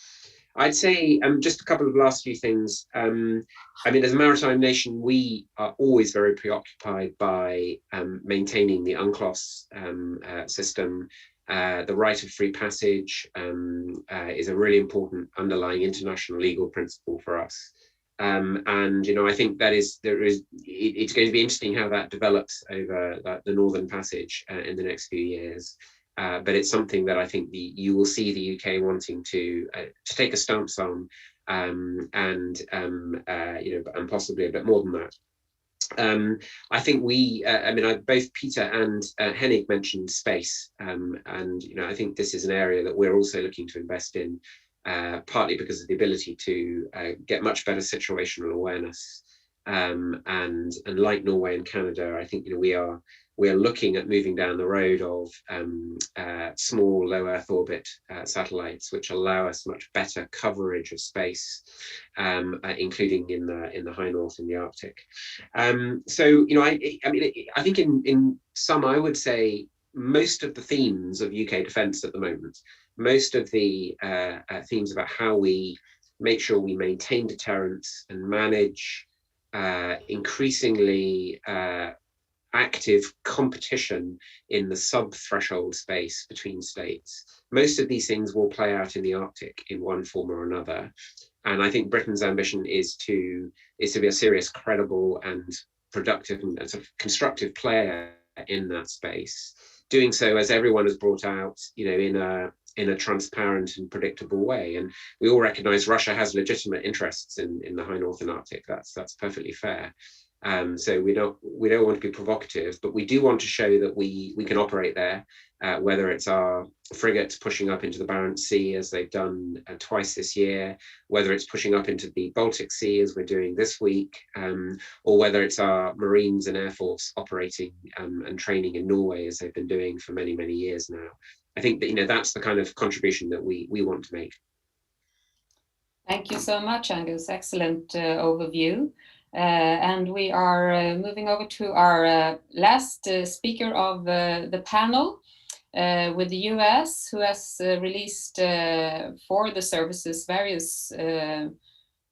I'd say just a couple of last few things. I mean, as a maritime nation, we are always very preoccupied by maintaining the UNCLOS system. The right of free passage is a really important underlying international legal principle for us. And you know, I think it's going to be interesting how that develops over the Northern Passage in the next few years. But it's something that I think you will see the UK wanting to take a stance on, and possibly a bit more than that. I think both Peter and Henning mentioned space, and you know, I think this is an area that we're also looking to invest in, partly because of the ability to get much better situational awareness, and like Norway and Canada, I think, you know, we are looking at moving down the road of small low Earth orbit satellites, which allow us much better coverage of space, including in the High North and the Arctic. So, you know, I think in sum, I would say most of the themes of UK defence at the moment, most of the themes about how we make sure we maintain deterrence and manage increasingly active competition in the sub-threshold space between states. Most of these things will play out in the Arctic in one form or another. And I think Britain's ambition is to be a serious, credible and productive and sort of constructive player in that space. Doing so, as everyone has brought out, you know, in a transparent and predictable way. And we all recognize Russia has legitimate interests in the High North and Arctic. That's perfectly fair. So we don't want to be provocative, but we do want to show that we can operate there, whether it's our frigates pushing up into the Barents Sea, as they've done twice this year, whether it's pushing up into the Baltic Sea, as we're doing this week, or whether it's our Marines and Air Force operating and training in Norway, as they've been doing for many, many years now. I think that, you know, that's the kind of contribution that we want to make. Thank you so much, Angus. Excellent overview. And we are moving over to our last speaker of the panel with the US, who has released for the services various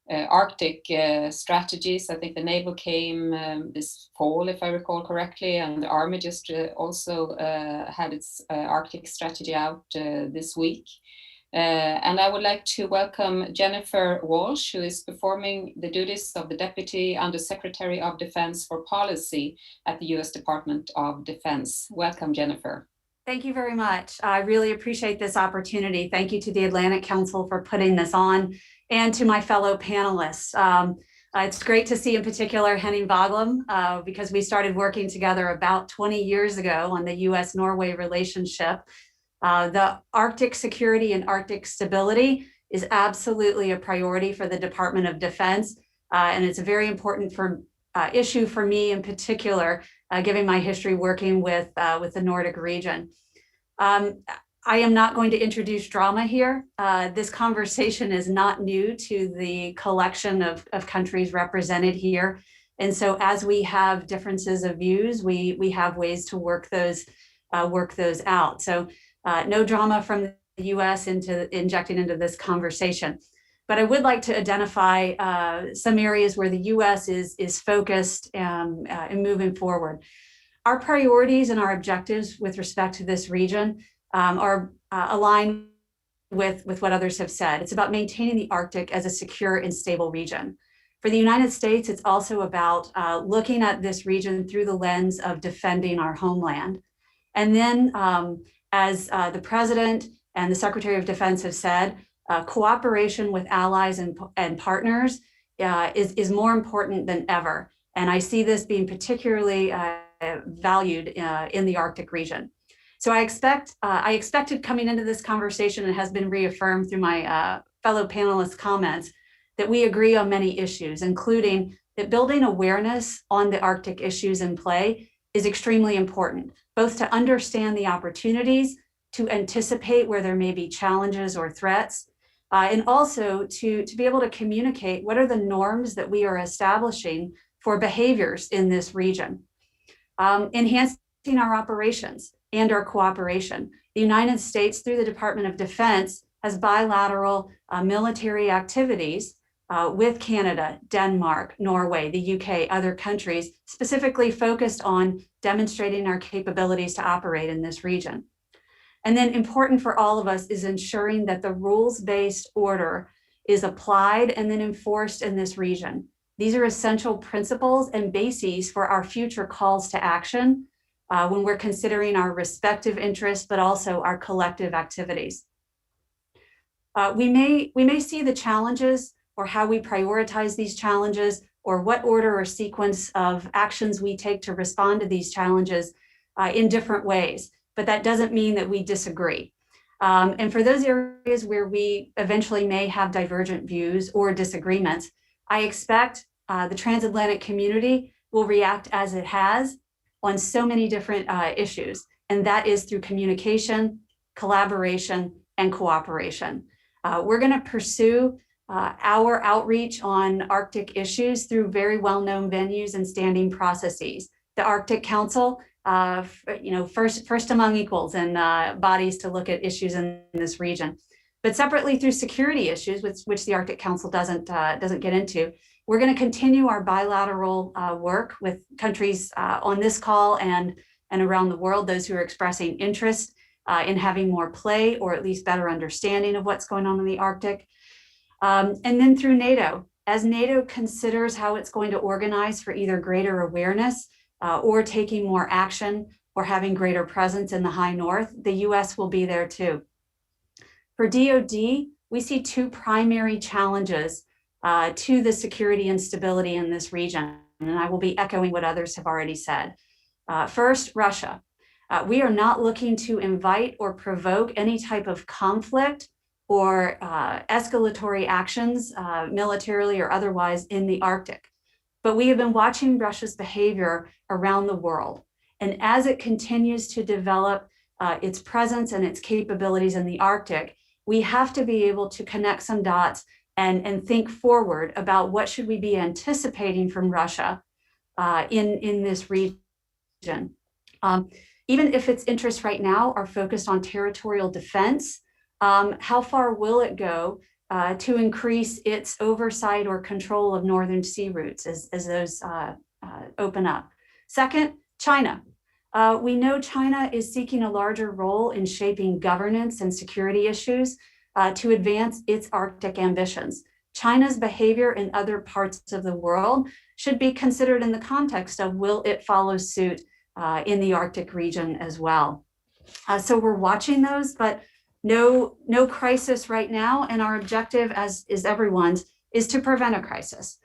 Arctic strategies. I think the naval came this fall, if I recall correctly, and the Army just also had its Arctic strategy out this week. And I would like to welcome Jennifer Walsh, who is performing the duties of the Deputy Undersecretary of Defense for Policy at the US Department of Defense. Welcome, Jennifer. Thank you very much. I really appreciate this opportunity. Thank you to the Atlantic Council for putting this on, and to my fellow panelists. It's great to see in particular Henning Waglum, because we started working together about 20 years ago on the US-Norway relationship. The Arctic security and Arctic stability is absolutely a priority for the Department of Defense, and it's a very important issue for me in particular, given my history working with the Nordic region. I am not going to introduce drama here. This conversation is not new to the collection of countries represented here. And so as we have differences of views, we have ways to work those out. So no drama from the US injecting into this conversation. But I would like to identify some areas where the US is focused in moving forward. Our priorities and our objectives with respect to this region are aligned with what others have said. It's about maintaining the Arctic as a secure and stable region. For the United States, it's also about looking at this region through the lens of defending our homeland. And then, as the President and the Secretary of Defense have said, cooperation with allies and partners is more important than ever. And I see this being particularly valued in the Arctic region. So I expected coming into this conversation, and has been reaffirmed through my fellow panelists' comments, that we agree on many issues, including that building awareness on the Arctic issues in play is extremely important, both to understand the opportunities, to anticipate where there may be challenges or threats, and also to be able to communicate what are the norms that we are establishing for behaviors in this region. Enhancing our operations and our cooperation. The United States, through the Department of Defense, has bilateral military activities with Canada, Denmark, Norway, the UK, other countries, specifically focused on demonstrating our capabilities to operate in this region. And then important for all of us is ensuring that the rules-based order is applied and then enforced in this region. These are essential principles and bases for our future calls to action when we're considering our respective interests, but also our collective activities. We may see the challenges or how we prioritize these challenges, or what order or sequence of actions we take to respond to these challenges in different ways, but that doesn't mean that we disagree. And for those areas where we eventually may have divergent views or disagreements, I expect the transatlantic community will react as it has on so many different issues, and that is through communication, collaboration, and cooperation. We're going to pursue our outreach on Arctic issues through very well-known venues and standing processes. The Arctic Council, first among equals and bodies to look at issues in this region, but separately through security issues, which the Arctic Council doesn't get into. We're going to continue our bilateral work with countries on this call and around the world, those who are expressing interest in having more play or at least better understanding of what's going on in the Arctic. And then through NATO, as NATO considers how it's going to organize for either greater awareness or taking more action or having greater presence in the high north, the US will be there too. For DoD, we see two primary challenges to the security and stability in this region, and I will be echoing what others have already said. First, Russia. We are not looking to invite or provoke any type of conflict or escalatory actions, militarily or otherwise, in the Arctic. But we have been watching Russia's behavior around the world. And as it continues to develop its presence and its capabilities in the Arctic, we have to be able to connect some dots and think forward about what should we be anticipating from Russia in this region. Even if its interests right now are focused on territorial defense, how far will it go to increase its oversight or control of northern sea routes as those open up? Second, China. We know China is seeking a larger role in shaping governance and security issues to advance its Arctic ambitions. China's behavior in other parts of the world should be considered in the context of, will it follow suit in the Arctic region as well? So we're watching those, but no crisis right now. And our objective, as is everyone's, is to prevent a crisis.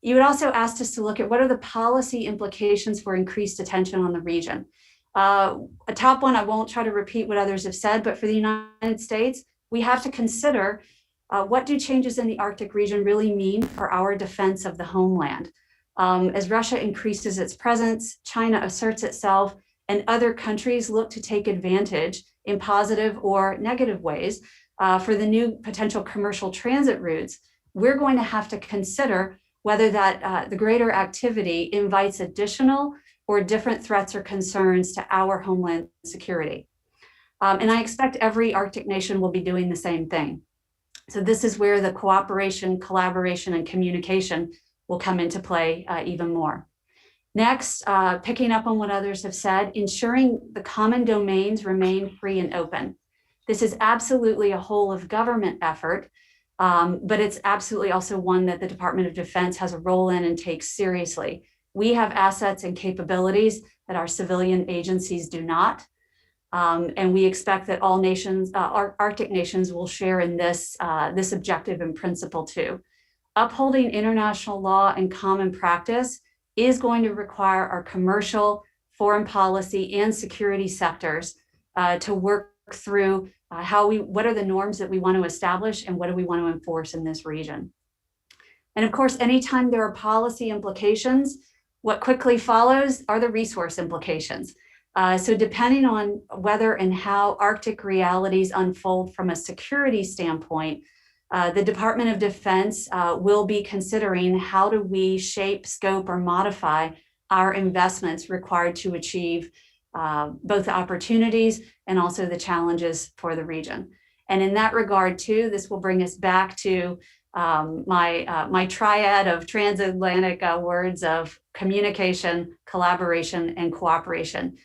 You had also asked us to look at what are the policy implications for increased attention on the region. A top one, I won't try to repeat what others have said, but for the United States, we have to consider what do changes in the Arctic region really mean for our defense of the homeland? As Russia increases its presence, China asserts itself, and other countries look to take advantage in positive or negative ways for the new potential commercial transit routes, we're going to have to consider whether that the greater activity invites additional or different threats or concerns to our homeland security. And I expect every Arctic nation will be doing the same thing. So this is where the cooperation, collaboration, and communication will come into play even more. Next, picking up on what others have said, ensuring the common domains remain free and open. This is absolutely a whole of government effort, but it's absolutely also one that the Department of Defense has a role in and takes seriously. We have assets and capabilities that our civilian agencies do not. And we expect that all nations, Arctic nations, will share in this objective and principle too. Upholding international law and common practice is going to require our commercial, foreign policy, and security sectors to work through what are the norms that we want to establish and what do we want to enforce in this region. And of course, anytime there are policy implications, what quickly follows are the resource implications. So depending on whether and how Arctic realities unfold from a security standpoint, the Department of Defense will be considering how do we shape, scope, or modify our investments required to achieve both the opportunities and also the challenges for the region. And in that regard too, this will bring us back to my triad of transatlantic words of communication, collaboration, and cooperation.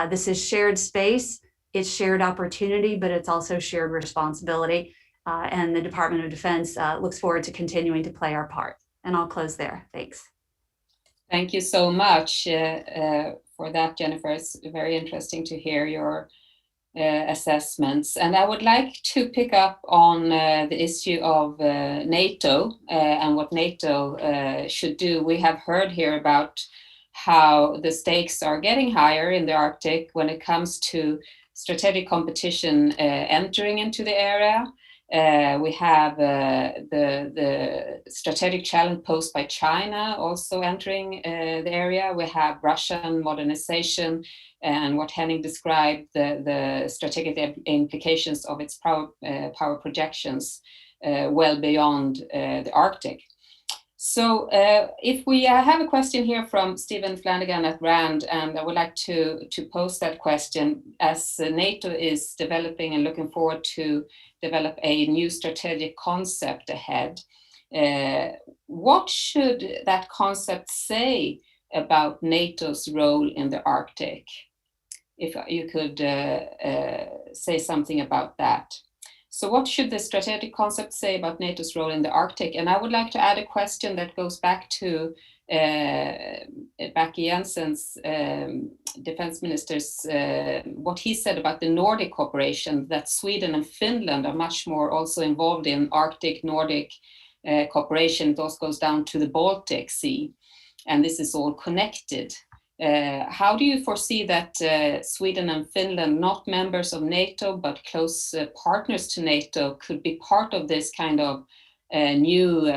This is shared space, it's shared opportunity, but it's also shared responsibility. And the Department of Defense looks forward to continuing to play our part. And I'll close there. Thanks. Thank you so much for that, Jennifer. It's very interesting to hear your assessments. And I would like to pick up on the issue of NATO and what NATO should do. We have heard here about how the stakes are getting higher in the Arctic when it comes to strategic competition entering into the area. We have the strategic challenge posed by China also entering the area. We have Russian modernization and what Henning described, the strategic implications of its power projections well beyond the Arctic. So if we have a question here from Stephen Flanagan at RAND, and I would like to pose that question. As NATO is developing and looking forward to develop a new strategic concept ahead, what should that concept say about NATO's role in the Arctic? If you could say something about that. So what should the strategic concept say about NATO's role in the Arctic? And I would like to add a question that goes back to Bakke-Jensen's defense minister's, what he said about the Nordic cooperation, that Sweden and Finland are much more also involved in Arctic Nordic cooperation. It also goes down to the Baltic Sea, and this is all connected. How do you foresee that Sweden and Finland, not members of NATO, but close partners to NATO, could be part of this kind of new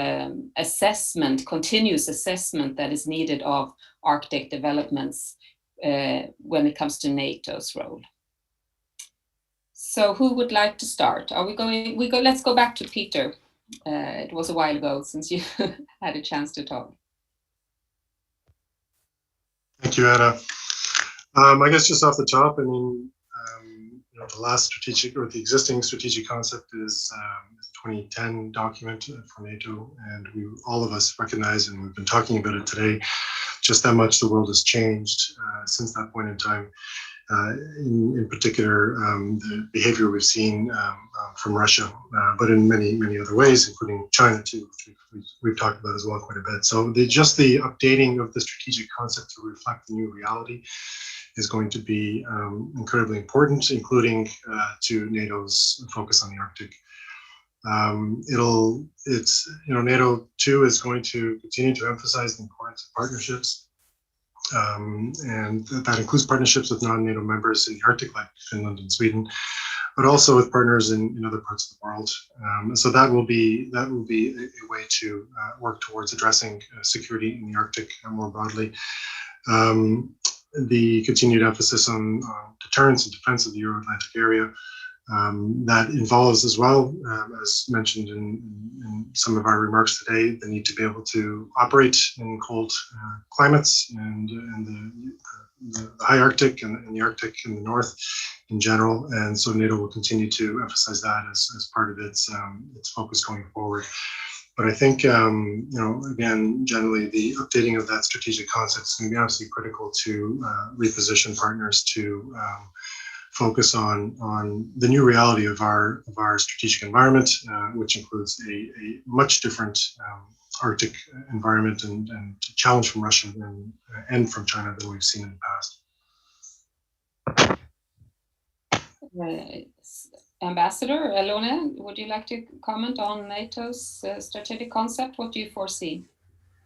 assessment, continuous assessment that is needed of Arctic developments when it comes to NATO's role? So who would like to start? Are we going, let's go back to Peter. It was a while ago since you had a chance to talk. Thank you, Anna. I guess just off the top, I mean, the last strategic or the existing strategic concept is a 2010 document for NATO, and all of us recognize, and we've been talking about it today, just how much the world has changed since that point in time. In particular, the behavior we've seen from Russia, but in many other ways, including China too, which we've talked about as well quite a bit. So just the updating of the strategic concept to reflect the new reality is going to be incredibly important, including to NATO's focus on the Arctic. NATO too is going to continue to emphasize the importance of partnerships and that includes partnerships with non-NATO members in the Arctic, like Finland and Sweden, but also with partners in other parts of the world. So that will be a way to work towards addressing security in the Arctic more broadly. The continued emphasis on deterrence and defense of the Euro-Atlantic area, that involves as well, as mentioned in some of our remarks today, the need to be able to operate in cold climates and the high Arctic and the Arctic in the north in general. And so NATO will continue to emphasize that as part of its focus going forward. But I think, again, generally the updating of that strategic concept is going to be absolutely critical to reposition partners to focus on the new reality of our strategic environment, which includes a much different Arctic environment and challenge from Russia and from China than we've seen in the past. Ambassador Elone, would you like to comment on NATO's strategic concept? What do you foresee?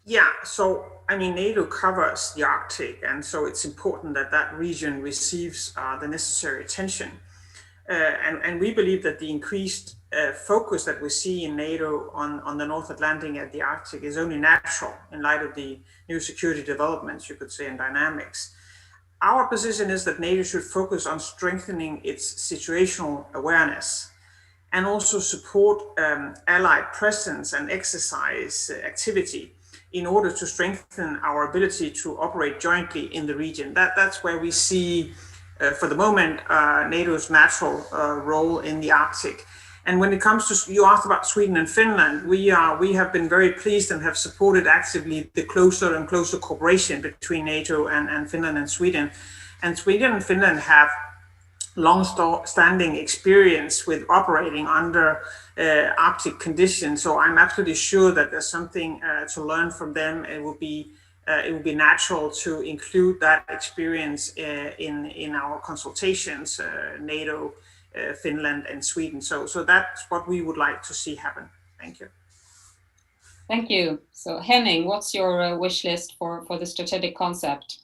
Yeah, so I mean, NATO covers the Arctic, and so it's important that that region receives the necessary attention. And we believe that the increased focus that we see in NATO on the North Atlantic and the Arctic is only natural in light of the new security developments, you could say, and dynamics. Our position is that NATO should focus on strengthening its situational awareness and also support allied presence and exercise activity in order to strengthen our ability to operate jointly in the region. That's where we see, for the moment, NATO's natural role in the Arctic. And when it comes to, you asked about Sweden and Finland, we have been very pleased and have supported actively the closer and closer cooperation between NATO and Finland and Sweden. And Sweden and Finland have long-standing experience with operating under Arctic conditions. So I'm absolutely sure that there's something to learn from them. It will be natural to include that experience in our consultations, NATO, Finland and Sweden. So that's what we would like to see happen. Thank you. Thank you. So Henning, what's your wish list for the strategic concept?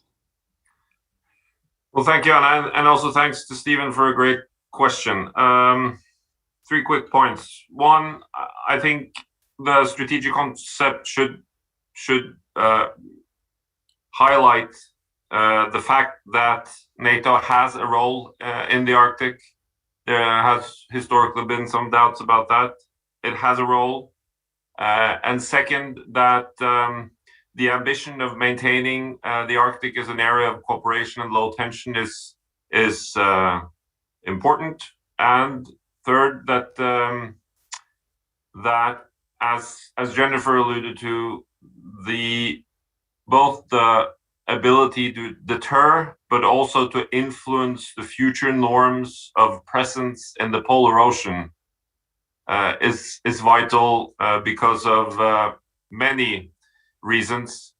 Well, thank you, Anna, and also thanks to Stephen for a great question. 3 quick points. One, I think the strategic concept should highlight the fact that NATO has a role in the Arctic. There has historically been some doubts about that. It has a role. And second, that the ambition of maintaining the Arctic as an area of cooperation and low tension is important. And third, that that as Jennifer alluded to, both the ability to deter, but also to influence the future norms of presence in the polar ocean is vital because of many reasons,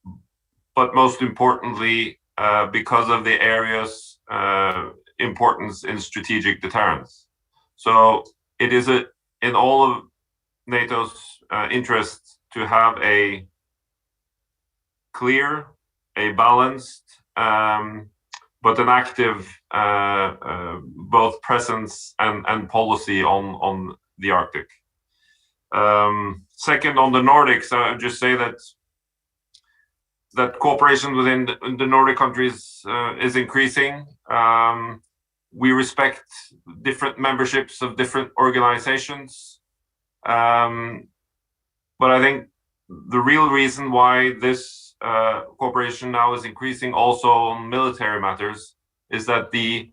but most importantly because of the area's importance in strategic deterrence. So it is in all of NATO's interest to have a clear, a balanced, but an active both presence and policy on the Arctic. Second, on the Nordics, I would just say that cooperation within the Nordic countries is increasing. We respect different memberships of different organizations, but I think the real reason why this cooperation now is increasing also on military matters is that the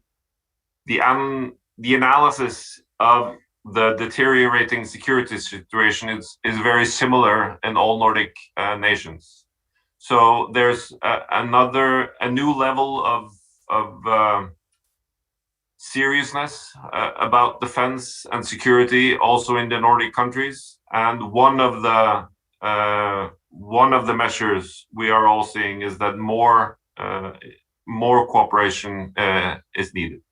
analysis of the deteriorating security situation is very similar in all Nordic nations. So there's a new level of seriousness about defense and security also in the Nordic countries, and one of the measures we are all seeing is that more cooperation is needed.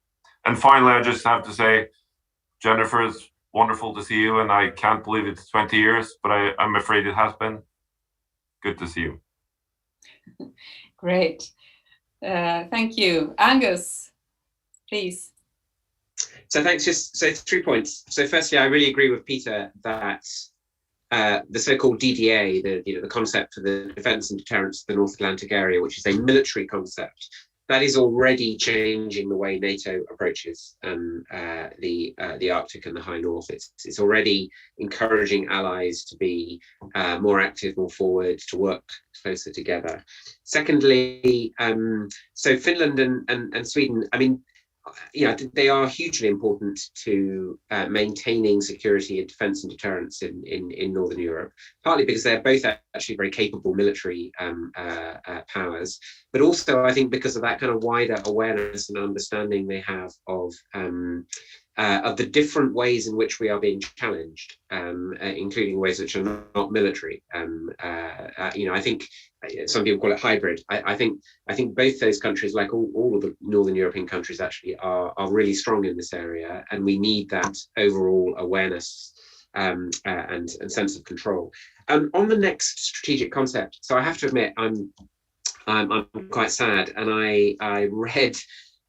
And finally, I just have to say, Jennifer, it's wonderful to see you, and I can't believe it's 20 years, but I'm afraid it has been. Good to see you. Great. Thank you. Angus, please. So thanks. So 3 points. So firstly, I really agree with Peter that the so-called DDA, the concept for the defence and deterrence of the North Atlantic area, which is a military concept, that is already changing the way NATO approaches the Arctic and the High North. It's already encouraging allies to be more active, more forward, to work closer together. Secondly, so Finland and Sweden, I mean, they are hugely important to maintaining security and defence and deterrence in Northern Europe, partly because they're both actually very capable military powers, but also I think because of that kind of wider awareness and understanding they have of the different ways in which we are being challenged, including ways which are not military. I think some people call it hybrid. I think both those countries, like all of the Northern European countries, actually are really strong in this area, and we need that overall awareness and sense of control. On the next strategic concept, so I have to admit I'm quite sad, and I read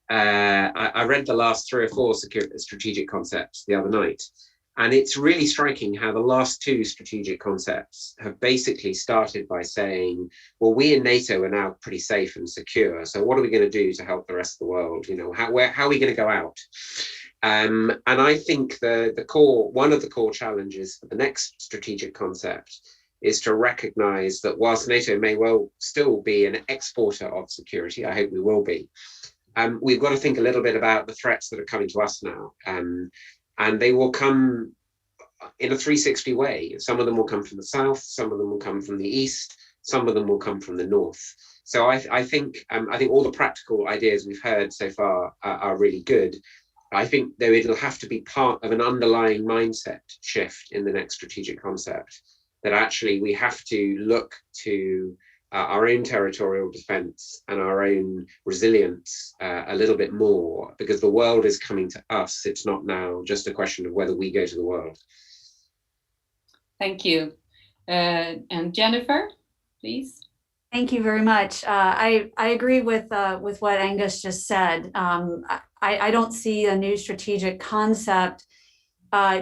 the last 3 or 4 strategic concepts the other night, and it's really striking how the last 2 strategic concepts have basically started by saying, well, we in NATO are now pretty safe and secure, so what are we going to do to help the rest of the world? How are we going to go out? And I think one of the core challenges for the next strategic concept is to recognize that whilst NATO may well still be an exporter of security, I hope we will be, we've got to think a little bit about the threats that are coming to us now. And they will come in a 360 way. Some of them will come from the south, some of them will come from the east, some of them will come from the north. So I think all the practical ideas we've heard so far are really good. I think, though, it'll have to be part of an underlying mindset shift in the next strategic concept, that actually we have to look to our own territorial defence and our own resilience a little bit more, because the world is coming to us. It's not now just a question of whether we go to the world. Thank you. And Jennifer, please. Thank you very much. I agree with what Angus just said. I don't see a new strategic concept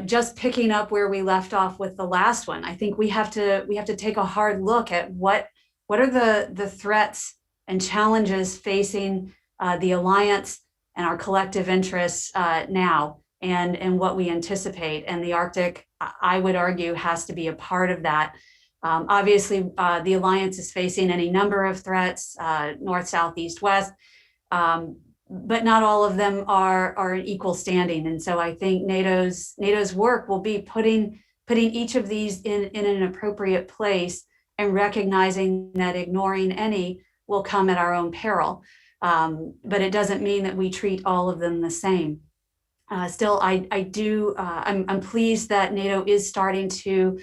just picking up where we left off with the last one. I think we have to take a hard look at what are the threats and challenges facing the alliance and our collective interests now, and what we anticipate. And the Arctic, I would argue, has to be a part of that. Obviously, the alliance is facing any number of threats, north, south, east, west, but not all of them are in equal standing. And so I think NATO's work will be putting each of these in an appropriate place, and recognizing that ignoring any will come at our own peril. But it doesn't mean that we treat all of them the same. Still, I'm pleased that NATO is starting to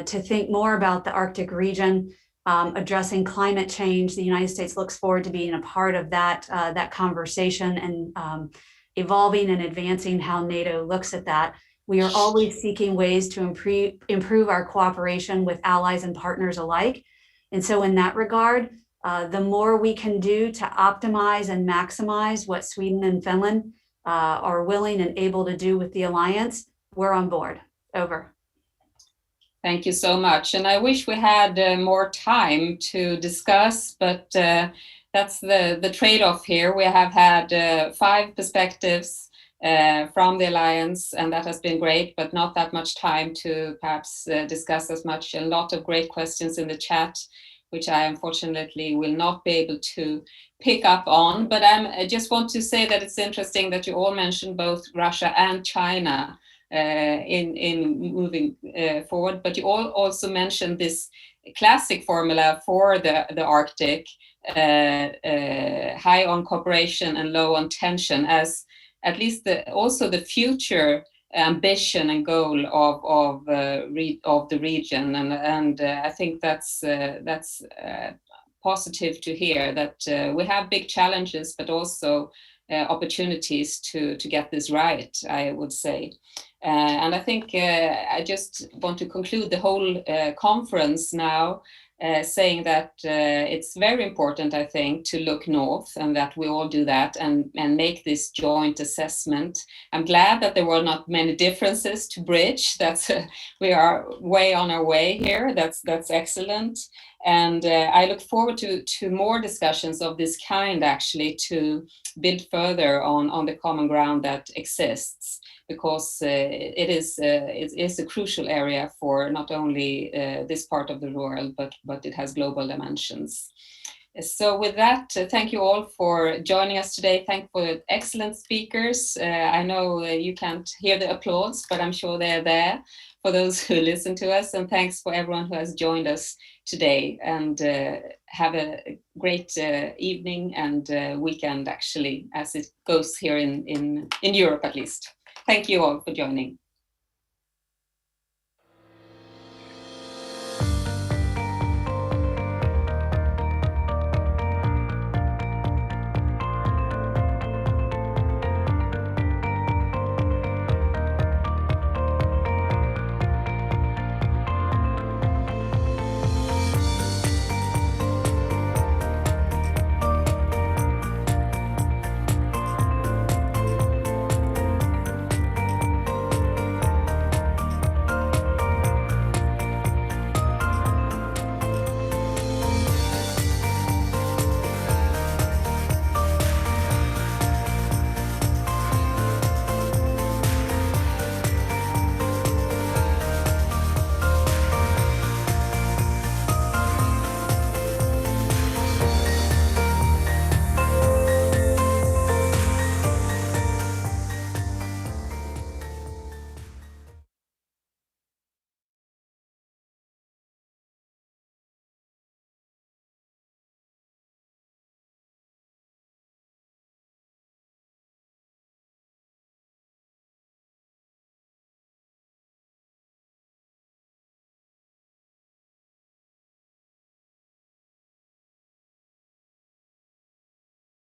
think more about the Arctic region, addressing climate change. The United States looks forward to being a part of that conversation, and evolving and advancing how NATO looks at that. We are always seeking ways to improve our cooperation with allies and partners alike. And so in that regard, the more we can do to optimize and maximize what Sweden and Finland are willing and able to do with the alliance, we're on board. Over. Thank you so much. And I wish we had more time to discuss, but that's the trade-off here. We have had 5 perspectives from the alliance, and that has been great, but not that much time to perhaps discuss as much. A lot of great questions in the chat, which I unfortunately will not be able to pick up on. But I just want to say that it's interesting that you all mentioned both Russia and China in moving forward, but you all also mentioned this classic formula for the Arctic, high on cooperation and low on tension, as at least also the future ambition and goal of the region, and I think that's positive to hear that we have big challenges, but also opportunities to get this right, I would say. And I think I just want to conclude the whole conference now saying that it's very important, I think, to look north, and that we all do that and make this joint assessment. I'm glad that there were not many differences to bridge. That's we are way on our way here. That's excellent. And I look forward to more discussions of this kind, actually, to build further on the common ground that exists, because it is a crucial area for not only this part of the world, but it has global dimensions. So with that, thank you all for joining us today. Thank you for excellent speakers. I know you can't hear the applause, but I'm sure they're there for those who listen to us. And thanks for everyone who has joined us today. And have a great evening and weekend, actually, as it goes here in Europe, at least. Thank you all for joining.